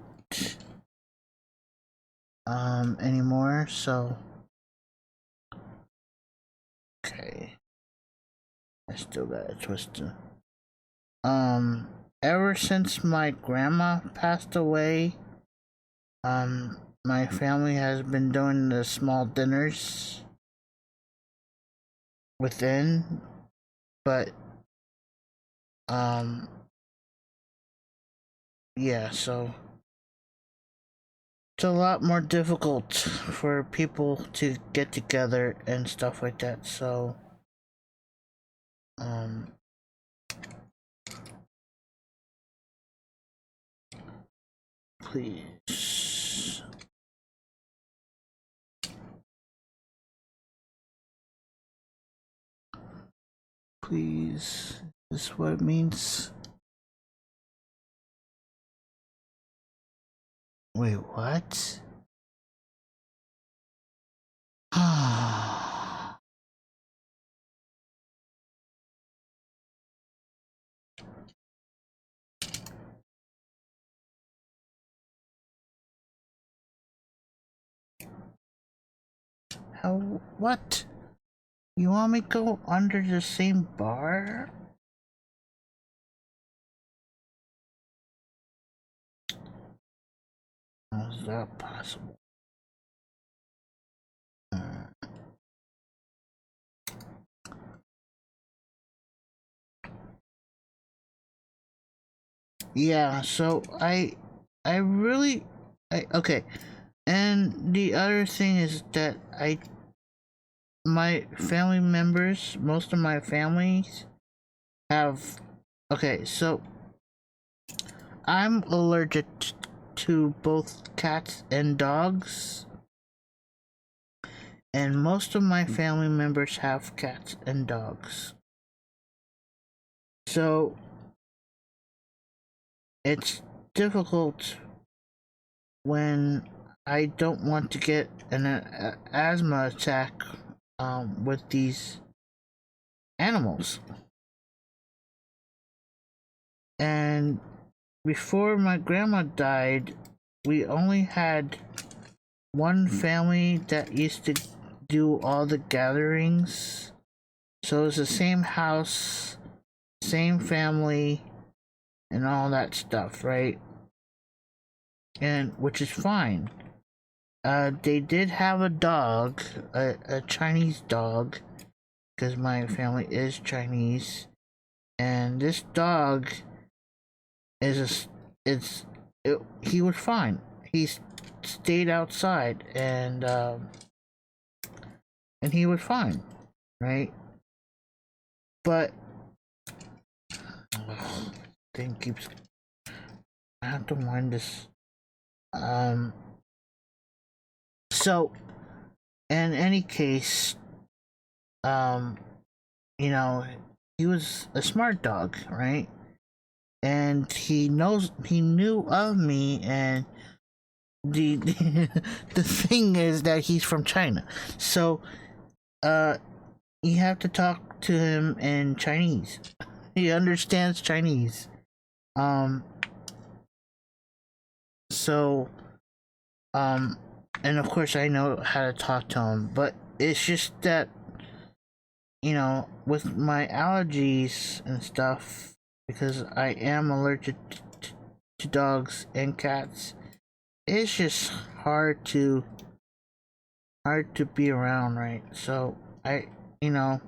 anymore. So okay, I still got a twister. Ever since my grandma passed away, my family has been doing the small dinners within, but um yeah, so it's a lot more difficult for people to get together and stuff like that. So um please, please, is this what it means? Wait, what? How? What? You want me to go under the same bar? How is that possible? Yeah, so I really, okay. And the other thing is that my family members, most of my families have, okay, so I'm allergic to both cats and dogs, and most of my family members have cats and dogs. So it's difficult when I don't want to get an asthma attack with these animals. And before my grandma died, we only had one family that used to do all the gatherings. So it's the same house, same family, and all that stuff, right? And which is fine. They did have a dog, a Chinese dog, because my family is Chinese, and this dog is he was fine. He stayed outside, and he was fine, right? But thing keeps. I have to wind this. So, in any case, um, you know, he was a smart dog, right? And he knew of me, and the the thing is that he's from China, so uh, you have to talk to him in Chinese. He understands Chinese. Um, so um, and of course I know how to talk to him, but it's just that with my allergies and stuff, because I am allergic to dogs and cats, it's just hard to be around, right? So I, you know,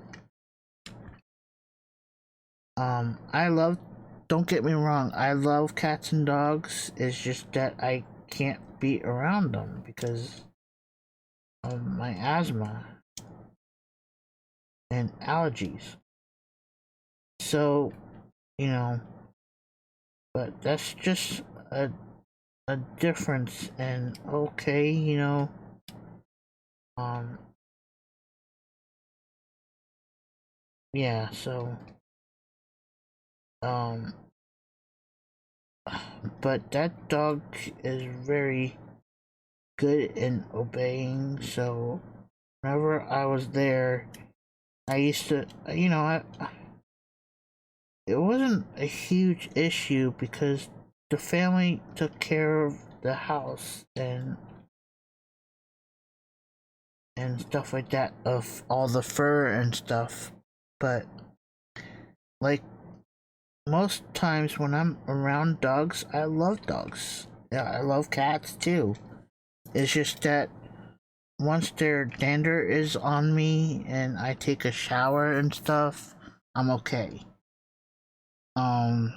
I love. Don't get me wrong, I love cats and dogs. It's just that I can't be around them because of my asthma and allergies. So, you know, but that's just a a difference, and okay, um, yeah. So, um, but that dog is very good in obeying. So, whenever I was there, I used to, it wasn't a huge issue because the family took care of the house and stuff like that, of all the fur and stuff. But like most times when I'm around dogs, I love dogs. Yeah, I love cats too. It's just that once their dander is on me and I take a shower and stuff, I'm okay. Um,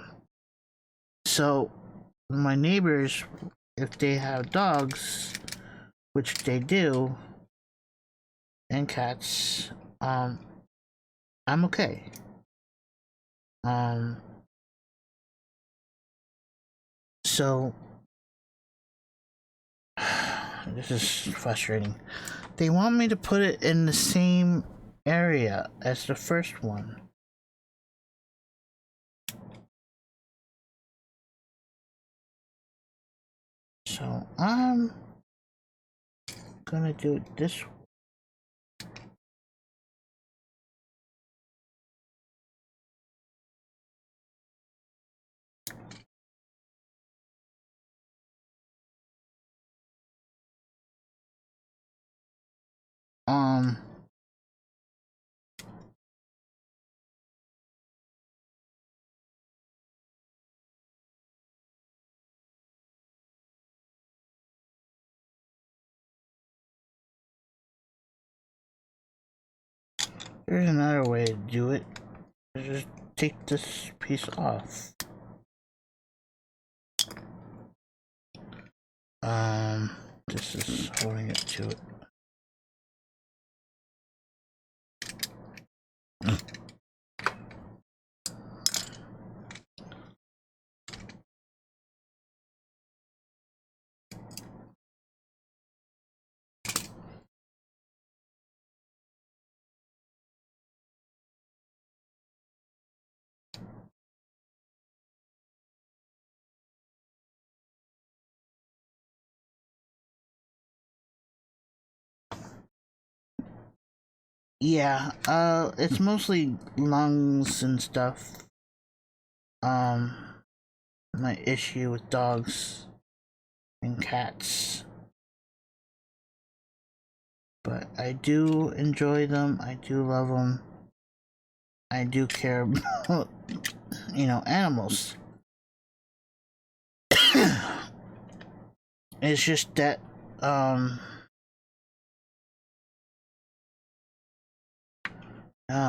so my neighbors, if they have dogs, which they do, and cats, I'm okay. Um, so this is frustrating. They want me to put it in the same area as the first one. So I'm gonna do it this way. Um, there's another way to do it. Just take this piece off. Um, This is holding it to it. Yeah, it's mostly lungs and stuff. My issue with dogs and cats. But I do enjoy them, I do love them. I do care about, animals. It's just that,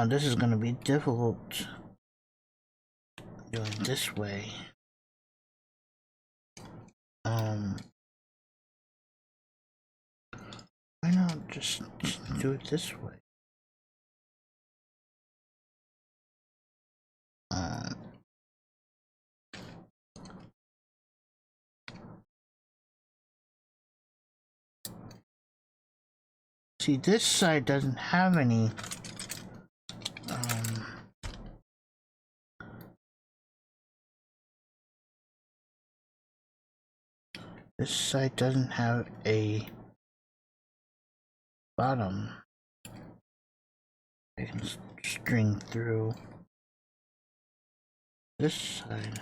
this is gonna be difficult doing this way. Why not just do it this way? See, this side doesn't have any, this side doesn't have a bottom. I can string through this side.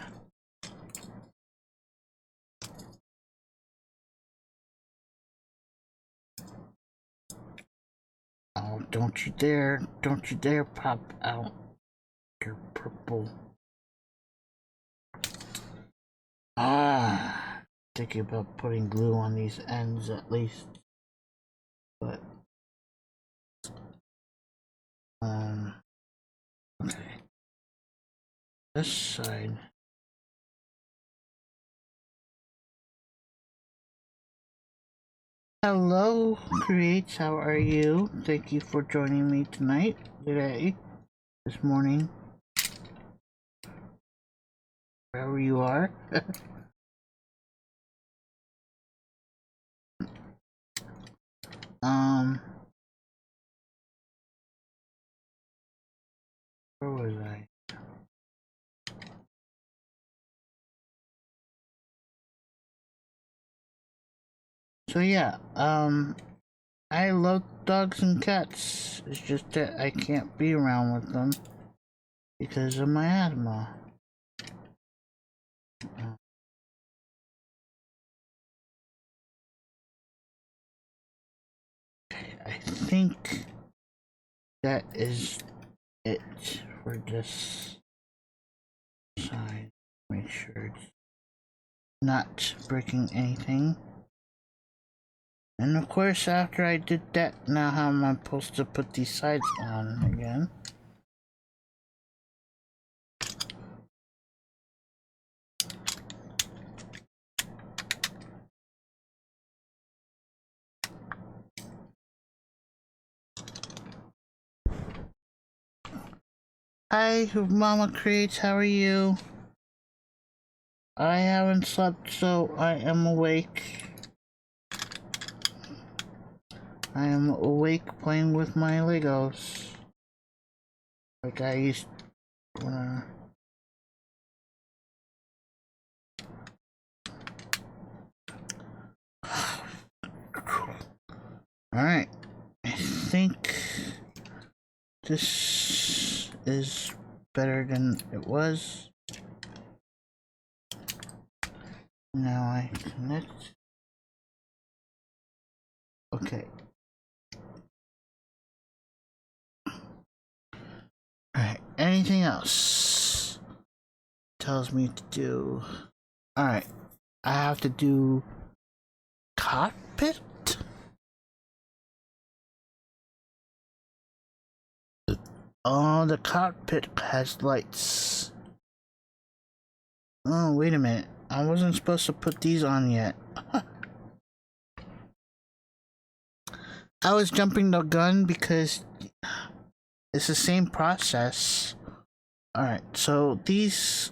Oh, don't you dare pop out your purple. Thinking about putting glue on these ends at least. But, okay. This side. Hello, Creates, how are you? Thank you for joining me tonight, today, this morning. Wherever you are. Where was I? So yeah, I love dogs and cats. It's just that I can't be around with them because of my asthma. Okay, I think that is it for this side. Make sure it's not breaking anything. And of course, after I did that, now how am I supposed to put these sides on again? Hi, Mama Creates, how are you? I haven't slept, so I am awake. I am awake playing with my Legos. Like I used to. Alright. I think this is better than it was. Now I connect. Okay. Alright, anything else? Tells me to do. Alright, I have to do cockpit? Oh, the cockpit has lights. Oh, wait a minute. I wasn't supposed to put these on yet. I was jumping the gun because it's the same process. Alright, so these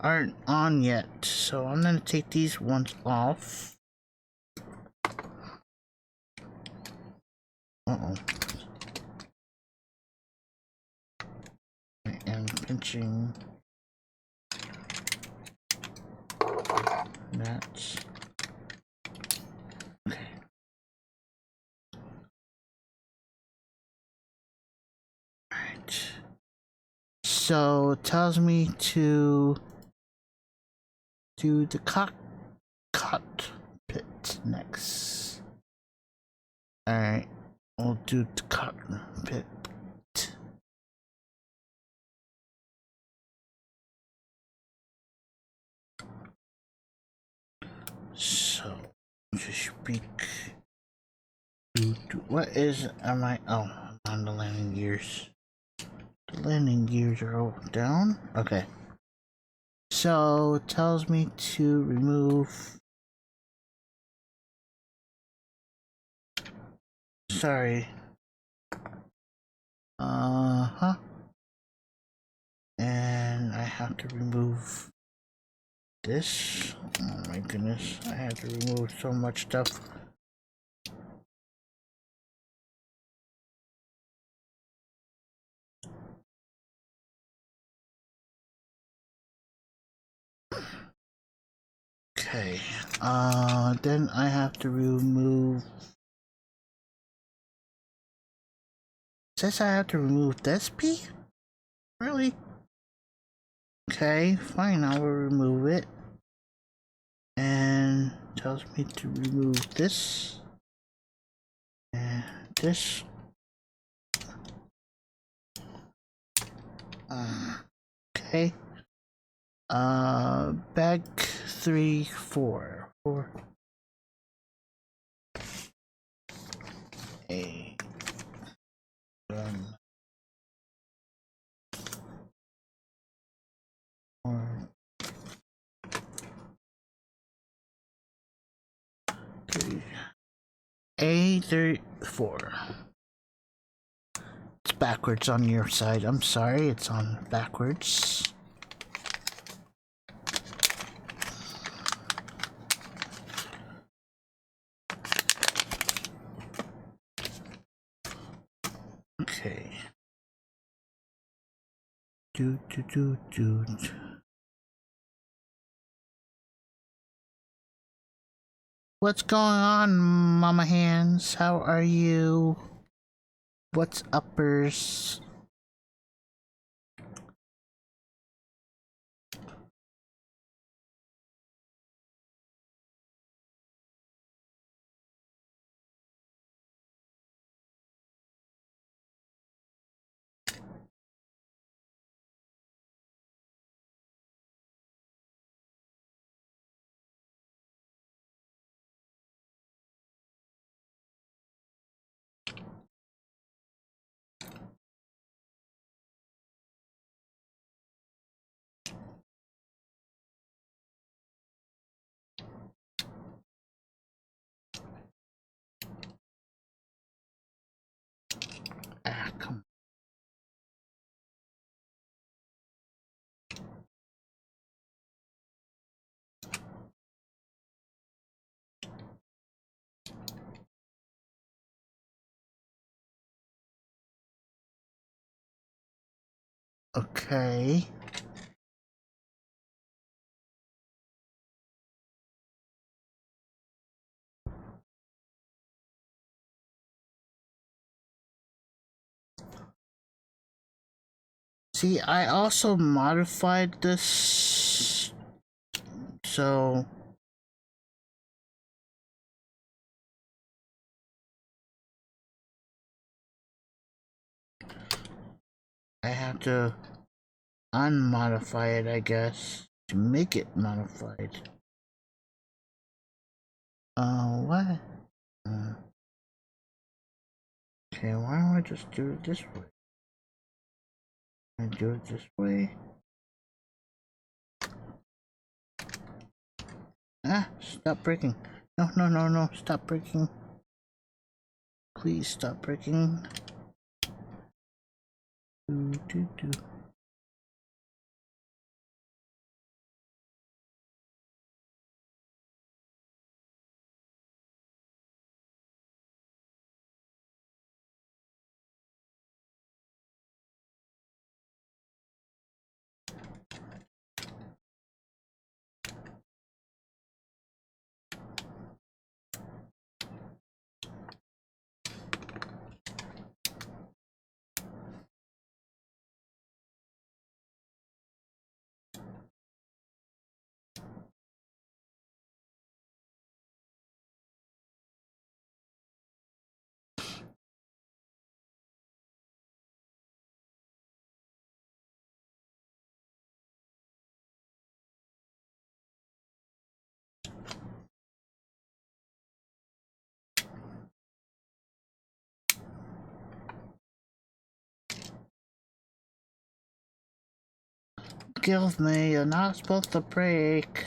aren't on yet, so I'm gonna take these ones off. Uh-oh. I am pinching that. Okay. Alright. So it tells me to do the cockpit next. Alright, we'll do the cockpit. So, to speak. What is, am I, oh, I'm on the landing gears. The landing gears are all down. Okay. So, it tells me to remove. Sorry. Uh-huh. And I have to remove this. Oh my goodness. I have to remove so much stuff. Okay. Then I have to remove. Says I have to remove this P? Really? Okay, fine, I will remove it. And tells me to remove this. And this. Okay. Bag 3, 4. 4. A. 4. 3. A34. It's backwards on your side. I'm sorry, it's on backwards. Okay. Do. What's going on, Mama Hands? How are you? What's uppers? Ah, come. Okay. See, I also modified this, so I have to unmodify it, I guess, to make it modified. What? Okay, why don't I just do it this way? I do it this way. Ah, stop breaking. No, stop breaking. Please stop breaking. Do, do, do. Give me, you're not supposed to break.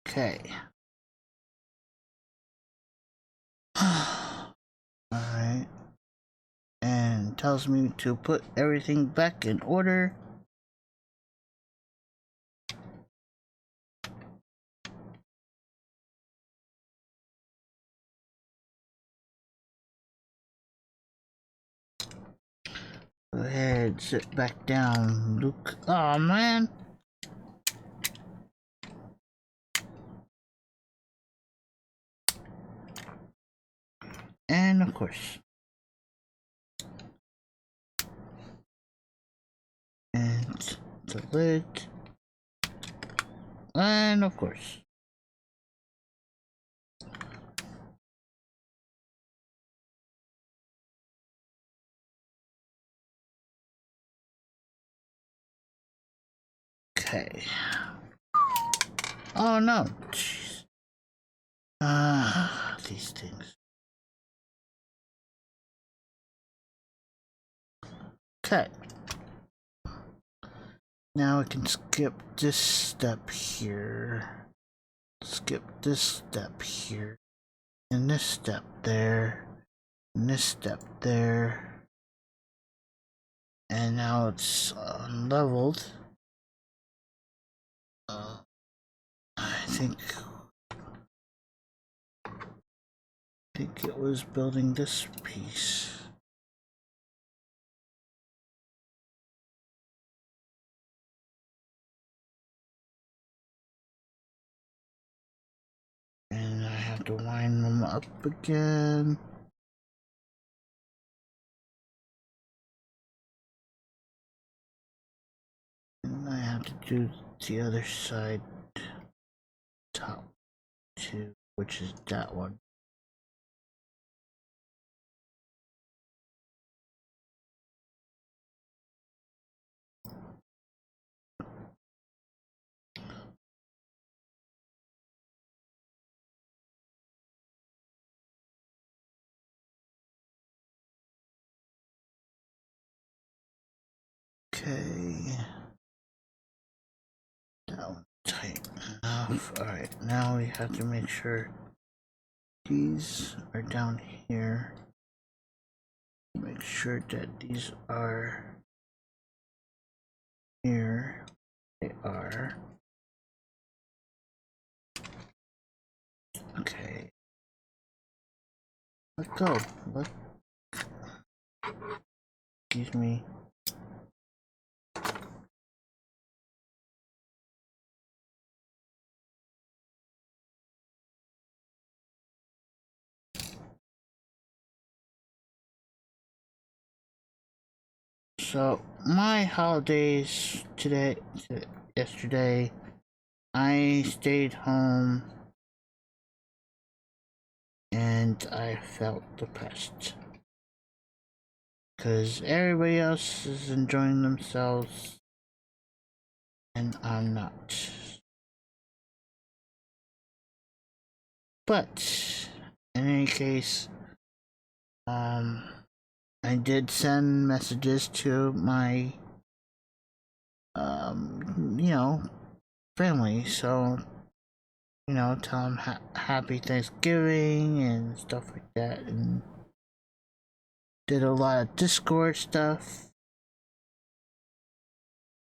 Okay. Alright. And tells me to put everything back in order. Go ahead, sit back down, Luke. Oh man. And of course. And the lid. And of course. Okay. Oh no. Jeez. These things. Okay. Now I can skip this step here. Skip this step here. And this step there. And this step there. And now it's unleveled. I think it was building this piece. And I have to line them up again. And I have to do the other side top two, which is that one. Okay. That one tight enough. Alright, now we have to make sure these are down here. Make sure that these are here. They are. Okay. Let go. Excuse me. So my holidays yesterday, I stayed home and I felt depressed because everybody else is enjoying themselves and I'm not. But in any case, I I did send messages to my, family. So, tell them happy Thanksgiving and stuff like that. And did a lot of Discord stuff.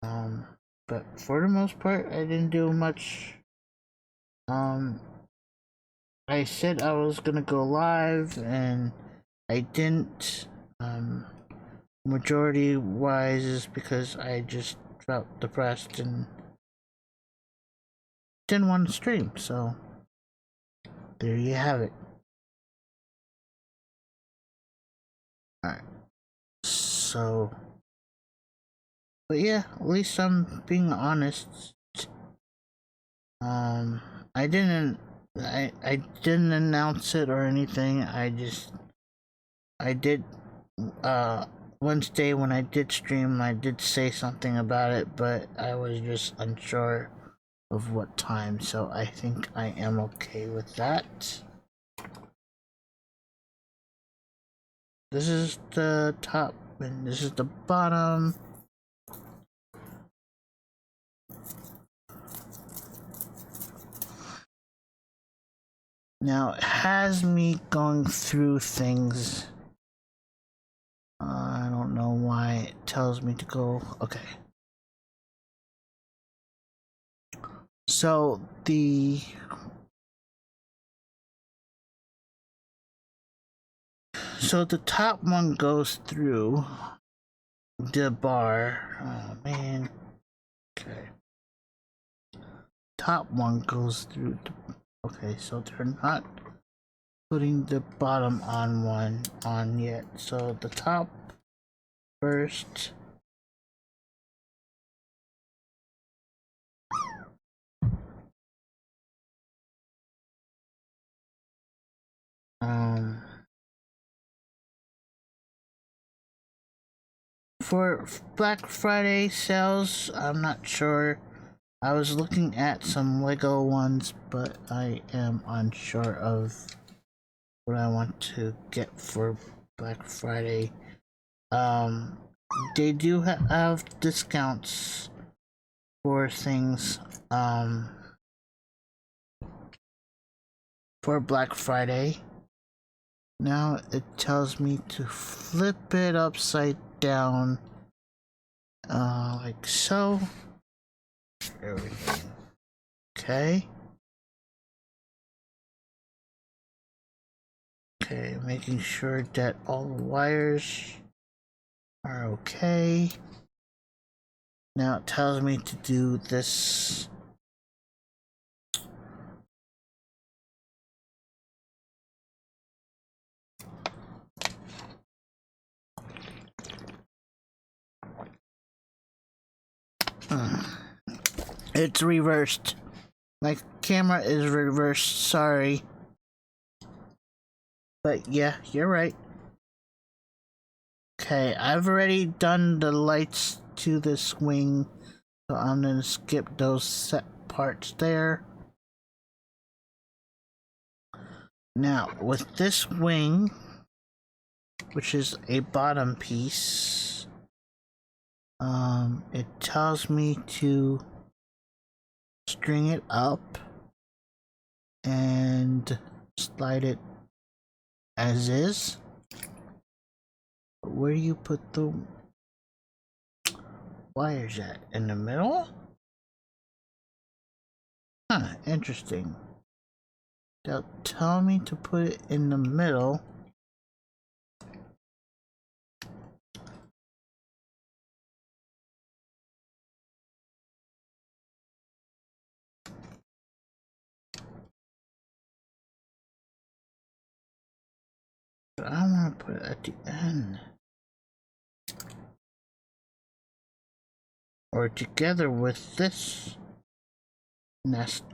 But for the most part, I didn't do much. I said I was gonna go live, and I didn't. Majority wise is because I just felt depressed and didn't want to stream. So there you have it. Alright. So, but yeah, at least I'm being honest. I didn't announce it or anything. I did Wednesday when I did stream, I did say something about it, but I was just unsure of what time, so I think I am okay with that. This is the top and this is the bottom. Now it has me going through things. I don't know why it tells me to go. Okay. So the top one goes through the bar. Oh man. Okay. Top one goes through the, okay, so they're not putting the bottom on yet. So the top first. For Black Friday sales, I'm not sure. I was looking at some Lego ones, but I am unsure of what I want to get for Black Friday. They do have discounts for things, for Black Friday. Now it tells me to flip it upside down, like so. There we go. Okay. Okay, making sure that all the wires are okay. Now it tells me to do this. It's reversed. My camera is reversed, sorry. But yeah, you're right. Okay, I've already done the lights to this wing, so I'm gonna skip those set parts there. Now, with this wing, which is a bottom piece, it tells me to string it up and slide it as is. Where do you put the wires at? In the middle? Huh, interesting. They'll tell me to put it in the middle. But I want to put it at the end. Or together with this nest.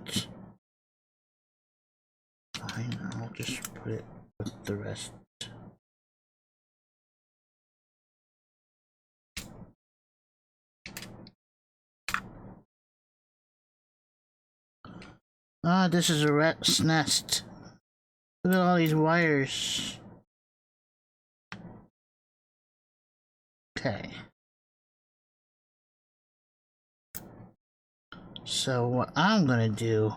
Fine, I'll just put it with the rest. Ah, this is a rat's nest. Look at all these wires. Okay. So what I'm gonna do,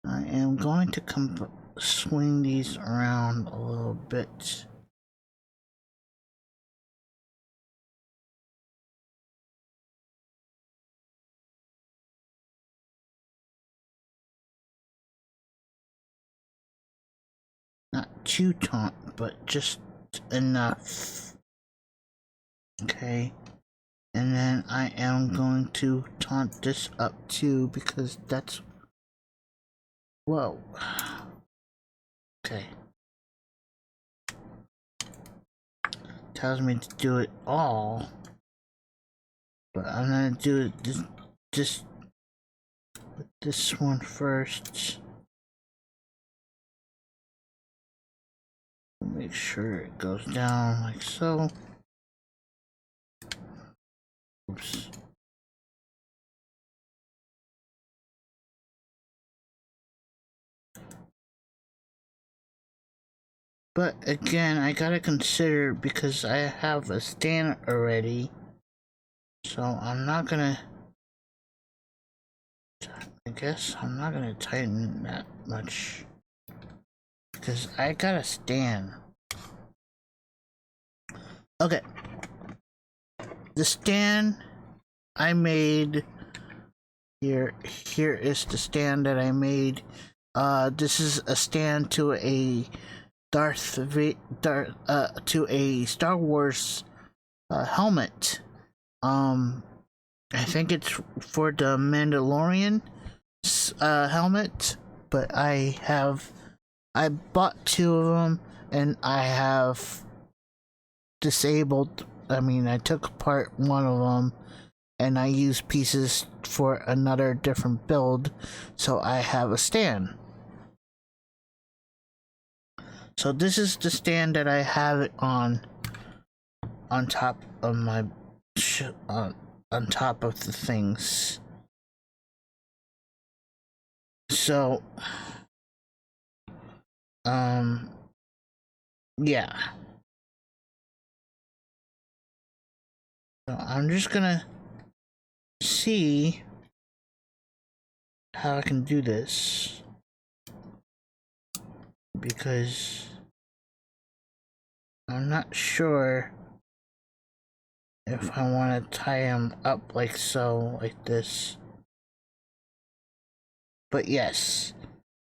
I am going to swing these around a little bit. Not too taunt, but just enough. Okay. And then I am going to taunt this up too, because that's... Whoa. Okay. Tells me to do it all. But I'm gonna do it just with this one first. Make sure it goes down like so. Oops. But again, I gotta consider, because I have a stand already, so I'm not gonna... I guess I'm not gonna tighten that much, because I got a stand. Okay. The stand I made here is the stand that I made. This is a stand to a to a Star Wars helmet. I think it's for the Mandalorian helmet, but I bought two of them, and I have disabled. I mean, I took apart one of them, and I used pieces for another different build, so I have a stand. So this is the stand that I have it on top of my on top of the things. So yeah. So I'm just gonna see how I can do this, because I'm not sure if I want to tie them up like so, like this. But yes,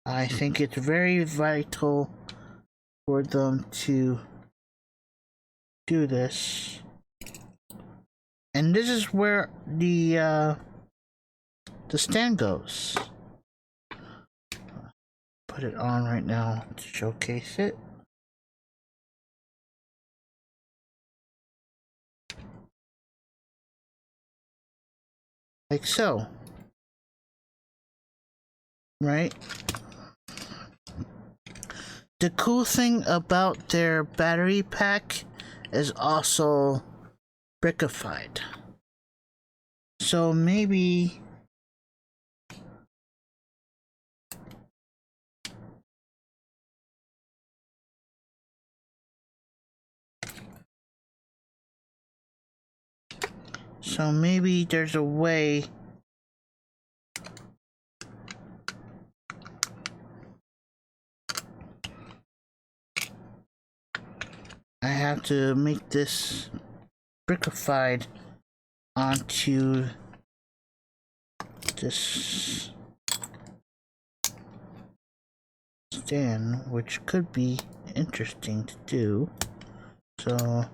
I think it's very vital for them to do this. And this is where the stand goes. Put it on right now to showcase it. Like so. Right? The cool thing about their battery pack is also brickified. So maybe there's a way I have to make this brickified onto this stand, which could be interesting to do. So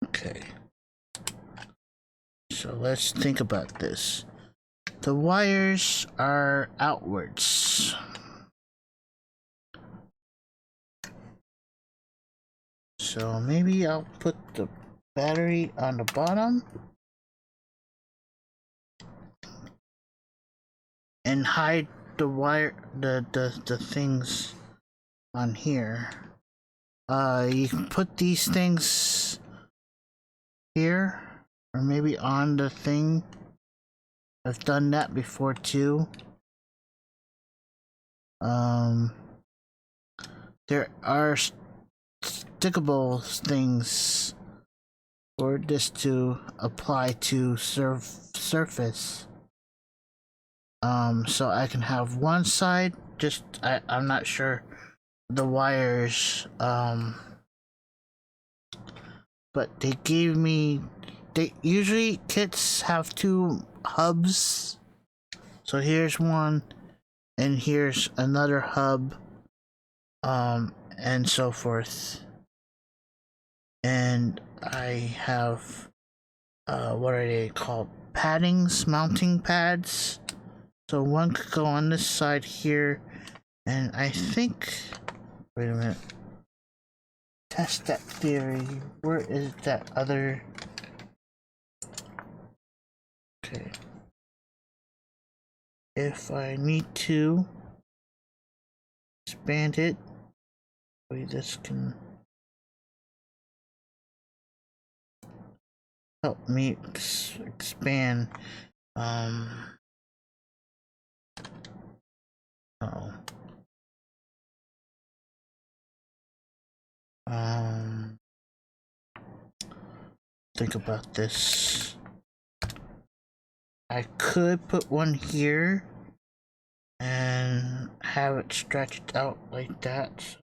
okay. So let's think about this. The wires are outwards. So maybe I'll put the battery on the bottom and hide the wire, the things on here. You can put these things here, or maybe on the thing. I've done that before too. There are stickable things for this to apply to surface. So I can have one side, just I'm not sure the wires, but they gave me, they usually kits have two hubs. So here's one and here's another hub, and so forth. And I have what are they called? Paddings, mounting pads. So one could go on this side here, and I think, wait a minute, test that theory. Where is that other? Okay. If I need to expand it, wait, this can help me expand. Oh. Think about this. I could put one here and have it stretched out like that.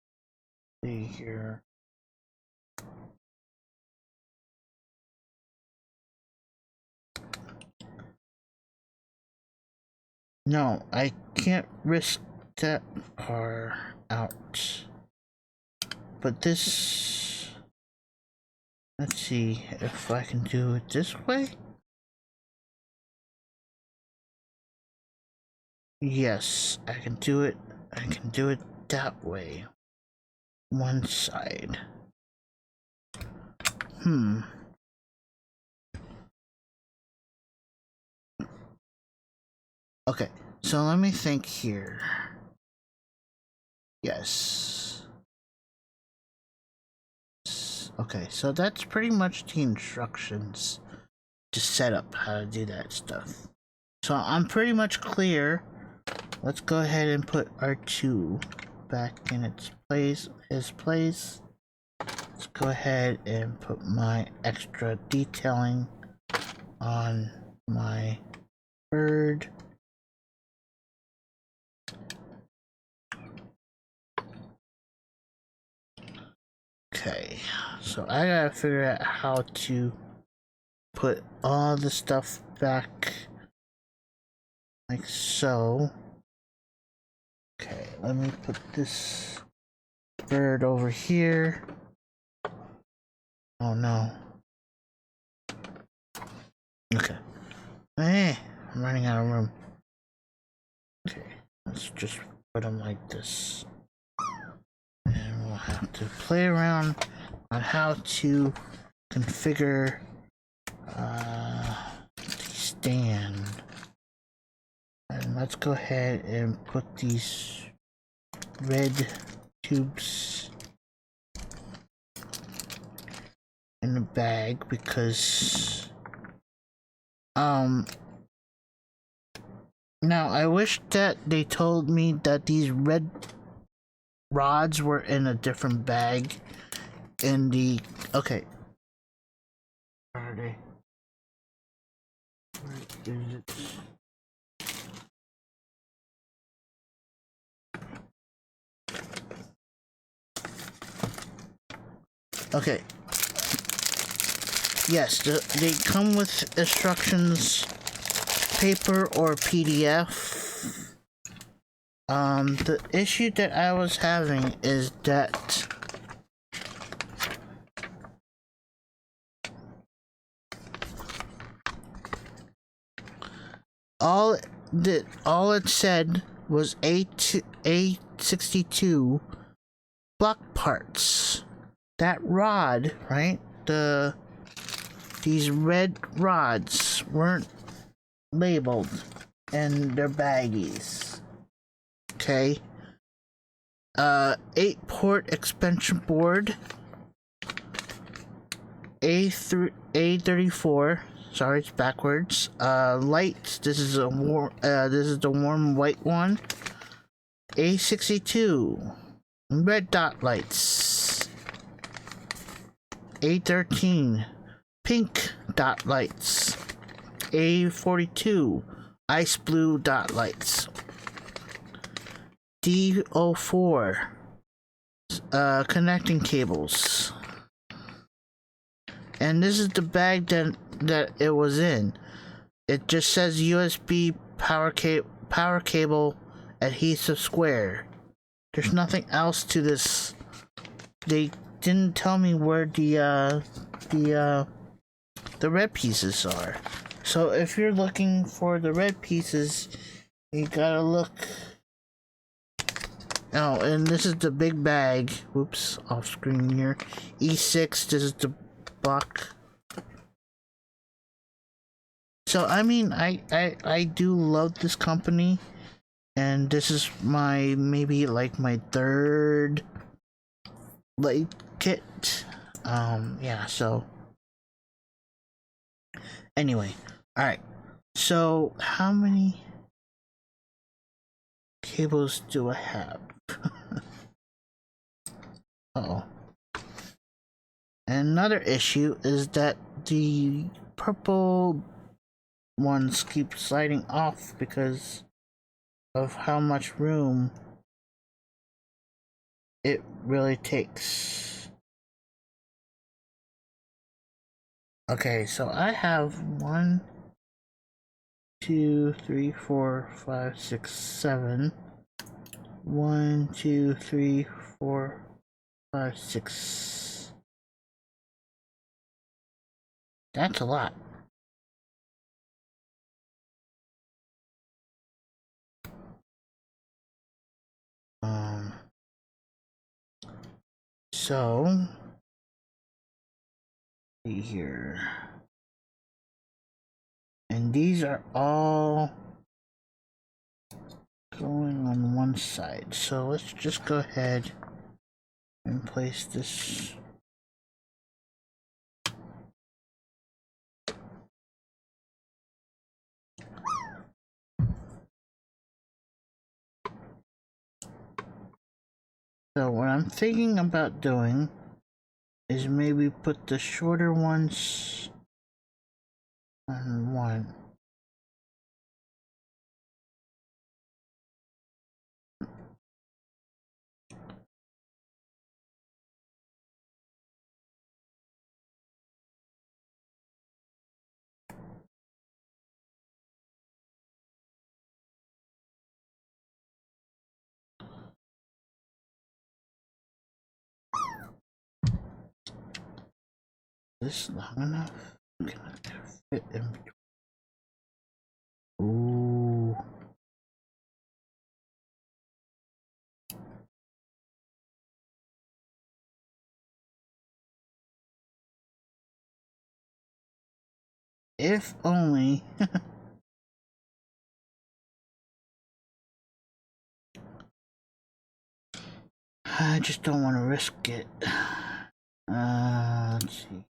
See here. No, I can't risk that far out. But this, let's see if I can do it this way. Yes, I can do it. I can do it that way. One side. Okay, so let me think here. Yes. Okay, so that's pretty much the instructions to set up how to do that stuff. So I'm pretty much clear. Let's go ahead and put R2 back in its place. Let's go ahead and put my extra detailing on my bird. Okay, so I gotta figure out how to put all the stuff back like so. Okay, let me put this bird over here. Oh no. Okay. Hey, I'm running out of room. Okay, let's just put them like this. And we'll have to play around on how to configure the stand. And let's go ahead and put these red tubes in the bag because now I wish that they told me that these red rods were in a different bag in the okay. Where are they? Where is it? Okay. Yes, they come with instructions, paper or PDF. The issue that I was having is that all it said was A62 block parts. That rod, right? These red rods weren't labeled in their baggies. Okay. 8-port expansion board. A34 Sorry, it's backwards. Lights. This is a warm. This is the warm white one. A62. Red dot lights. A13. Pink dot lights. A42. Ice blue dot lights. D04. Connecting cables. And this is the bag that it was in. It just says USB power cable adhesive square. There's nothing else to this. They didn't tell me where the red pieces are. So if you're looking for the red pieces, you gotta look. Oh, and this is the big bag. Whoops, off screen here. E6, this is the block. So I mean, I do love this company, and this is my maybe like my third light kit. Yeah. So anyway, all right. So how many cables do I have? Uh-oh. Another issue is that the purple ones keep sliding off because of how much room it really takes. Okay, so I have 1, 2, 3, 4, 5, 6, 7. 1, 2, 3, 4, 5, 6. That's a lot. So see here. And these are all going on one side. So let's just go ahead and place this. So what I'm thinking about doing is maybe put the shorter ones on one. This long enough? Can I fit in between? Ooh. If only. I just don't want to risk it. Let's see.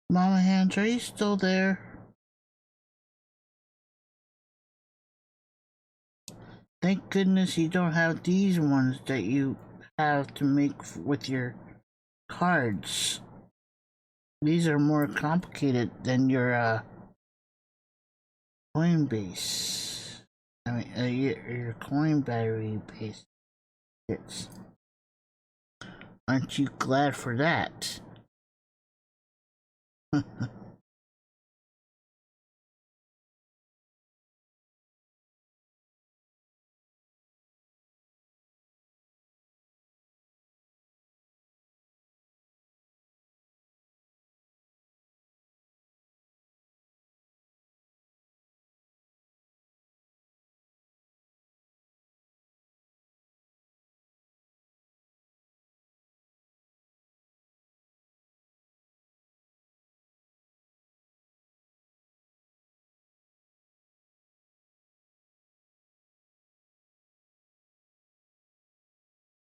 Mama Hands, are you still there? Thank goodness you don't have these ones that you have to make with your cards. These are more complicated than your Coinbase. I mean, your coin battery base kits. Aren't you glad for that?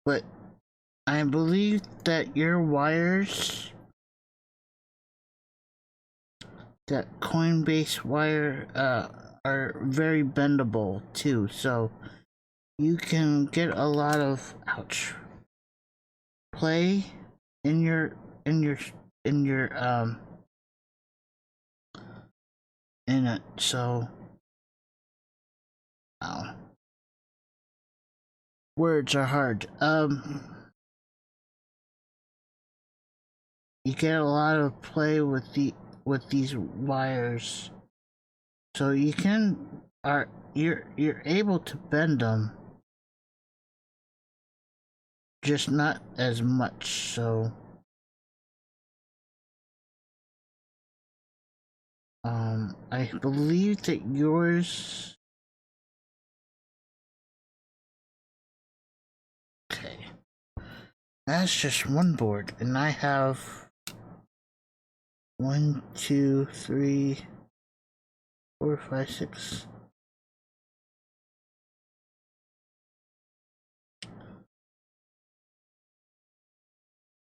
But I believe that your wires, that Coinbase wire, are very bendable too, so you can get a lot of play in your in your in your in it. So wow, words are hard. You get a lot of play with these wires, so you can you're able to bend them, just not as much. So I believe that yours. Okay, that's just one board, and I have 1, 2, 3, 4, 5, 6.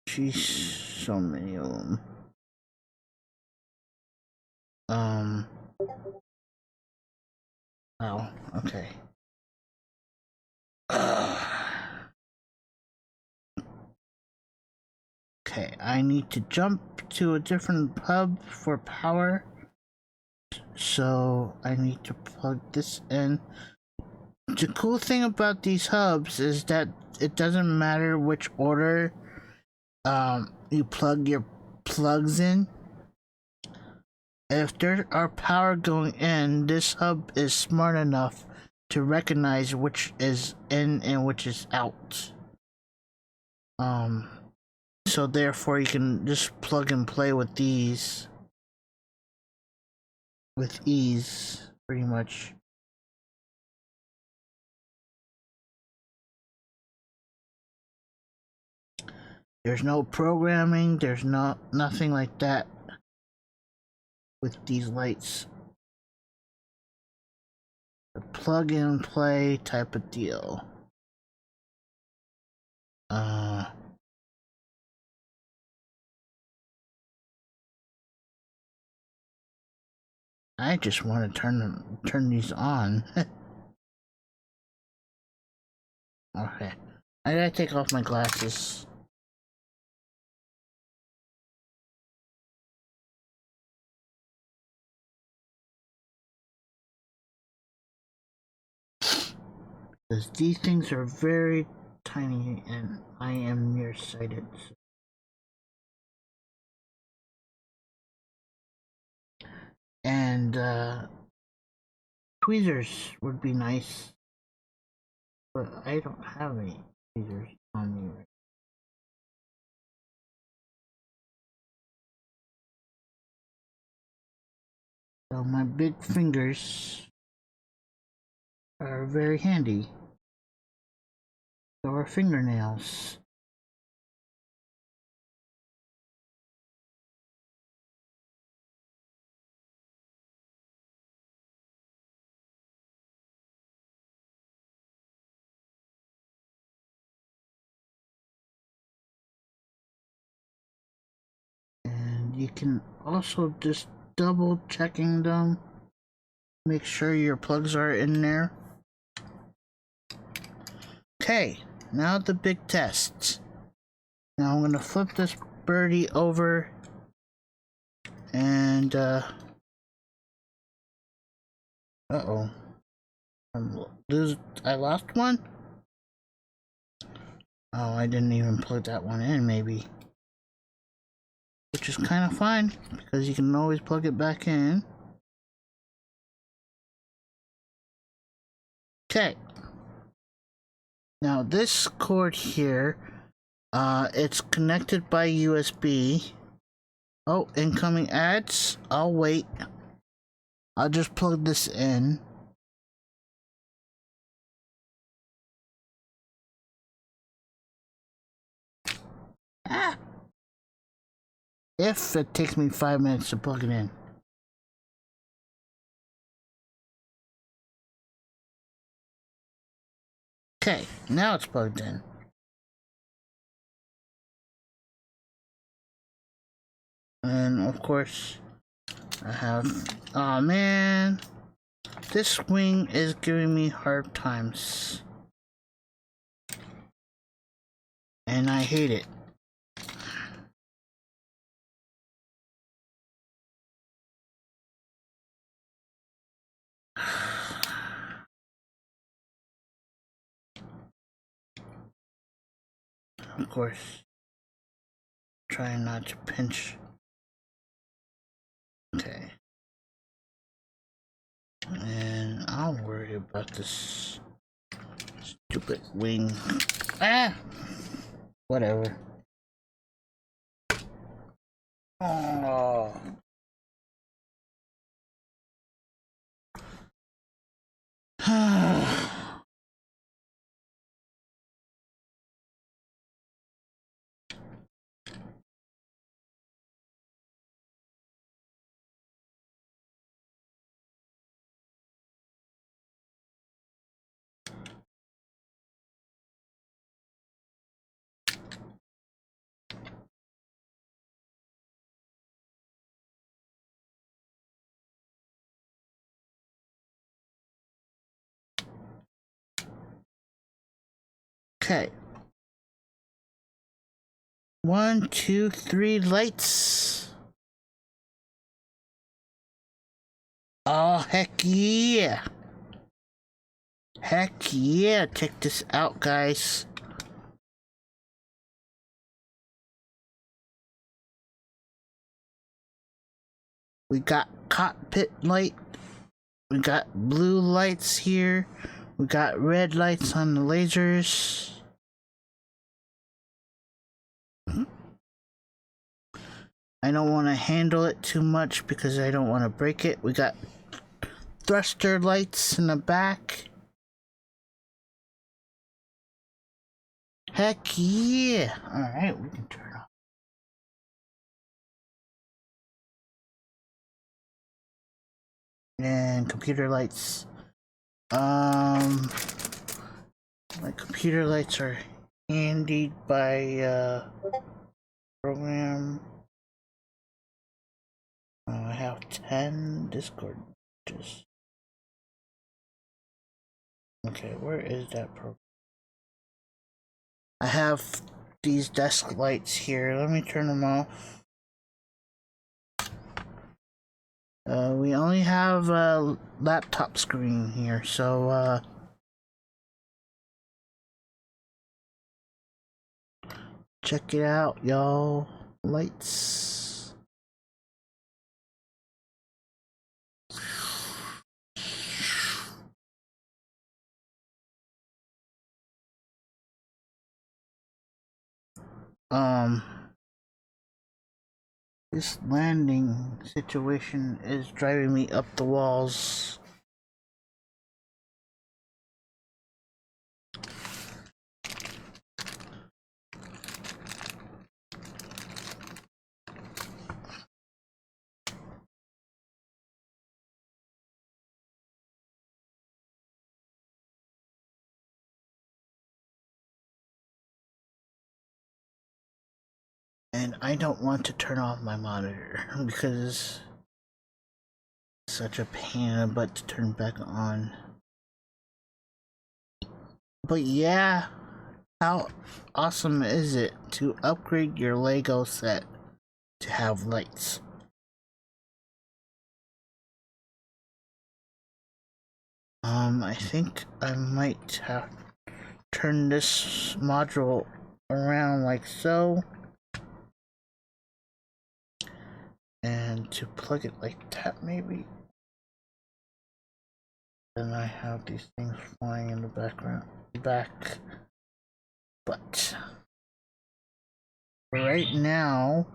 She's so many of them. Oh, okay. Okay, I need to jump to a different hub for power. So I need to plug this in. The cool thing about these hubs is that it doesn't matter which order you plug your plugs in. If there are power going in, this hub is smart enough to recognize which is in and which is out. So therefore you can just plug and play with these with ease, pretty much. There's no programming, there's nothing like that with these lights. A plug and play type of deal. I just want to turn these on. Okay. I gotta take off my glasses. Because these things are very tiny and I am nearsighted. And tweezers would be nice. But I don't have any tweezers on me right now. So my big fingers are very handy. So are fingernails. And you can also just double checking them. Make sure your plugs are in there. Okay, now the big test. Now I'm gonna flip this birdie over and uh-oh. I lost one? Oh, I didn't even plug that one in, maybe. Which is kind of fine, because you can always plug it back in. Okay. Now this cord here, it's connected by USB. Oh, incoming ads. I'll wait. I'll just plug this in. Ah! If it takes me 5 minutes to plug it in. Okay, now it's plugged in. And of course, I have... Aw, man. This swing is giving me hard times. And I hate it. Of course, trying not to pinch. Okay. And I'll worry about this stupid wing. Ah! Whatever. Oh. Okay. 1, 2, 3 lights. Oh, heck yeah. Heck yeah. Check this out, guys. We got cockpit light. We got blue lights here. We got red lights on the lasers. I don't want to handle it too much because I don't want to break it. We got thruster lights in the back. Heck yeah. Alright, we can turn off. And computer lights. My computer lights are handy by program. I have 10 Discord. Okay, where is that program? I have these desk lights here. Let me turn them off. We only have a laptop screen here, so check it out, y'all. Lights. This landing situation is driving me up the walls. And I don't want to turn off my monitor because it's such a pain in the butt to turn back on. But yeah, how awesome is it to upgrade your Lego set to have lights? I think I might have turn this module around like so, and to plug it like that maybe. Then I have these things flying in the background, but right now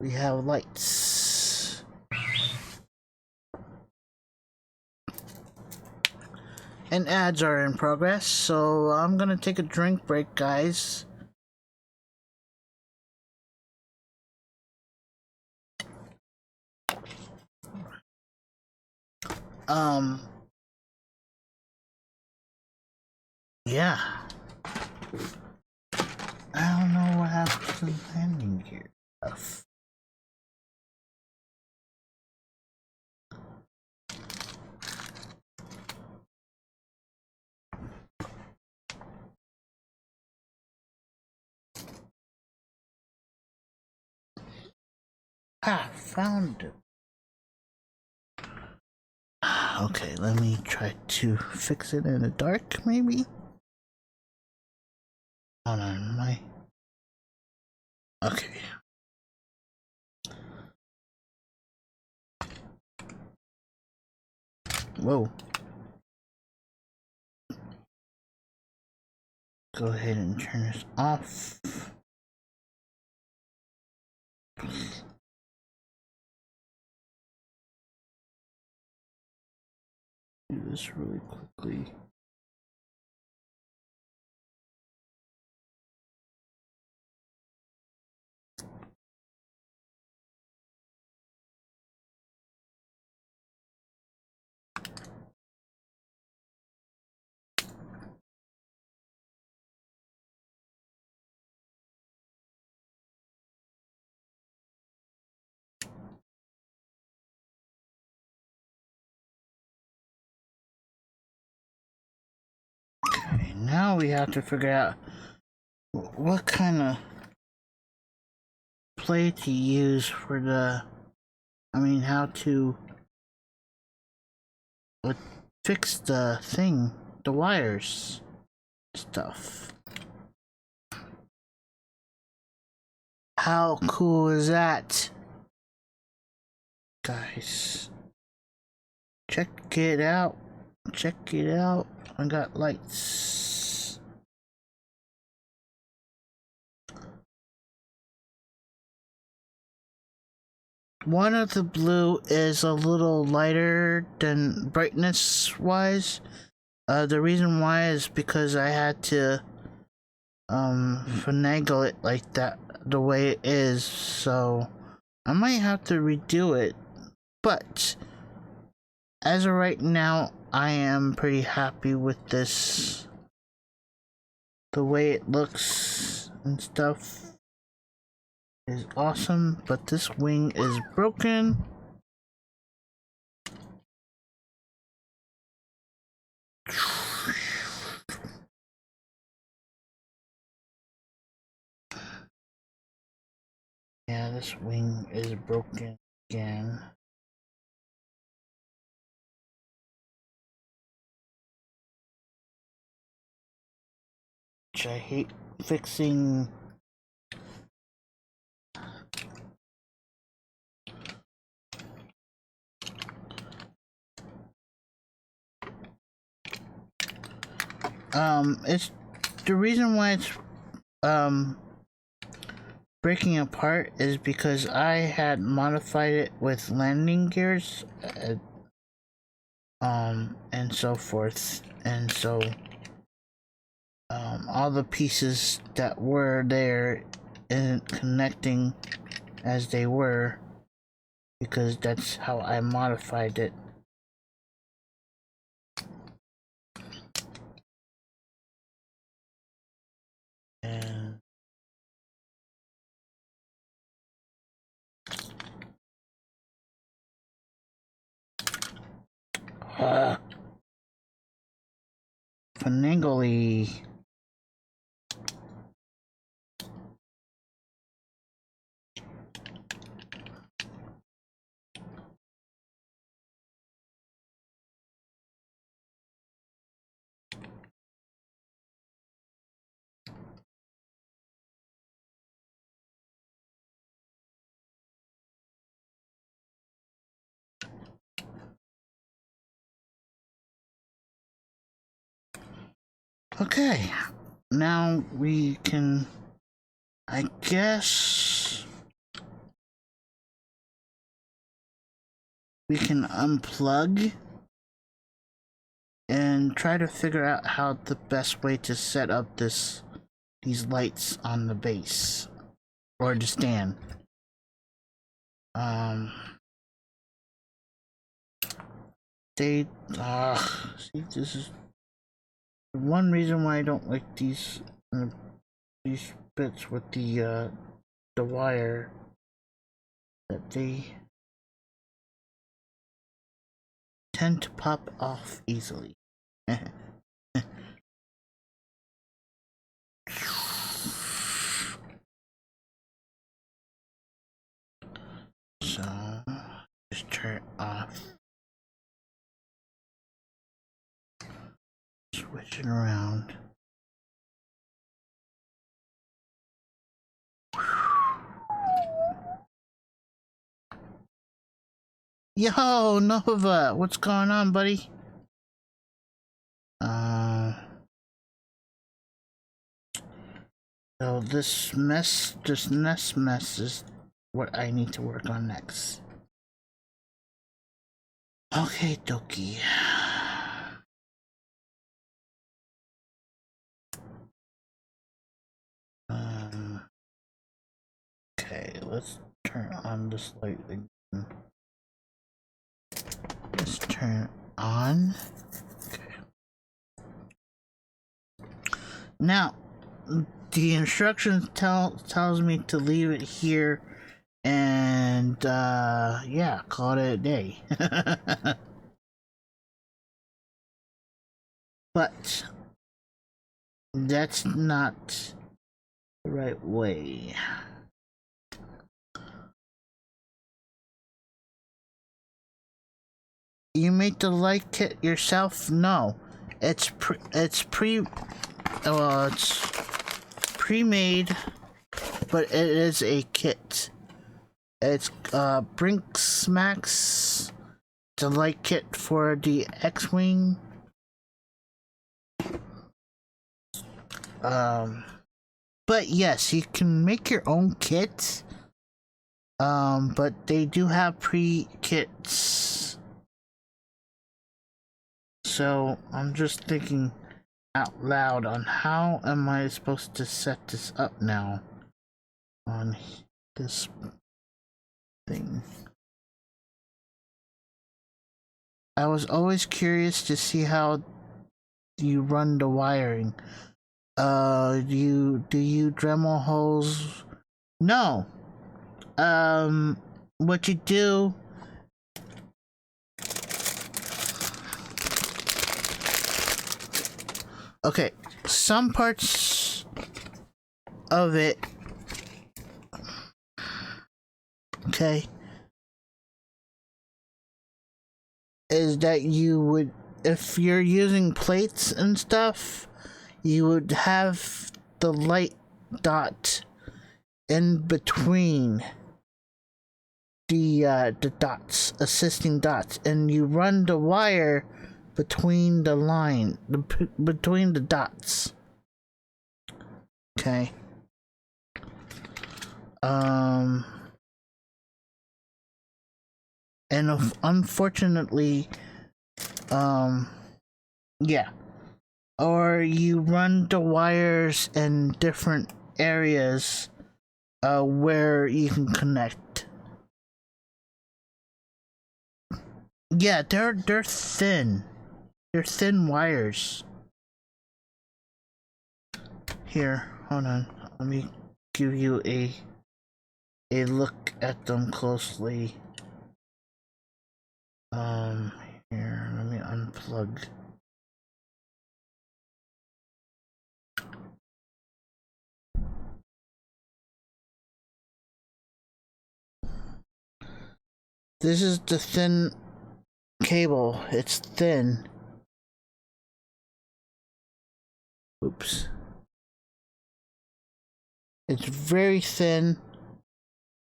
we have lights. And ads are in progress, so I'm gonna take a drink break, guys. Um, yeah. I don't know what happened to the landing gear stuff. Ah, found it. Okay, let me try to fix it in the dark, maybe? Hold on, Okay. Whoa. Go ahead and turn this off. Do this really quickly. Okay, now we have to figure out what kind of play to use for how to fix the thing, the wires stuff. How cool is that? Guys, check it out. Check it out. I got lights. One of the blue is a little lighter than brightness wise. The reason why is because I had to finagle it like that, the way it is, so I might have to redo it. But as of right now, I am pretty happy with this. The way it looks and stuff is awesome, but this wing is broken. Yeah, this wing is broken again. Which I hate fixing. It's the reason why it's breaking apart is because I had modified it with landing gears, and so forth, and so all the pieces that were there isn't connecting as they were because that's how I modified it. And finagly. Okay, now we can, I guess, we can unplug and try to figure out how the best way to set up these lights on the base or the stand. They see, this is one reason why I don't like these bits with the wire, that they tend to pop off easily. So just turn it off. Switch it around. Yo, Nova, what's going on, buddy? So this nest mess is what I need to work on next. Okay, dokie. Okay, let's turn on this light again. Let's turn it on. Okay. Now, the instructions tells me to leave it here and yeah, call it a day. But that's not the right way. You made the light kit yourself? No, it's pre-made, but it is a kit. It's BriksMax, the light kit for the X-Wing. But yes, you can make your own kit. But they do have pre-kits. So I'm just thinking out loud on how am I supposed to set this up now on this thing. I was always curious to see how you run the wiring. Do you Dremel holes? No. What you do, okay, some parts of it, okay, is that you would, if you're using plates and stuff, you would have the light dot in between the dots, assisting dots, and you run the wire between the line, between the dots. Okay. And unfortunately, yeah. Or you run the wires in different areas, where you can connect. Yeah, they're thin. They're thin wires. Here, hold on. Let me give you a look at them closely. Here, let me unplug. This is the thin cable. It's thin. Oops. It's very thin.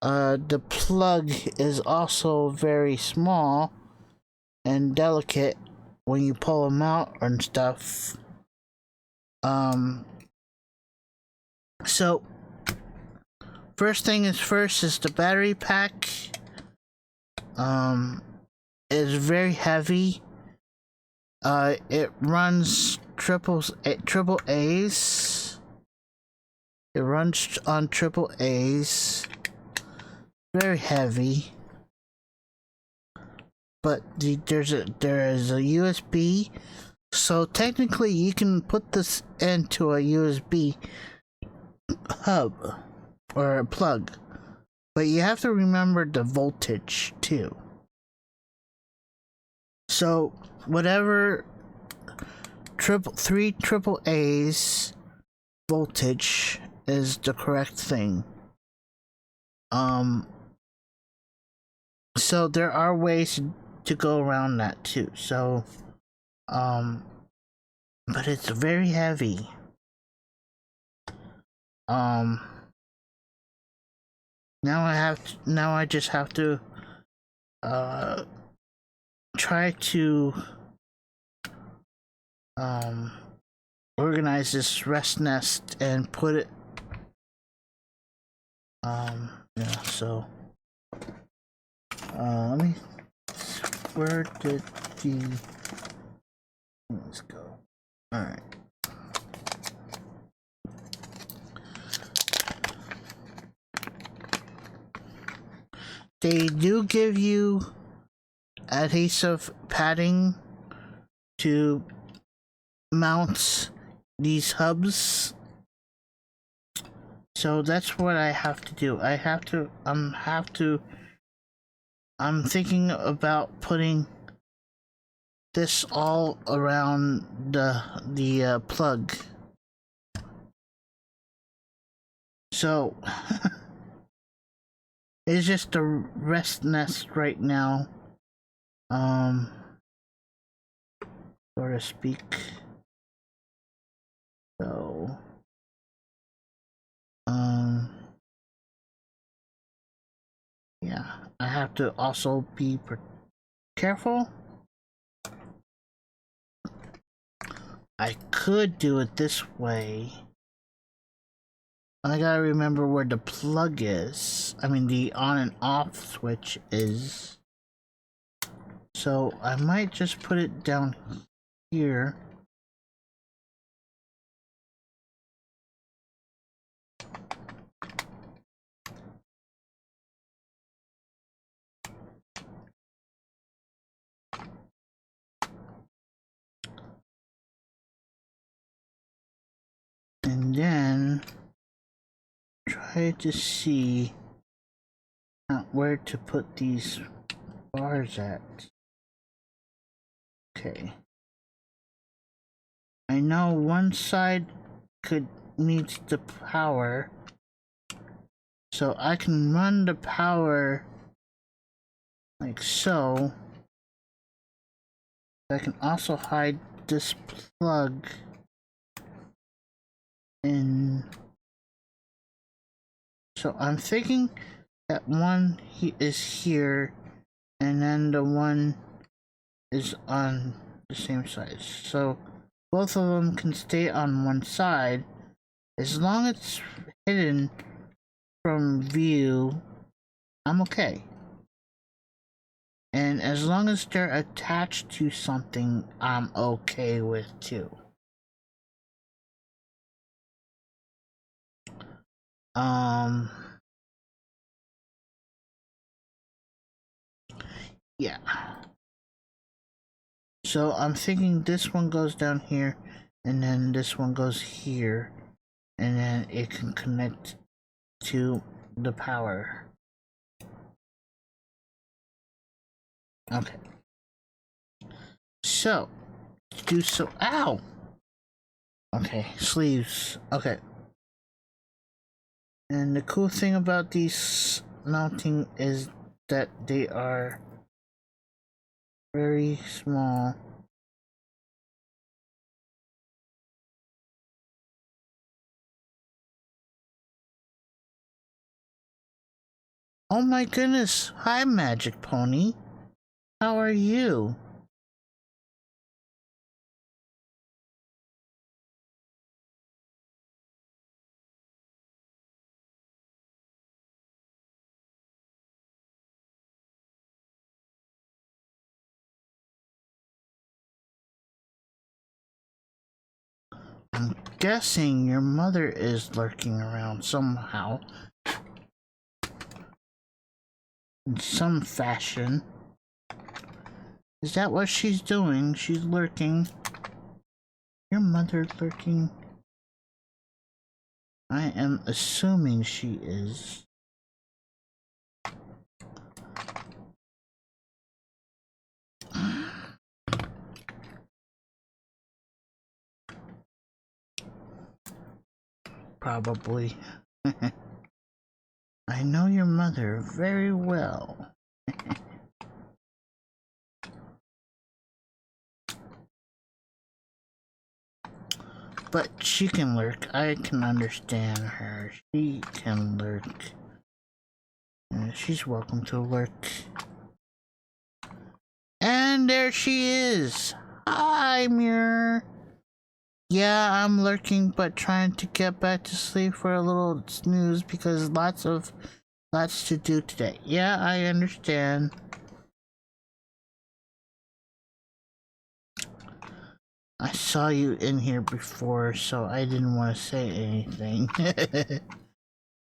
The plug is also very small and delicate when you pull them out and stuff. So first thing is first is the battery pack. Is very heavy. It runs triple A's. It runs on triple A's. Very heavy. But there is a USB, so technically you can put this into a USB hub or a plug, but you have to remember the voltage too. So whatever three triple A's voltage is the correct thing. So there are ways to go around that too. So, but it's very heavy. Now I just have to, try to, organize this rest nest and put it, yeah, so, let me, where did the, let's go, alright. They do give you adhesive padding to mount these hubs, so that's what I have to do. I'm thinking about putting this all around the plug. So it's just a rest nest right now, so to speak. So yeah, I have to also be careful. I could do it this way. I gotta remember where the plug is. I mean, the on and off switch is. So I might just put it down here. And then try to see where to put these bars at. Okay. I know one side needs the power, so I can run the power like so. I can also hide this plug in. So I'm thinking that one is here, and then the one is on the same side. So both of them can stay on one side. As long as it's hidden from view, I'm okay. And as long as they're attached to something, I'm okay with too. Yeah. So I'm thinking this one goes down here, and then this one goes here, and then it can connect to the power. Okay. So, ow! Okay, sleeves. Okay. And the cool thing about these mounting is that they are very small. Oh my goodness. Hi, Magic Pony. How are you? I'm guessing your mother is lurking around somehow. In some fashion. Is that what she's doing? She's lurking. Your mother lurking? I am assuming she is. Probably. I know your mother very well. But she can lurk. I can understand her. She can lurk. She's welcome to lurk. And there she is. Hi, Mirror. Yeah, I'm lurking, but trying to get back to sleep for a little snooze because lots to do today. Yeah, I understand. I saw you in here before, so I didn't want to say anything.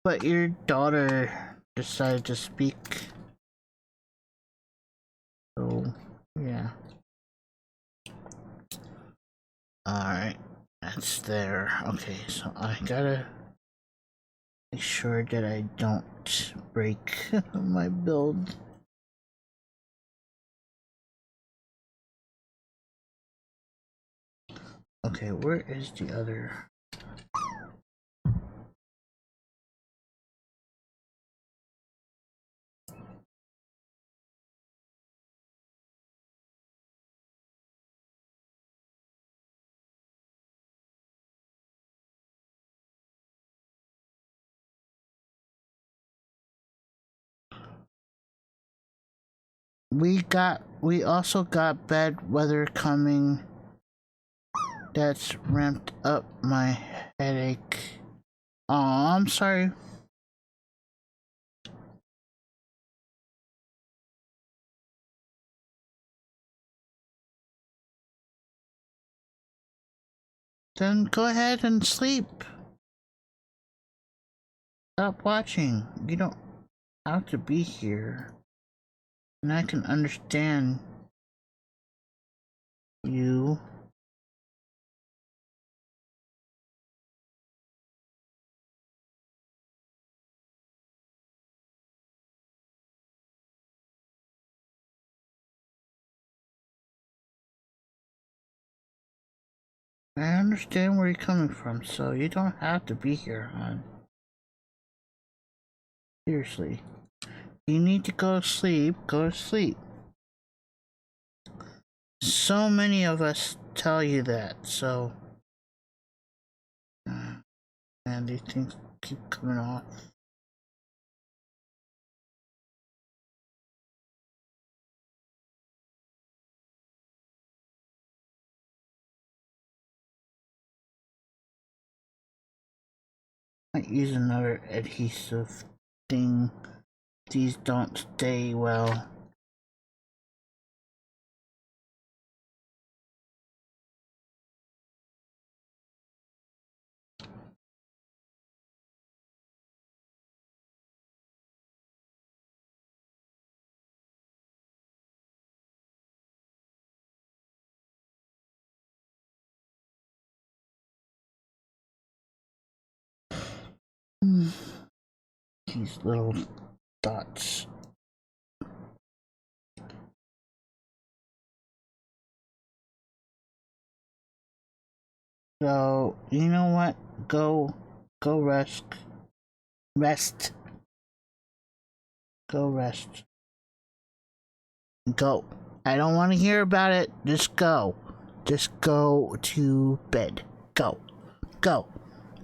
But your daughter decided to speak. So, yeah. Alright, that's there. Okay, so I gotta make sure that I don't break my build. Okay, where is the other? We also got bad weather coming. That's ramped up my headache. Aw, I'm sorry. Then go ahead and sleep. Stop watching. You don't have to be here. And I can understand you. I understand where you're coming from, so you don't have to be here, hon. Seriously. You need to go to sleep, go to sleep. So many of us tell you that, so... and these things keep coming off. Might use another adhesive thing. These don't stay well. These little dots. So, you know what? Go rest. Rest. Go rest. Go. I don't want to hear about it. Just go. Just go to bed. Go. Go.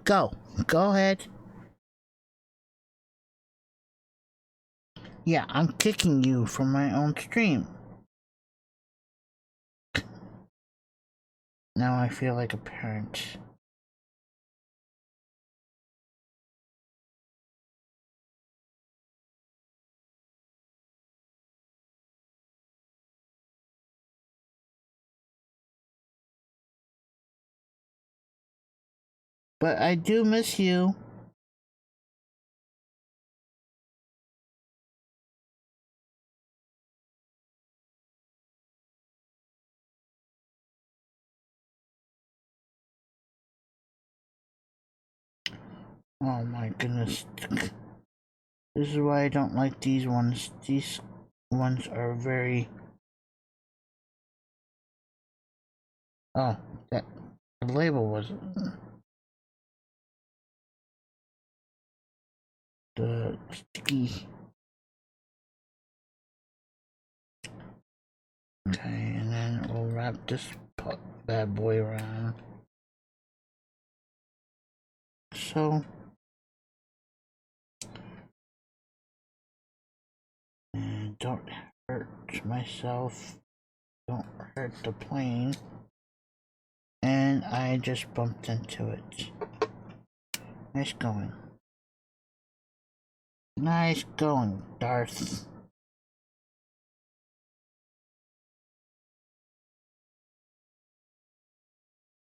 Go. Go ahead. Yeah, I'm kicking you from my own stream. Now I feel like a parent. But I do miss you. Oh my goodness. This is why I don't like these ones. These ones are very... Oh, that the label was the sticky. Okay, and then we'll wrap this bad boy around. So, and don't hurt myself. Don't hurt the plane. And I just bumped into it. Nice going. Nice going, Darth.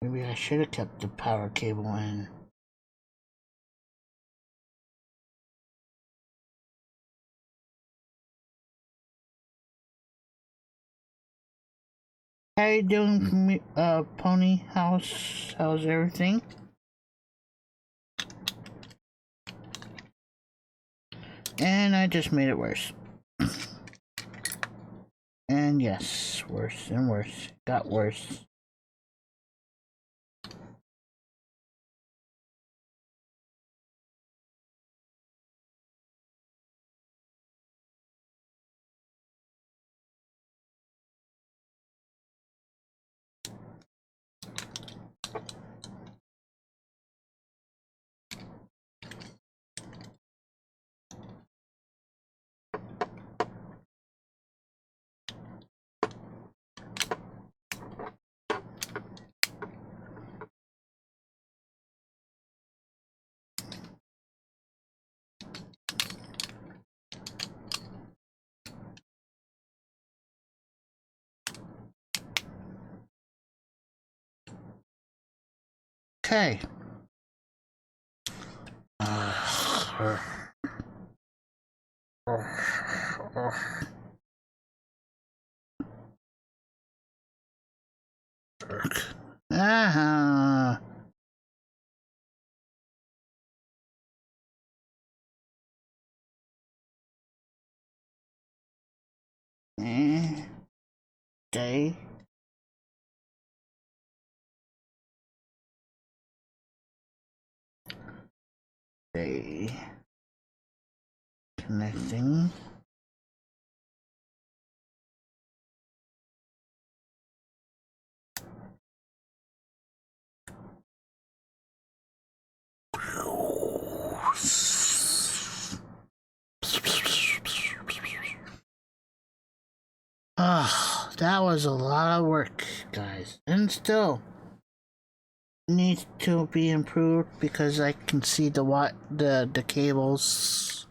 Maybe I should have kept the power cable in. How you doing, Pony? How's everything? And I just made it worse. And yes, worse and worse. Got worse. Okay. Ah. Day. Day. Connecting. Ah, that was a lot of work, guys. And still needs to be improved because I can see the cables.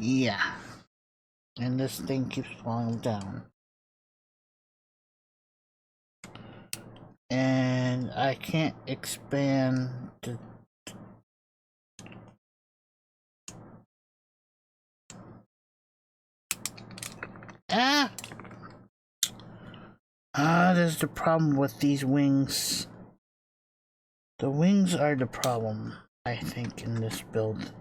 Yeah. And this thing keeps falling down. And I can't expand the... Ah! There's the problem with these wings. The wings are the problem, I think, in this build.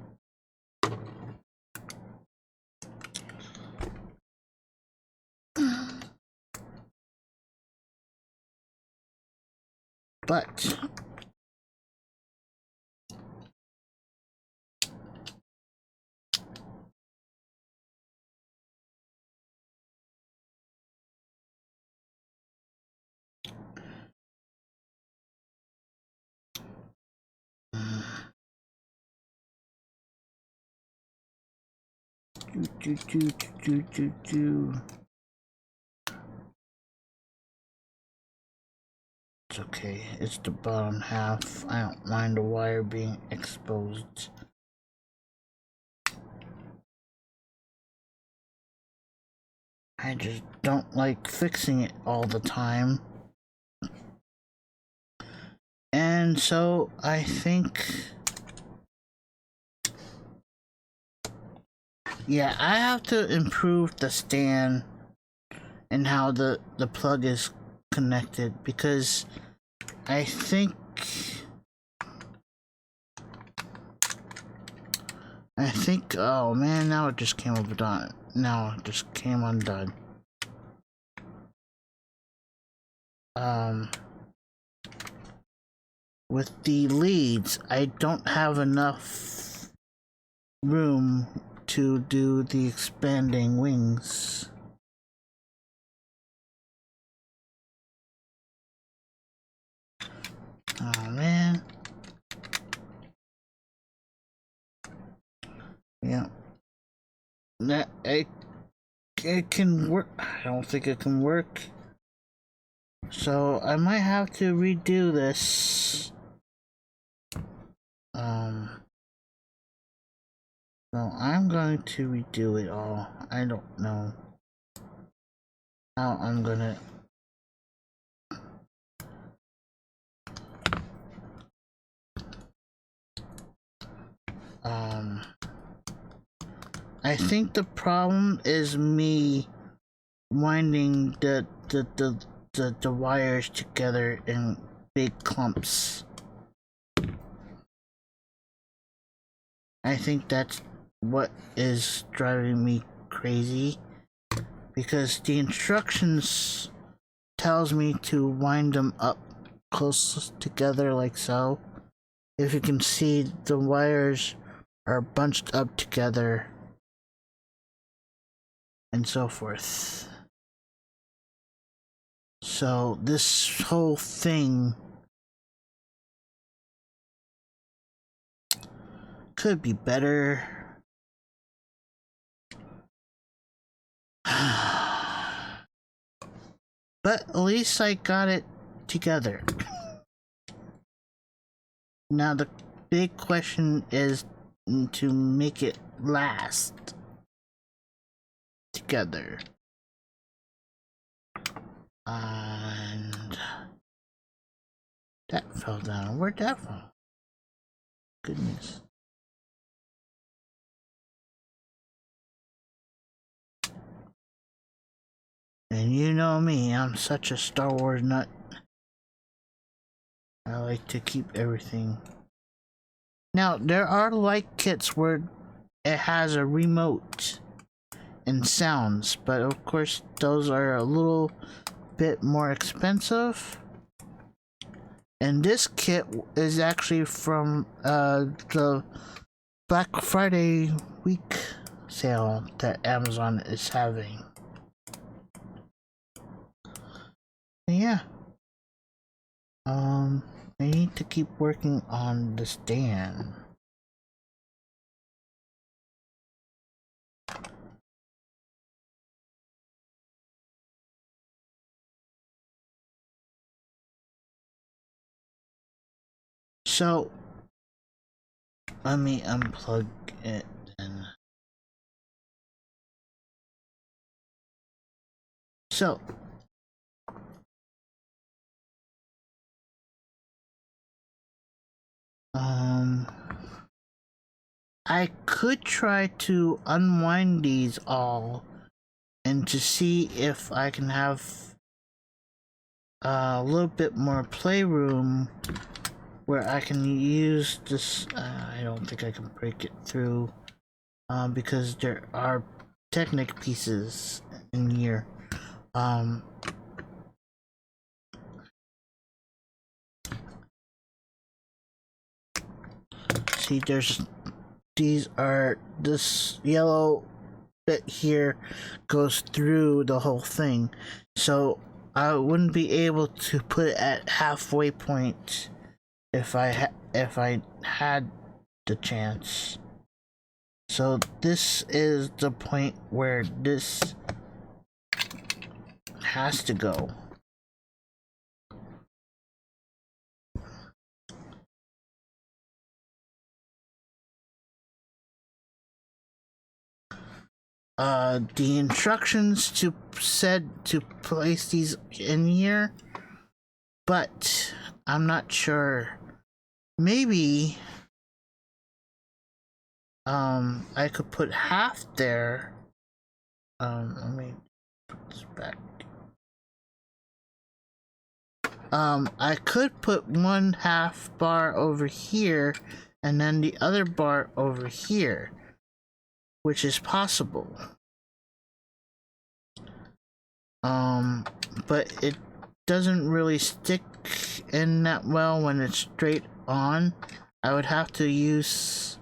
But It's okay, it's the bottom half. I don't mind the wire being exposed. I just don't like fixing it all the time. And so I think, yeah, I have to improve the stand and how the plug is connected, because I think oh man, now it just came undone. Now it just came undone. With the leads, I don't have enough room to do the expanding wings. Oh man. Yeah. That it can work. I don't think it can work. So I might have to redo this. So I'm going to redo it all. I don't know how I'm gonna. I think the problem is me winding the wires together in big clumps. I think that's what is driving me crazy, because the instructions tells me to wind them up close together like so. If you can see, the wires are bunched up together and so forth. So this whole thing could be better. But at least I got it together. Now the big question is to make it last together. And that fell down. Where'd that from? Goodness. And you know me, I'm such a Star Wars nut. I like to keep everything. Now, there are light kits where it has a remote and sounds, but of course those are a little bit more expensive. And this kit is actually from the Black Friday week sale that Amazon is having. Yeah. I need to keep working on the stand. So, let me unplug it then. So, I could try to unwind these all and to see if I can have a little bit more playroom where I can use this. I don't think I can break it through because there are Technic pieces in here. See, this yellow bit here goes through the whole thing, so I wouldn't be able to put it at halfway point if I had the chance. So this is the point where this has to go. The instructions said to place these in here, but I'm not sure. Maybe I could put half there. Let me put this back. I could put one half bar over here and then the other bar over here, which is possible. But it doesn't really stick in that well when it's straight on. I would have to use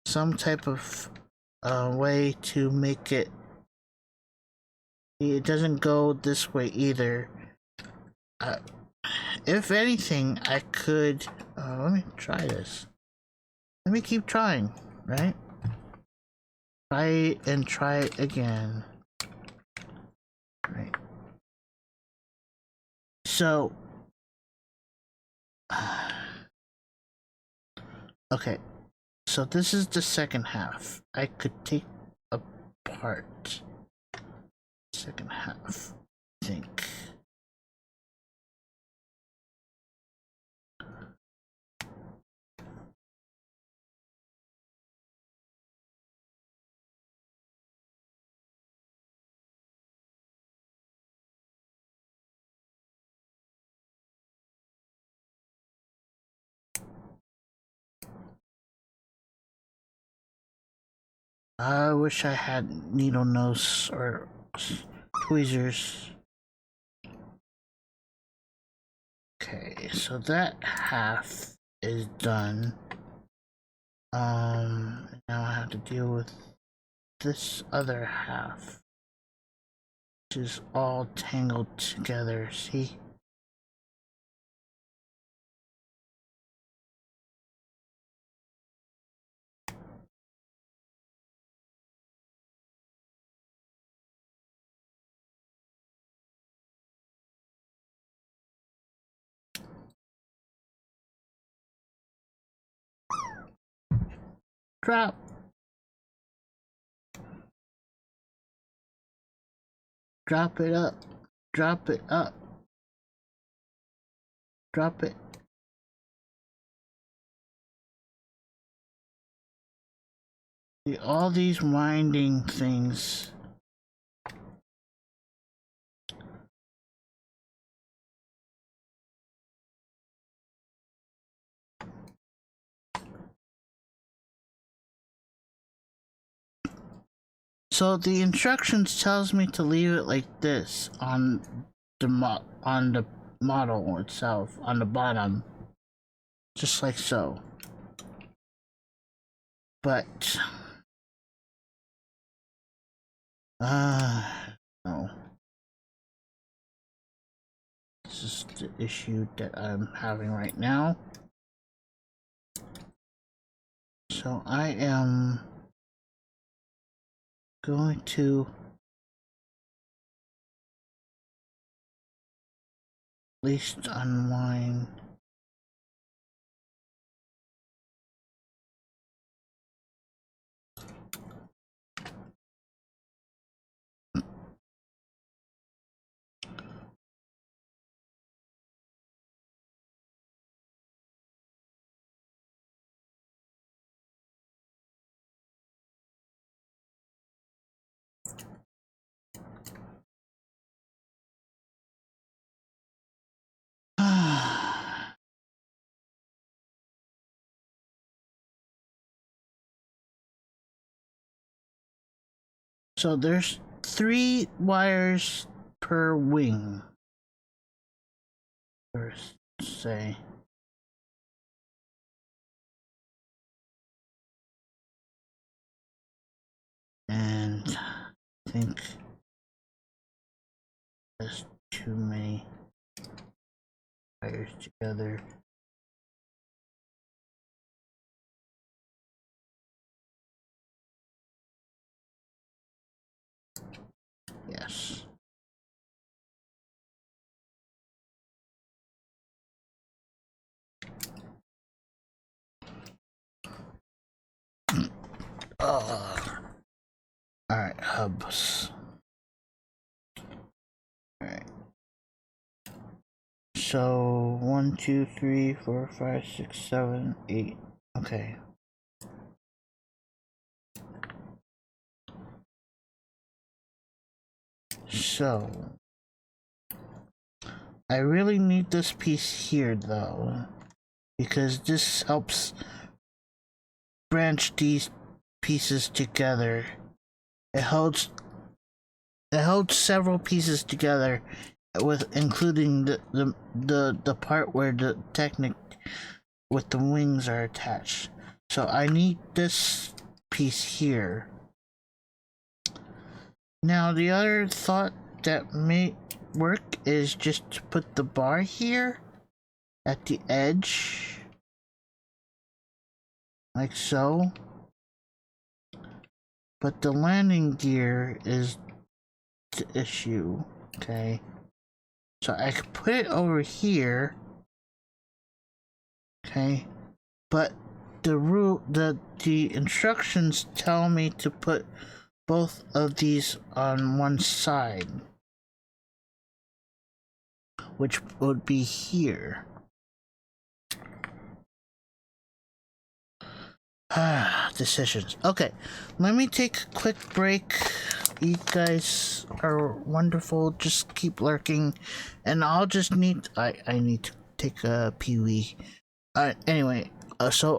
some type of way to make it. It doesn't go this way either. If anything, I could. Let me try this. Let me keep trying, right? Try it and try it again. Right. So. Okay. So this is the second half. I could take apart. Second half, I think. I wish I had needle nose or tweezers. Okay, so that half is done. Now I have to deal with this other half, which is all tangled together. See? Drop. Drop it up. Drop it up. Drop it. See, all these winding things. So the instructions tells me to leave it like this on the model itself on the bottom, just like so. But no. This is the issue that I'm having right now. So I am going to at least unwind. So there's 3 wires per wing. First, say. And I think there's too many wires together. Yes. Alright, hubs. Alright. So 1, 2, 3, 4, 5, 6, 7, 8. Okay. So I really need this piece here though, because this helps branch these pieces together. It holds several pieces together, with including the part where the Technic with the wings are attached. So I need this piece here. Now the other thought that may work is just to put the bar here at the edge, like so. But the landing gear is the issue. Okay, so I could put it over here. Okay, but the instructions tell me to put both of these on one side, which would be here. Decisions. Okay, let me take a quick break. You guys are wonderful. Just keep lurking, and I'll just need. I need to take a pee-wee. Anyway, so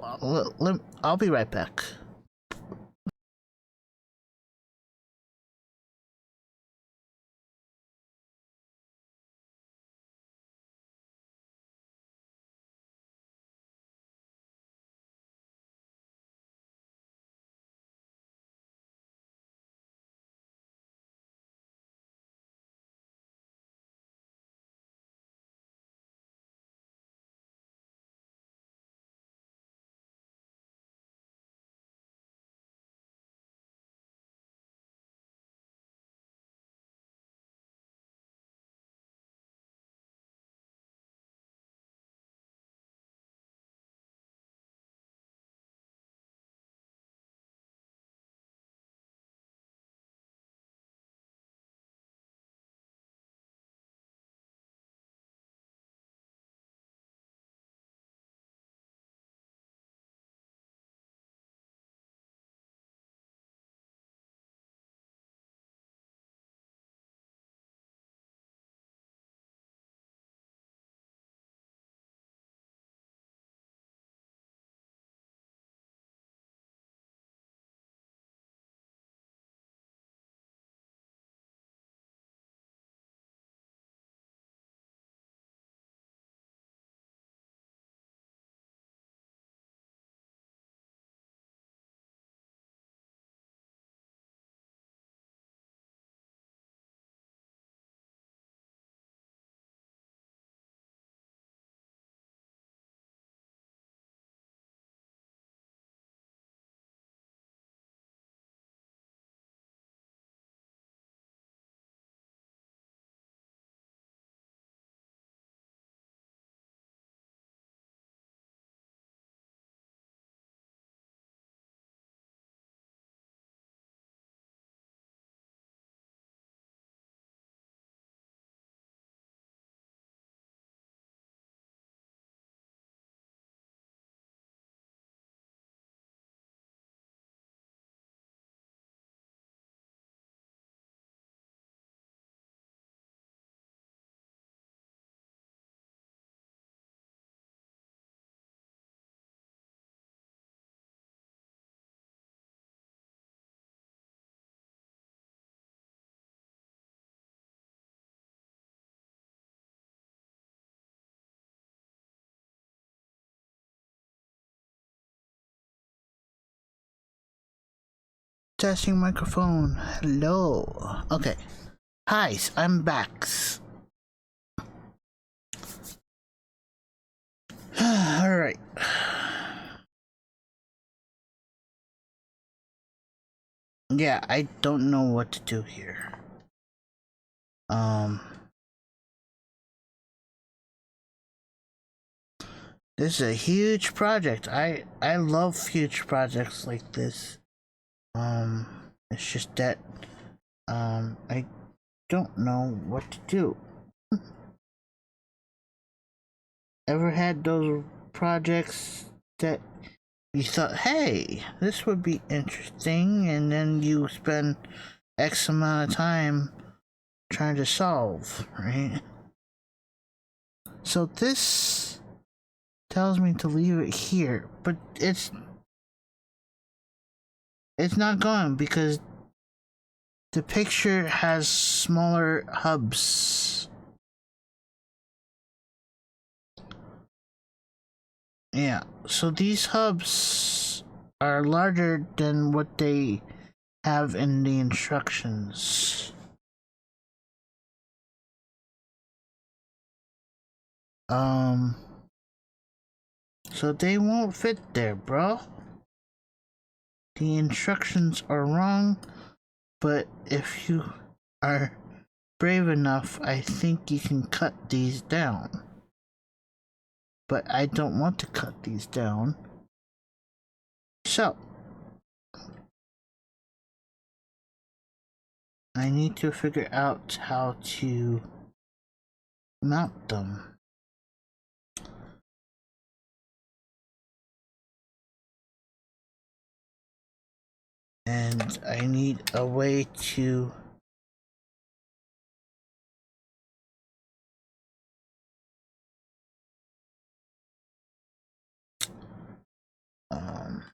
I'll be right back. Testing microphone. Hello. Okay. Hi, I'm back. Alright. Yeah, I don't know what to do here. Um, this is a huge project. I love huge projects like this. It's just that I don't know what to do. Ever had those projects that you thought, hey, this would be interesting, and then you spend X amount of time trying to solve, right? So this tells me to leave it here, but it's not going because the picture has smaller hubs. Yeah, so these hubs are larger than what they have in the instructions. So they won't fit there, bro. The instructions are wrong, but if you are brave enough, I think you can cut these down. But I don't want to cut these down. So, I need to figure out how to mount them. And I need a way to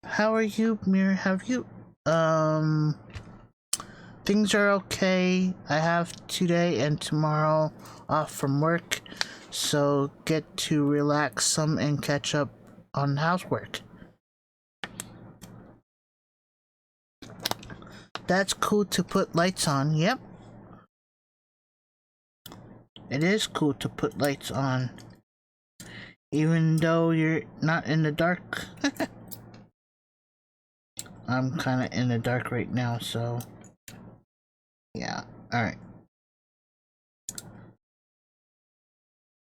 how are you, Mir? Have you things are okay. I have today and tomorrow off from work, so get to relax some and catch up on housework. That's cool to put lights on, yep. It is cool to put lights on, even though you're not in the dark. I'm kind of in the dark right now, so yeah. Alright.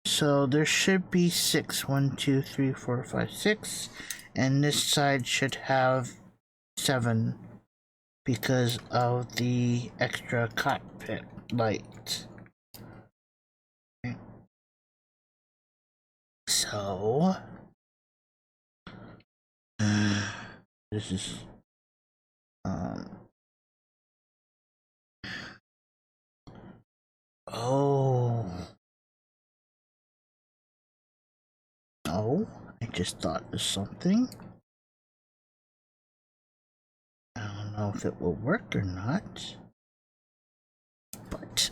So there should be 6. 1, 2, 3, 4, 5, 6. And this side should have 7 because of the extra cockpit light. Okay. So this is oh no, I just thought of something. I don't know if it will work or not, but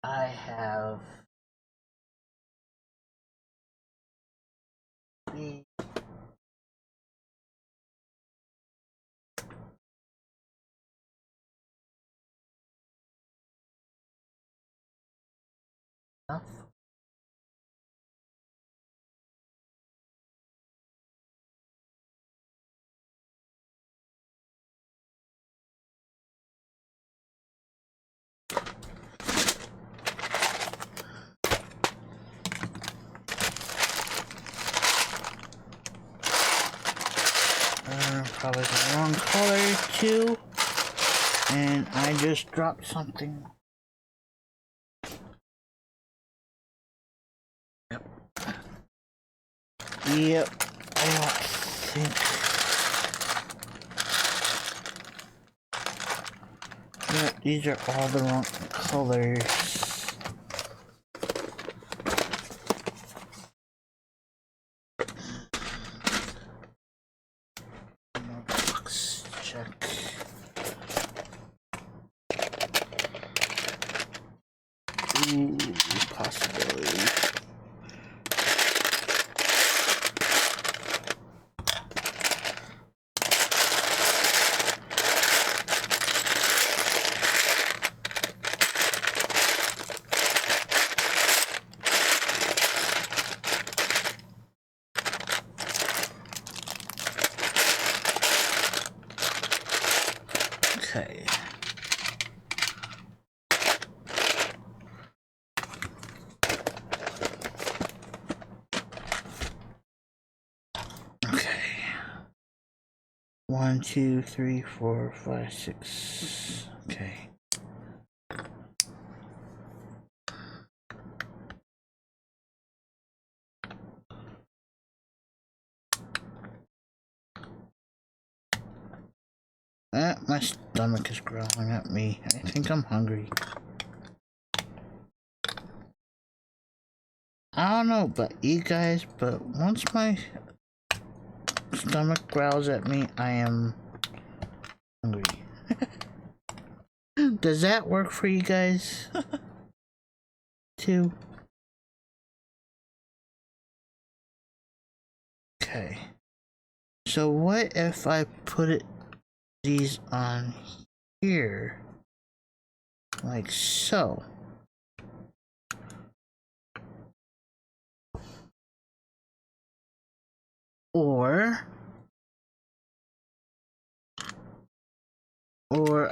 I have the enough. Probably the wrong color too, and I just dropped something. Yep, I don't think. Yep, these are all the wrong colors. Box check. Ooh, possibility. Okay. Okay. 1, 2, 3, 4, 5, 6. Okay. My stomach is growling at me. I think I'm hungry. I don't know about you guys, but once my stomach growls at me, I am hungry. Does that work for you guys? Too? Okay. So what if I put these on here? Like so. Or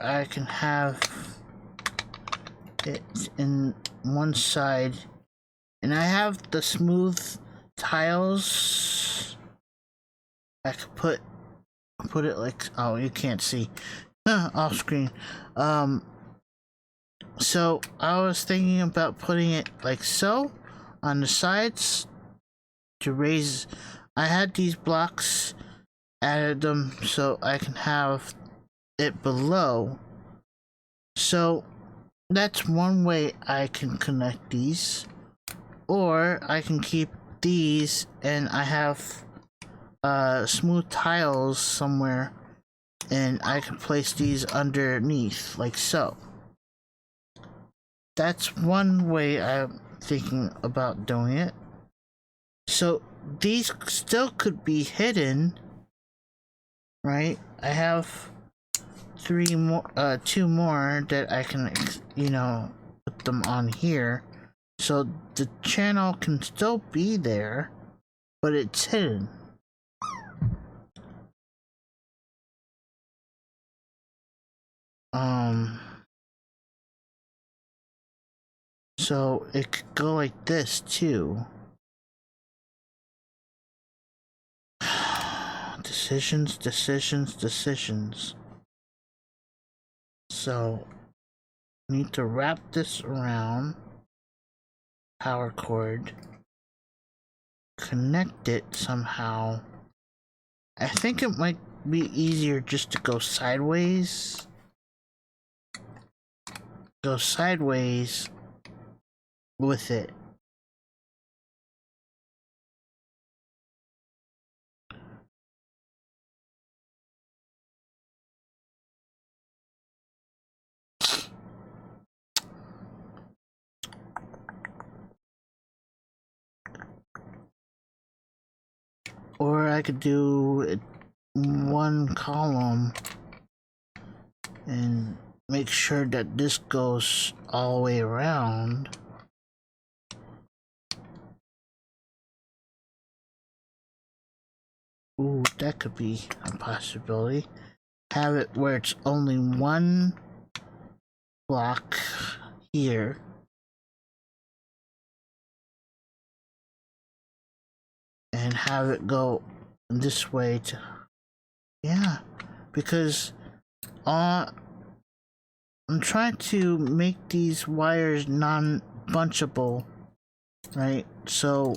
I can have it in one side, and I have the smooth tiles. I could put it like, oh, you can't see off screen. So I was thinking about putting it like so on the sides to raise. I had these blocks, added them so I can have it below. So that's one way I can connect these. Or I can keep these and I have smooth tiles somewhere, and I can place these underneath like so. That's one way I'm thinking about doing it. So these still could be hidden, right? I have two more that I can, put them on here. So the channel can still be there, but it's hidden. So it could go like this too. Decisions, decisions, decisions. So need to wrap this around power cord, connect it somehow. I think it might be easier just to go sideways. Go sideways with it. Or I could do it one column and make sure that this goes all the way around. Ooh, that could be a possibility. Have it where it's only one block here. And have it go this way to... Yeah, because I'm trying to make these wires non-bunchable, right? So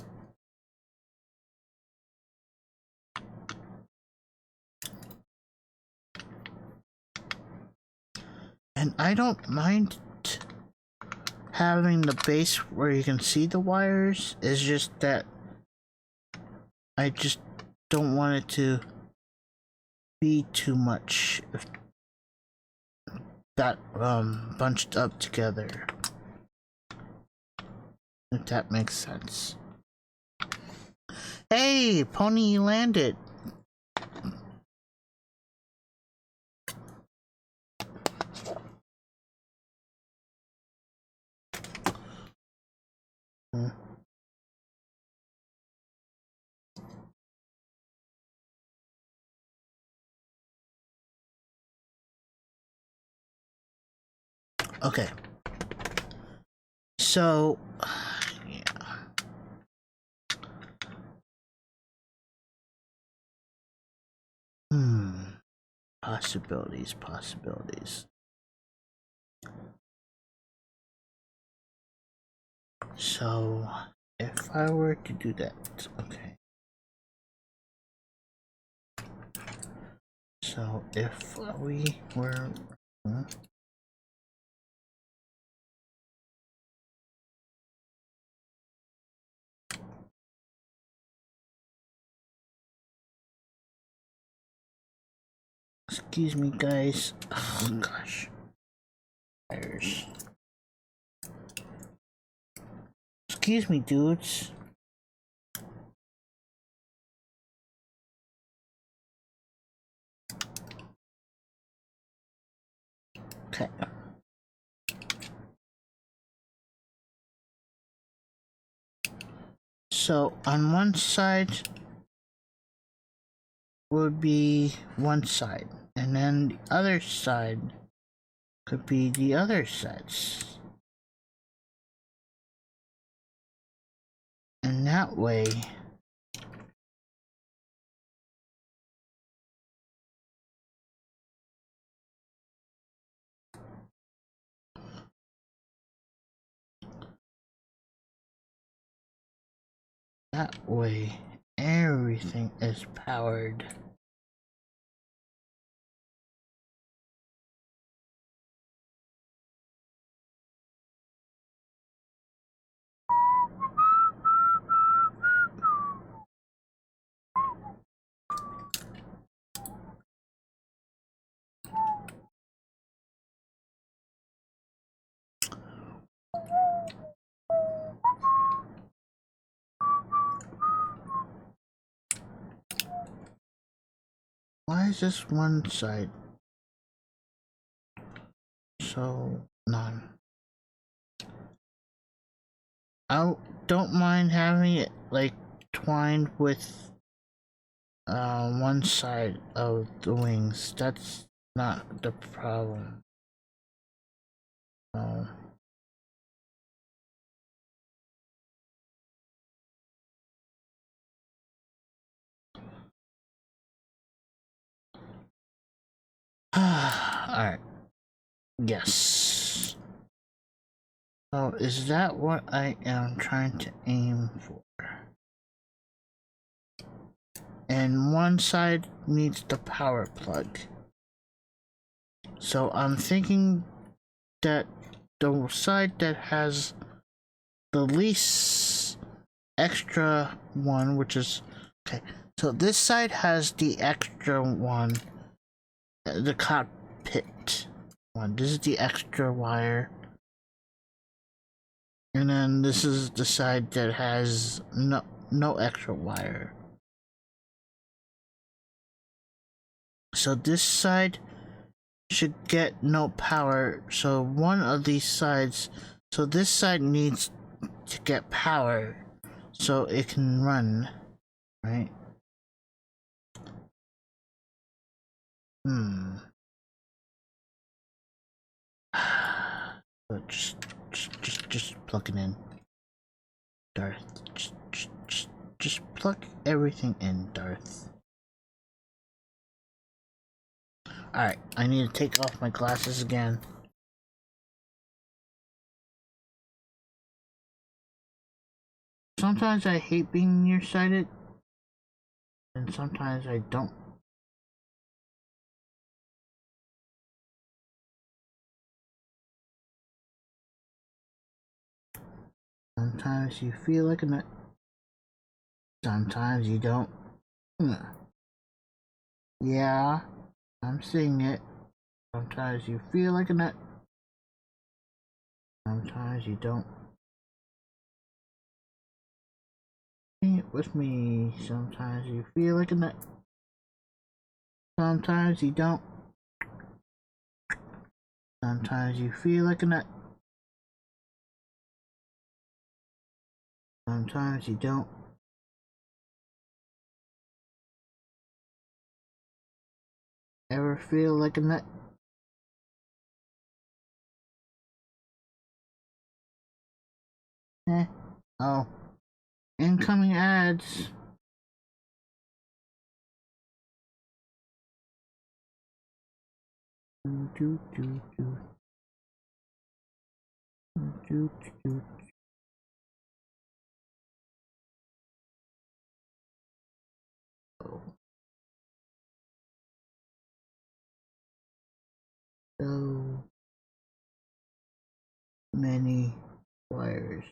and I don't mind having the base where you can see the wires. It's just that I just don't want it to be too much if that bunched up together, if that makes sense. Hey, Pony landed. Okay. So, yeah. Possibilities. So, if I were to do that, okay. So, if we were... Excuse me, guys. Oh, gosh. Fires. Excuse me, dudes. Okay. So, on one side would be one side, and then the other side could be the other sides. And that way, everything is powered. Why is this one side so none? I don't mind having it like twined with one side of the wings. That's not the problem. No. Alright. Yes. So is that what I am trying to aim for? And one side needs the power plug. So I'm thinking that the side that has the least extra one, which is okay. So this side has the extra one, the cockpit one. This is the extra wire, and then this is the side that has no extra wire. So this side should get no power. So one of these sides, so this side needs to get power so it can run, right? So just plug it in, Darth. Just plug everything in, Darth. Alright, I need to take off my glasses again. Sometimes I hate being nearsighted, and sometimes I don't. Sometimes you feel like a nut. Sometimes you don't. Yeah, I'm seeing it. Sometimes you feel like a nut. Sometimes you don't. Sing it with me. Sometimes you feel like a nut. Sometimes you don't. Sometimes you feel like a nut. Sometimes you don't. Ever feel like a nut? Eh. Oh. Incoming ads. Do, do, do. Do, do, do. So many wires.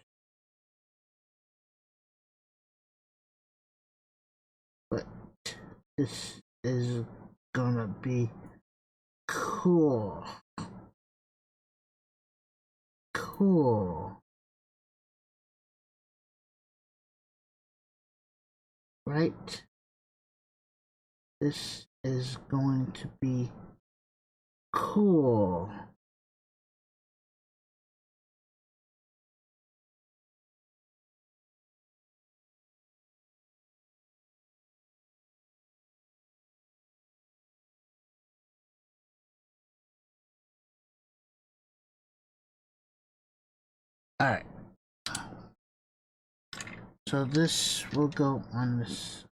But this is gonna be cool. Cool. Right? This is going to be cool. Alright. So this will go on this.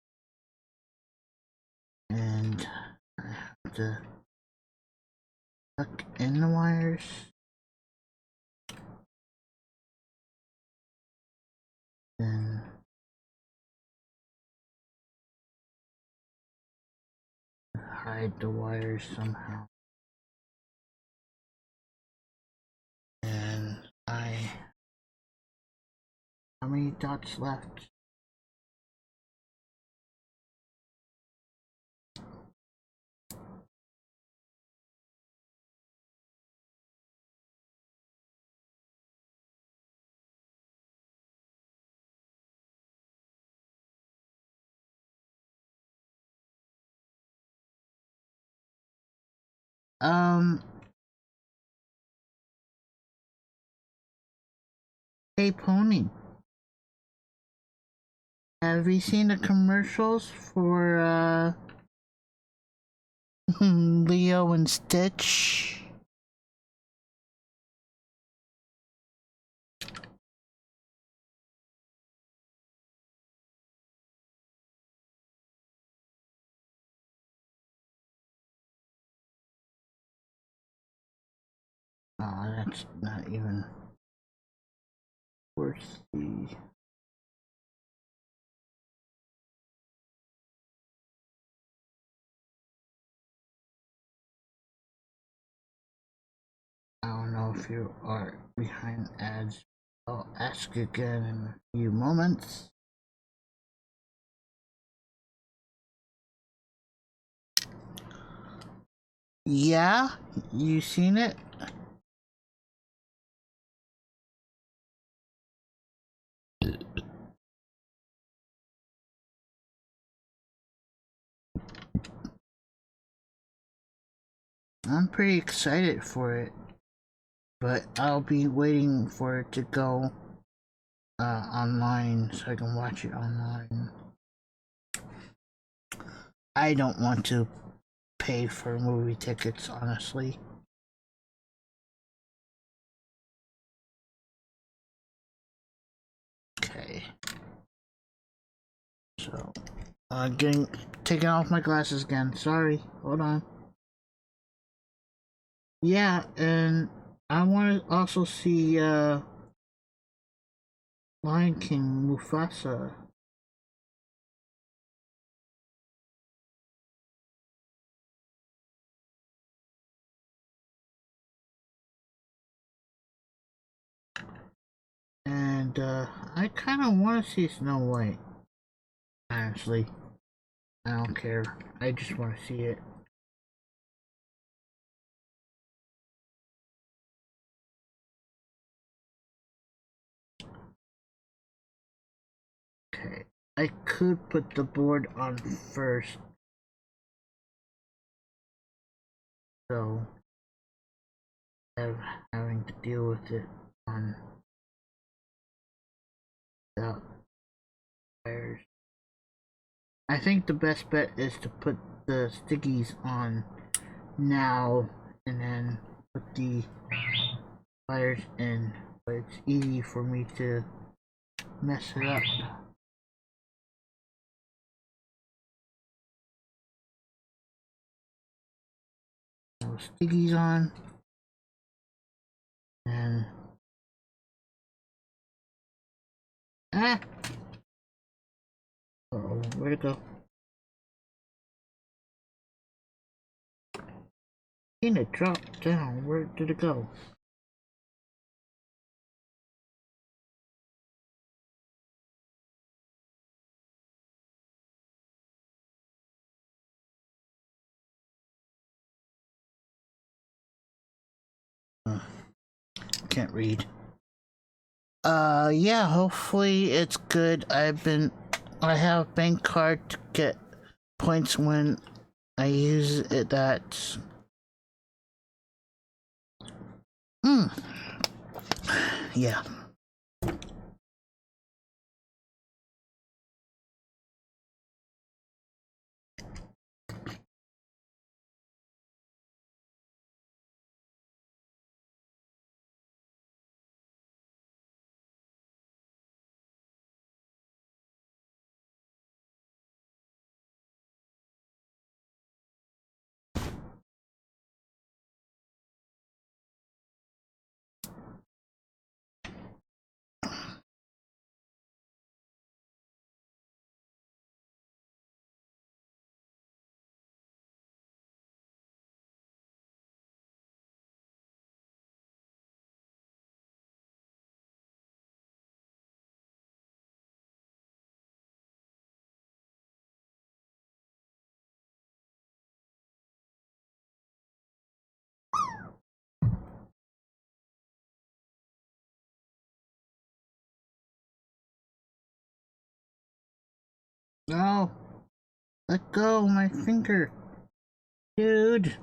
And I have to tuck in the wires. Then hide the wires somehow. And how many dots left? Hey Pony, have you seen the commercials for Leo and Stitch? Oh, that's not even worth the... I don't know if you are behind ads. I'll ask again in a few moments. Yeah? You seen it? I'm pretty excited for it, but I'll be waiting for it to go online so I can watch it online. I don't want to pay for movie tickets, honestly. Okay. So, taking off my glasses again. Sorry. Hold on. Yeah, and I want to also see Lion King Mufasa. And I kind of want to see Snow White. Honestly, I don't care. I just want to see it. Okay, I could put the board on first, so instead of having to deal with it on the wires. I think the best bet is to put the stickies on now and then put the wires in, but it's easy for me to mess it up. Those stickies on. And ah! Uh-oh, where'd it go? And it dropped down. Where did it go? Can't read. Yeah, hopefully it's good. I have bank card to get points when I use it. That. Yeah. No! Let go, my finger! Dude!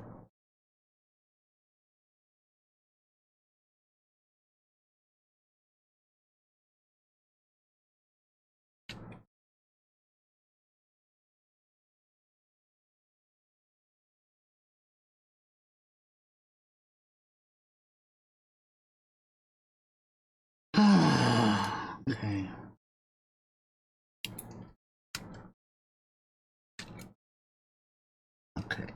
Okay. Okay.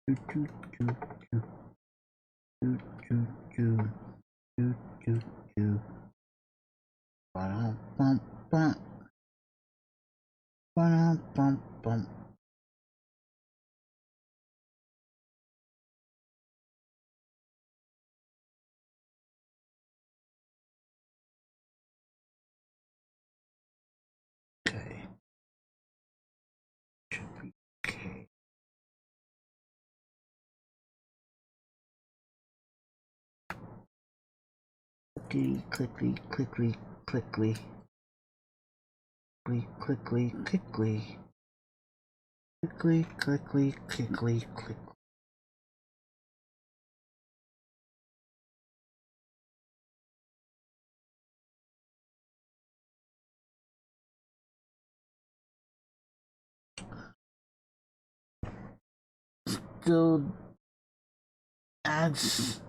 Do, do, do, do, do, do, do, do, do, do. Bum, bum, bum. Bum, bum, bum. Okay. Should be okay. Clickly, clickly, clickly, clickly. Quickly, quickly. Quickly, quickly, quickly, quickly. Still ads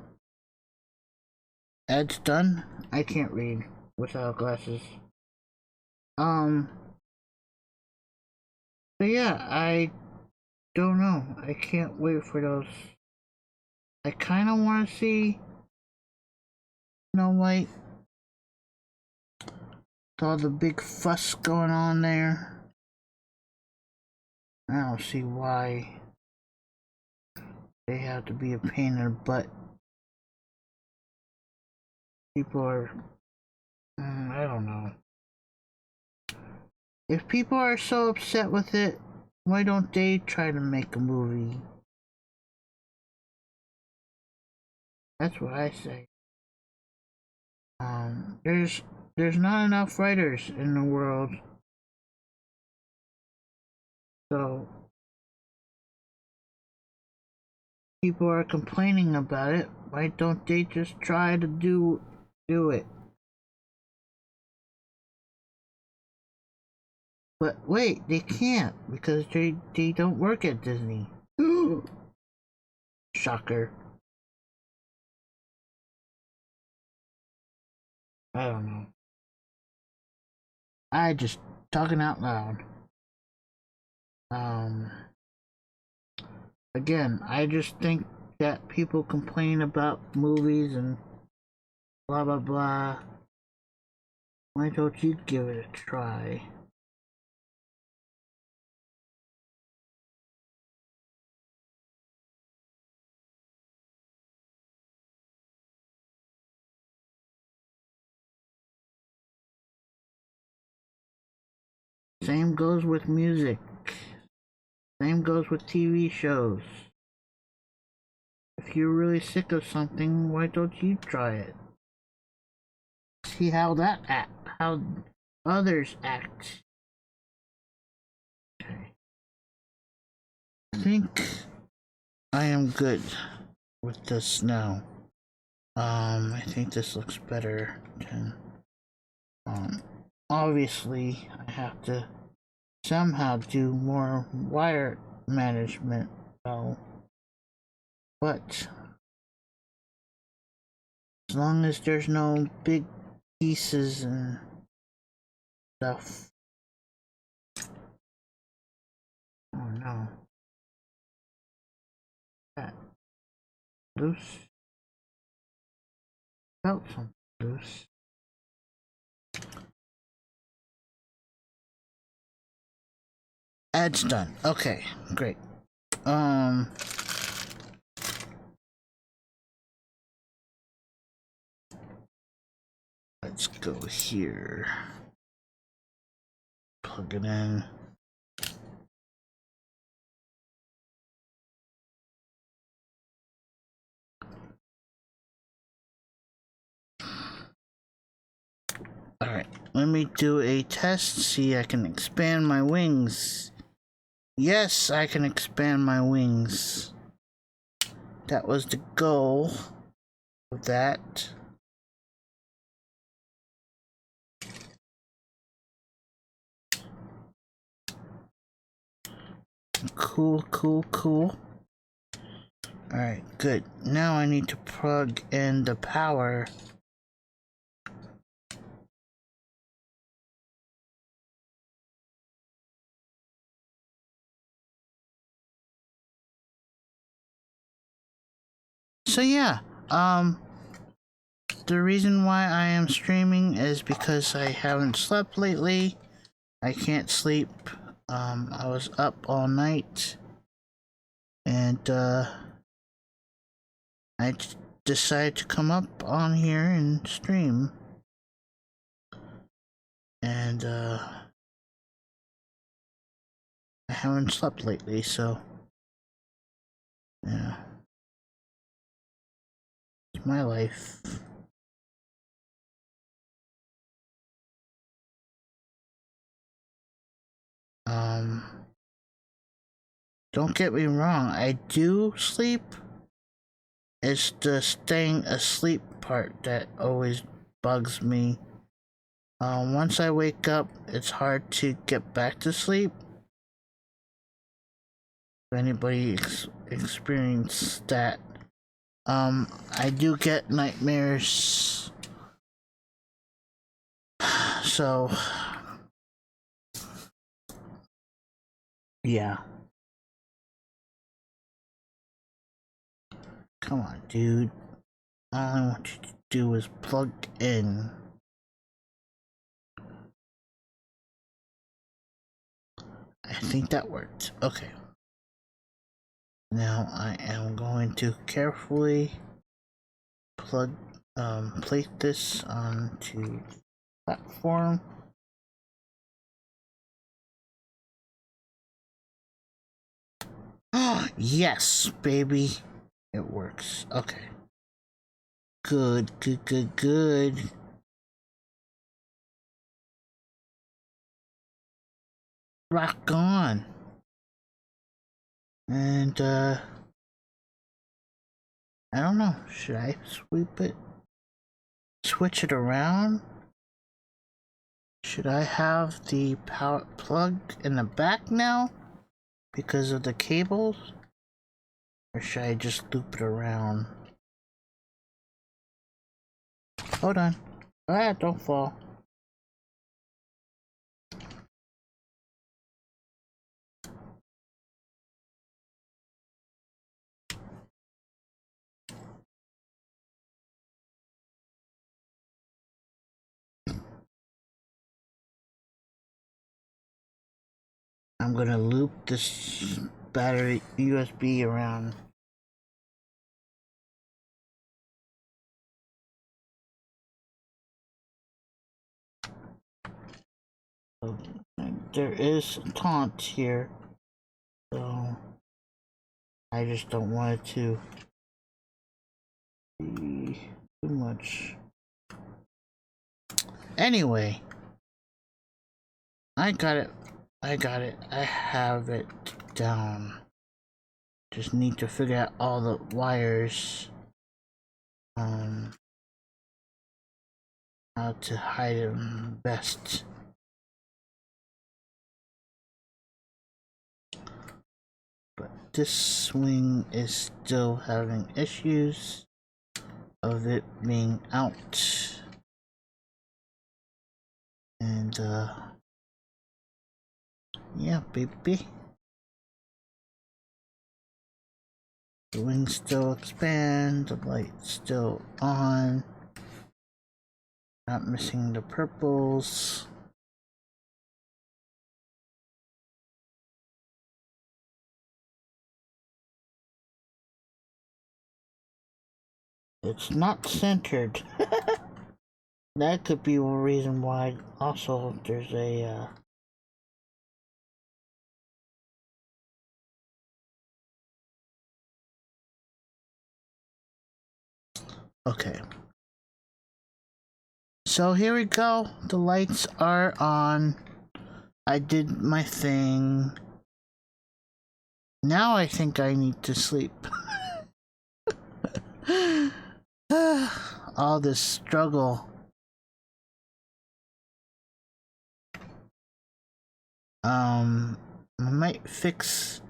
done? I can't read without glasses. Um but yeah, I don't know. I can't wait for those. I kinda wanna see like all the big fuss going on there. I don't see why they have to be a pain in the butt. People are, I don't know. If people are so upset with it, why don't they try to make a movie? That's what I say. There's not enough writers in the world, so people are complaining about it. Why don't they just try to do it? But wait, they can't because they don't work at Disney. Shocker. I don't know. I just talking out loud. Um Again, I just think that people complain about movies and blah blah blah. Why don't you give it a try? Same goes with music. Same goes with TV shows. If you're really sick of something, why don't you try it? See how how others act. Okay. I think I am good with this now. I think this looks better than, um, obviously I have to somehow do more wire management though. But as long as there's no big pieces and stuff. Oh no. That loose. Felt something loose. Ad's done. Okay, great. Let's go here. Plug it in. Alright, let me do a test, see I can expand my wings. Yes, I can expand my wings. That was the goal of that. Cool, cool, cool. Alright, good. Now I need to plug in the power. So yeah, the reason why I am streaming is because I haven't slept lately. I can't sleep. I was up all night. And, I decided to come up on here and stream. And, I haven't slept lately, so, yeah. It's my life. Don't get me wrong, I do sleep. It's the staying asleep part that always bugs me. Once I wake up, it's hard to get back to sleep. If anybody experienced that, I do get nightmares. So, yeah. Come on, dude. All I want you to do is plug in. I think that worked. Okay. Now I am going to carefully place this onto the platform. Yes, baby. It works. Okay. Good. Rock on. And, I don't know. Should I switch it around? Should I have the power plug in the back now because of the cables? Or should I just loop it around? Hold on. Ah, don't fall. I'm gonna loop this battery USB around. So, there is a taunt here, so I just don't want it to be too much. Anyway, I got it. I have it down. Just need to figure out all the wires. How to hide them best. But this swing is still having issues of it being out. And yeah, baby. The wings still expand, the light's still on. Not missing the purples. It's not centered. That could be one reason why also there's a okay. So here we go. The lights are on. I did my thing. Now I think I need to sleep. All this struggle. I might fix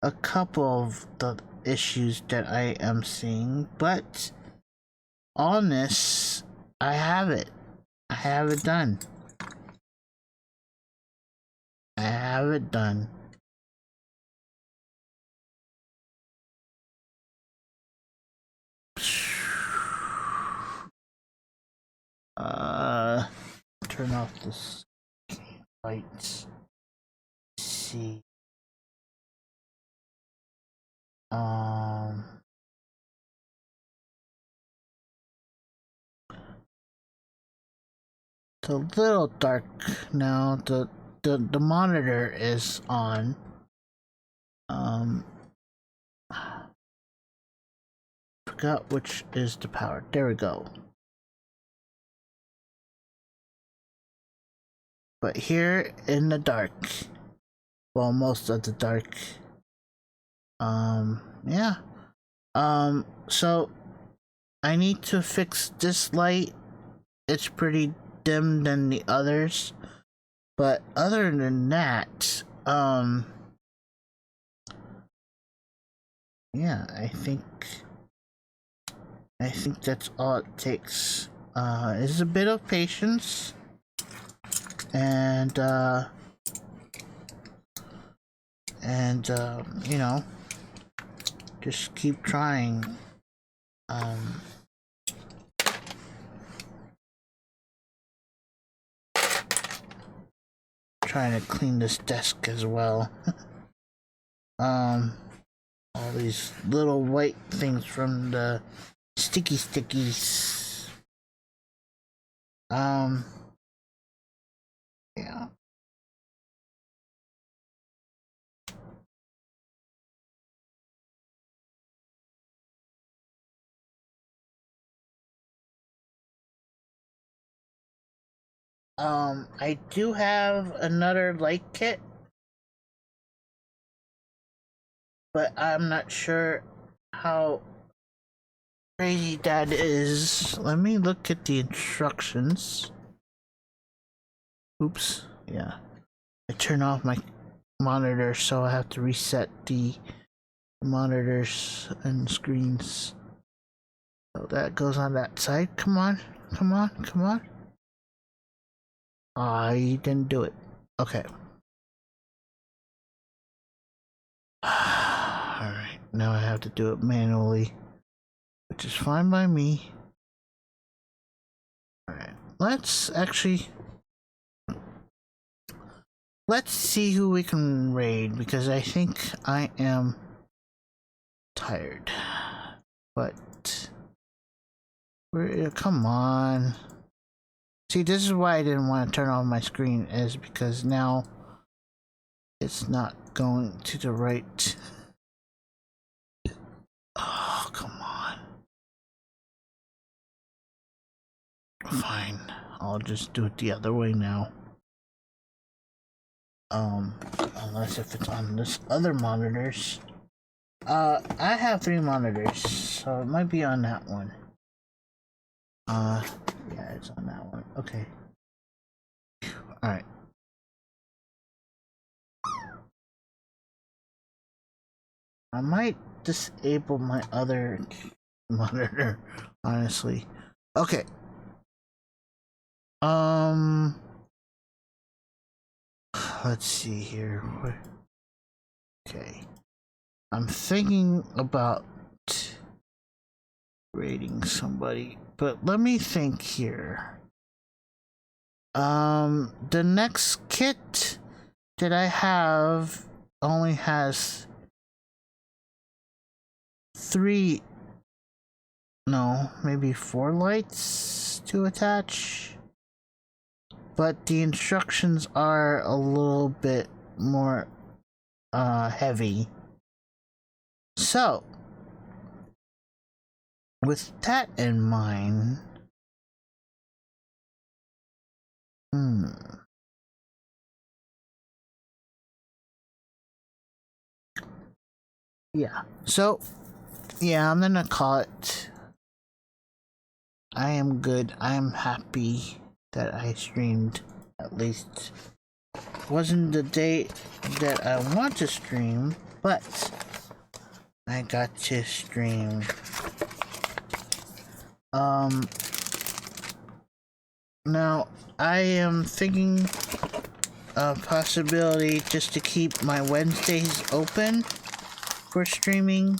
a couple of the issues that I am seeing, but on this, I have it. I have it done. I have it done. Turn off this lights. See. It's a little dark now. The monitor is on. Forgot which is the power. There we go. But here in the dark, well, most of the dark. Yeah. So I need to fix this light. It's pretty dim than the others. But other than that, yeah, I think that's all it takes. Is a bit of patience and you know, just keep trying. Trying to clean this desk as well. all these little white things from the sticky stickies. Yeah. I do have another light kit, but I'm not sure how crazy that is. Let me look at the instructions. Oops. Yeah. I turn off my monitor, so I have to reset the monitors and screens. So that goes on that side. Come on. Come on. Come on. I didn't do it. Okay. Alright. Now I have to do it manually, which is fine by me. Alright. Let's see who we can raid, because I think I am tired. But come on. See, this is why I didn't want to turn off my screen, is because now it's not going to the right. Oh, come on. Fine. I'll just do it the other way now. Unless if it's on this other monitors. I have 3 monitors, so it might be on that one. Yeah, it's on that one. Okay. Alright. I might disable my other monitor, honestly. Okay. Let's see here. Okay. I'm thinking about rating somebody, but let me think here. The next kit that I have only has 3, no, maybe 4 lights to attach, but the instructions are a little bit more heavy. So with that in mind, yeah, so yeah, I'm gonna call it. I am good. I am happy that I streamed. At least wasn't the day that I want to stream, but I got to stream. Now I am thinking a possibility just to keep my Wednesdays open for streaming.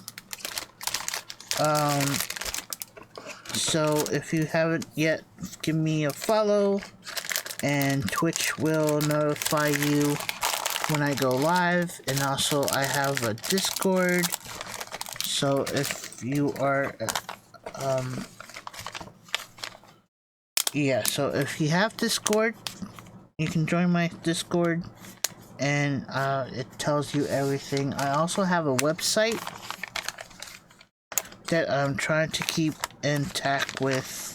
So if you haven't yet, give me a follow, and Twitch will notify you when I go live. And also I have a Discord, so if you are yeah, so if you have Discord, you can join my Discord, and it tells you everything. I also have a website that I'm trying to keep intact with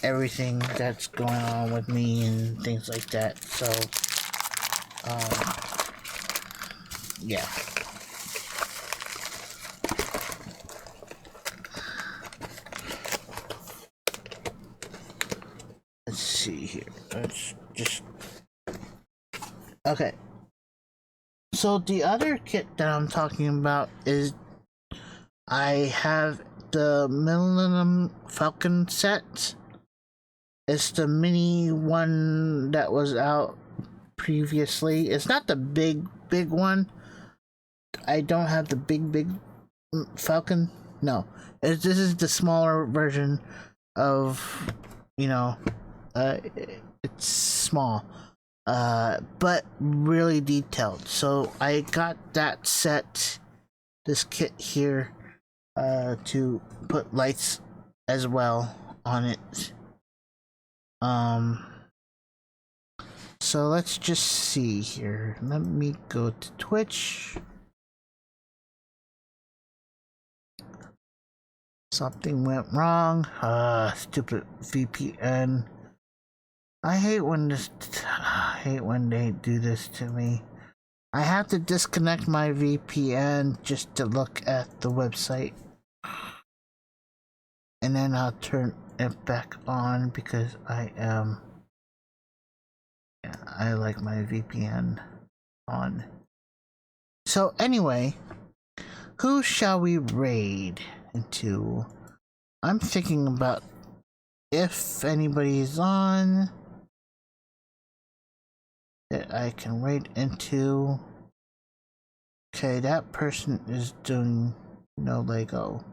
everything that's going on with me and things like that. So yeah. Let's see here. Let's just okay. So the other kit that I'm talking about is I have the Millennium Falcon set. It's the mini one that was out previously. It's not the big one. I don't have the big Falcon. No, this is the smaller version of, it's small. but really detailed. So I got that set, this kit here, to put lights as well on it. So let's just see here. Let me go to Twitch. Something went wrong. Stupid VPN. I hate when they do this to me. I have to disconnect my VPN just to look at the website. And then I'll turn it back on because I like my VPN on. So anyway, who shall we raid into? I'm thinking about if anybody is on that I can raid into. Okay, that person is doing no Lego.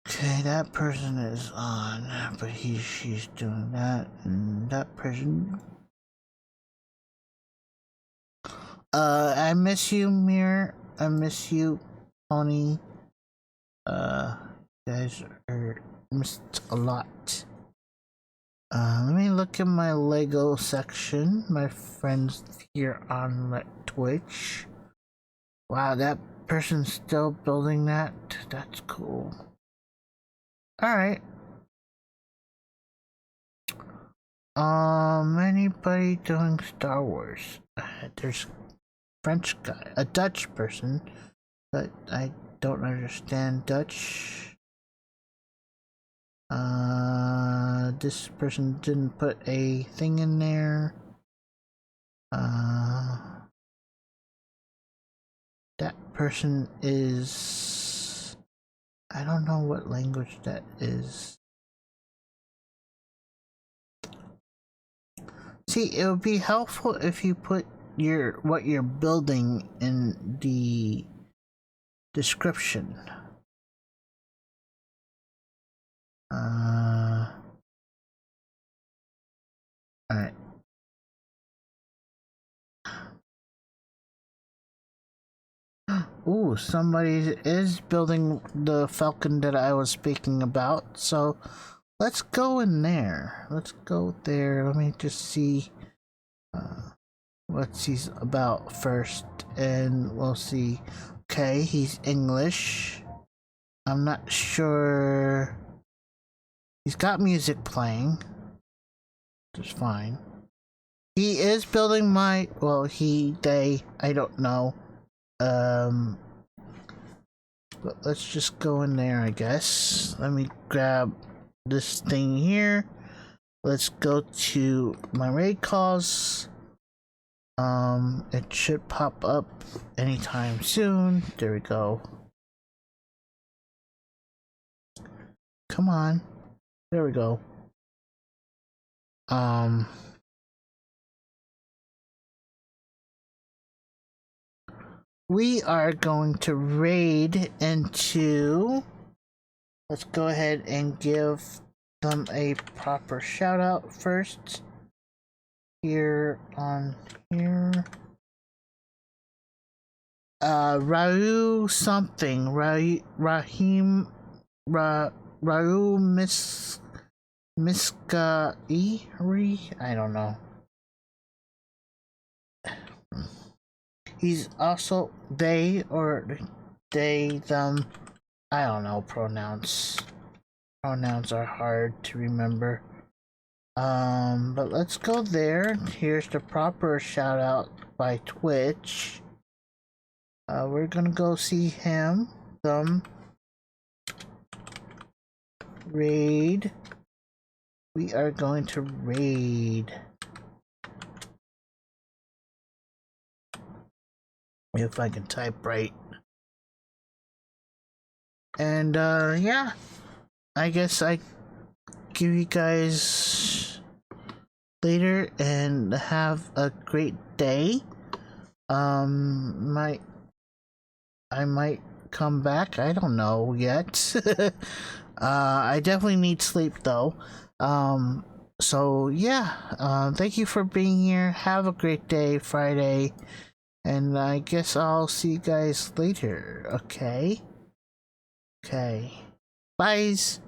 Okay, that person is on, but she's doing that, and that person. I miss you, Mir. I miss you, Pony. Guys are missed a lot. Let me look at my Lego section. My friends here on Twitch. Wow, that person's still building that. That's cool. Alright. Anybody doing Star Wars? There's French guy, a Dutch person, but I don't understand Dutch. This person didn't put a thing in there. That person is... I don't know what language that is. See, it would be helpful if you put what you're building in the description. Alright. Ooh, somebody is building the Falcon that I was speaking about, so let's go in there. Let's go there. Let me just see what he's about first, and we'll see. Okay, he's English. I'm not sure. He's got music playing, which is fine. He is building my, well, they, I don't know. But let's just go in there, I guess. Let me grab this thing here. Let's go to my raid calls. It should pop up anytime soon. There we go. Come on. There we go. We are going to raid into... Let's go ahead and give them a proper shout out first. Here on here. Rau something. Rahim Miskairi? I don't know. He's also they or they, them. I don't know pronouns. Pronouns are hard to remember. But let's go there. Here's the proper shout out by Twitch. We're gonna go see him. Them. Raid. We are going to raid. If I can type right. And yeah, I guess I give you guys later and have a great day. I might come back. I don't know yet. I definitely need sleep though. So yeah, thank you for being here. Have a great day, Friday, and I guess I'll see you guys later. Okay. Okay. Byes.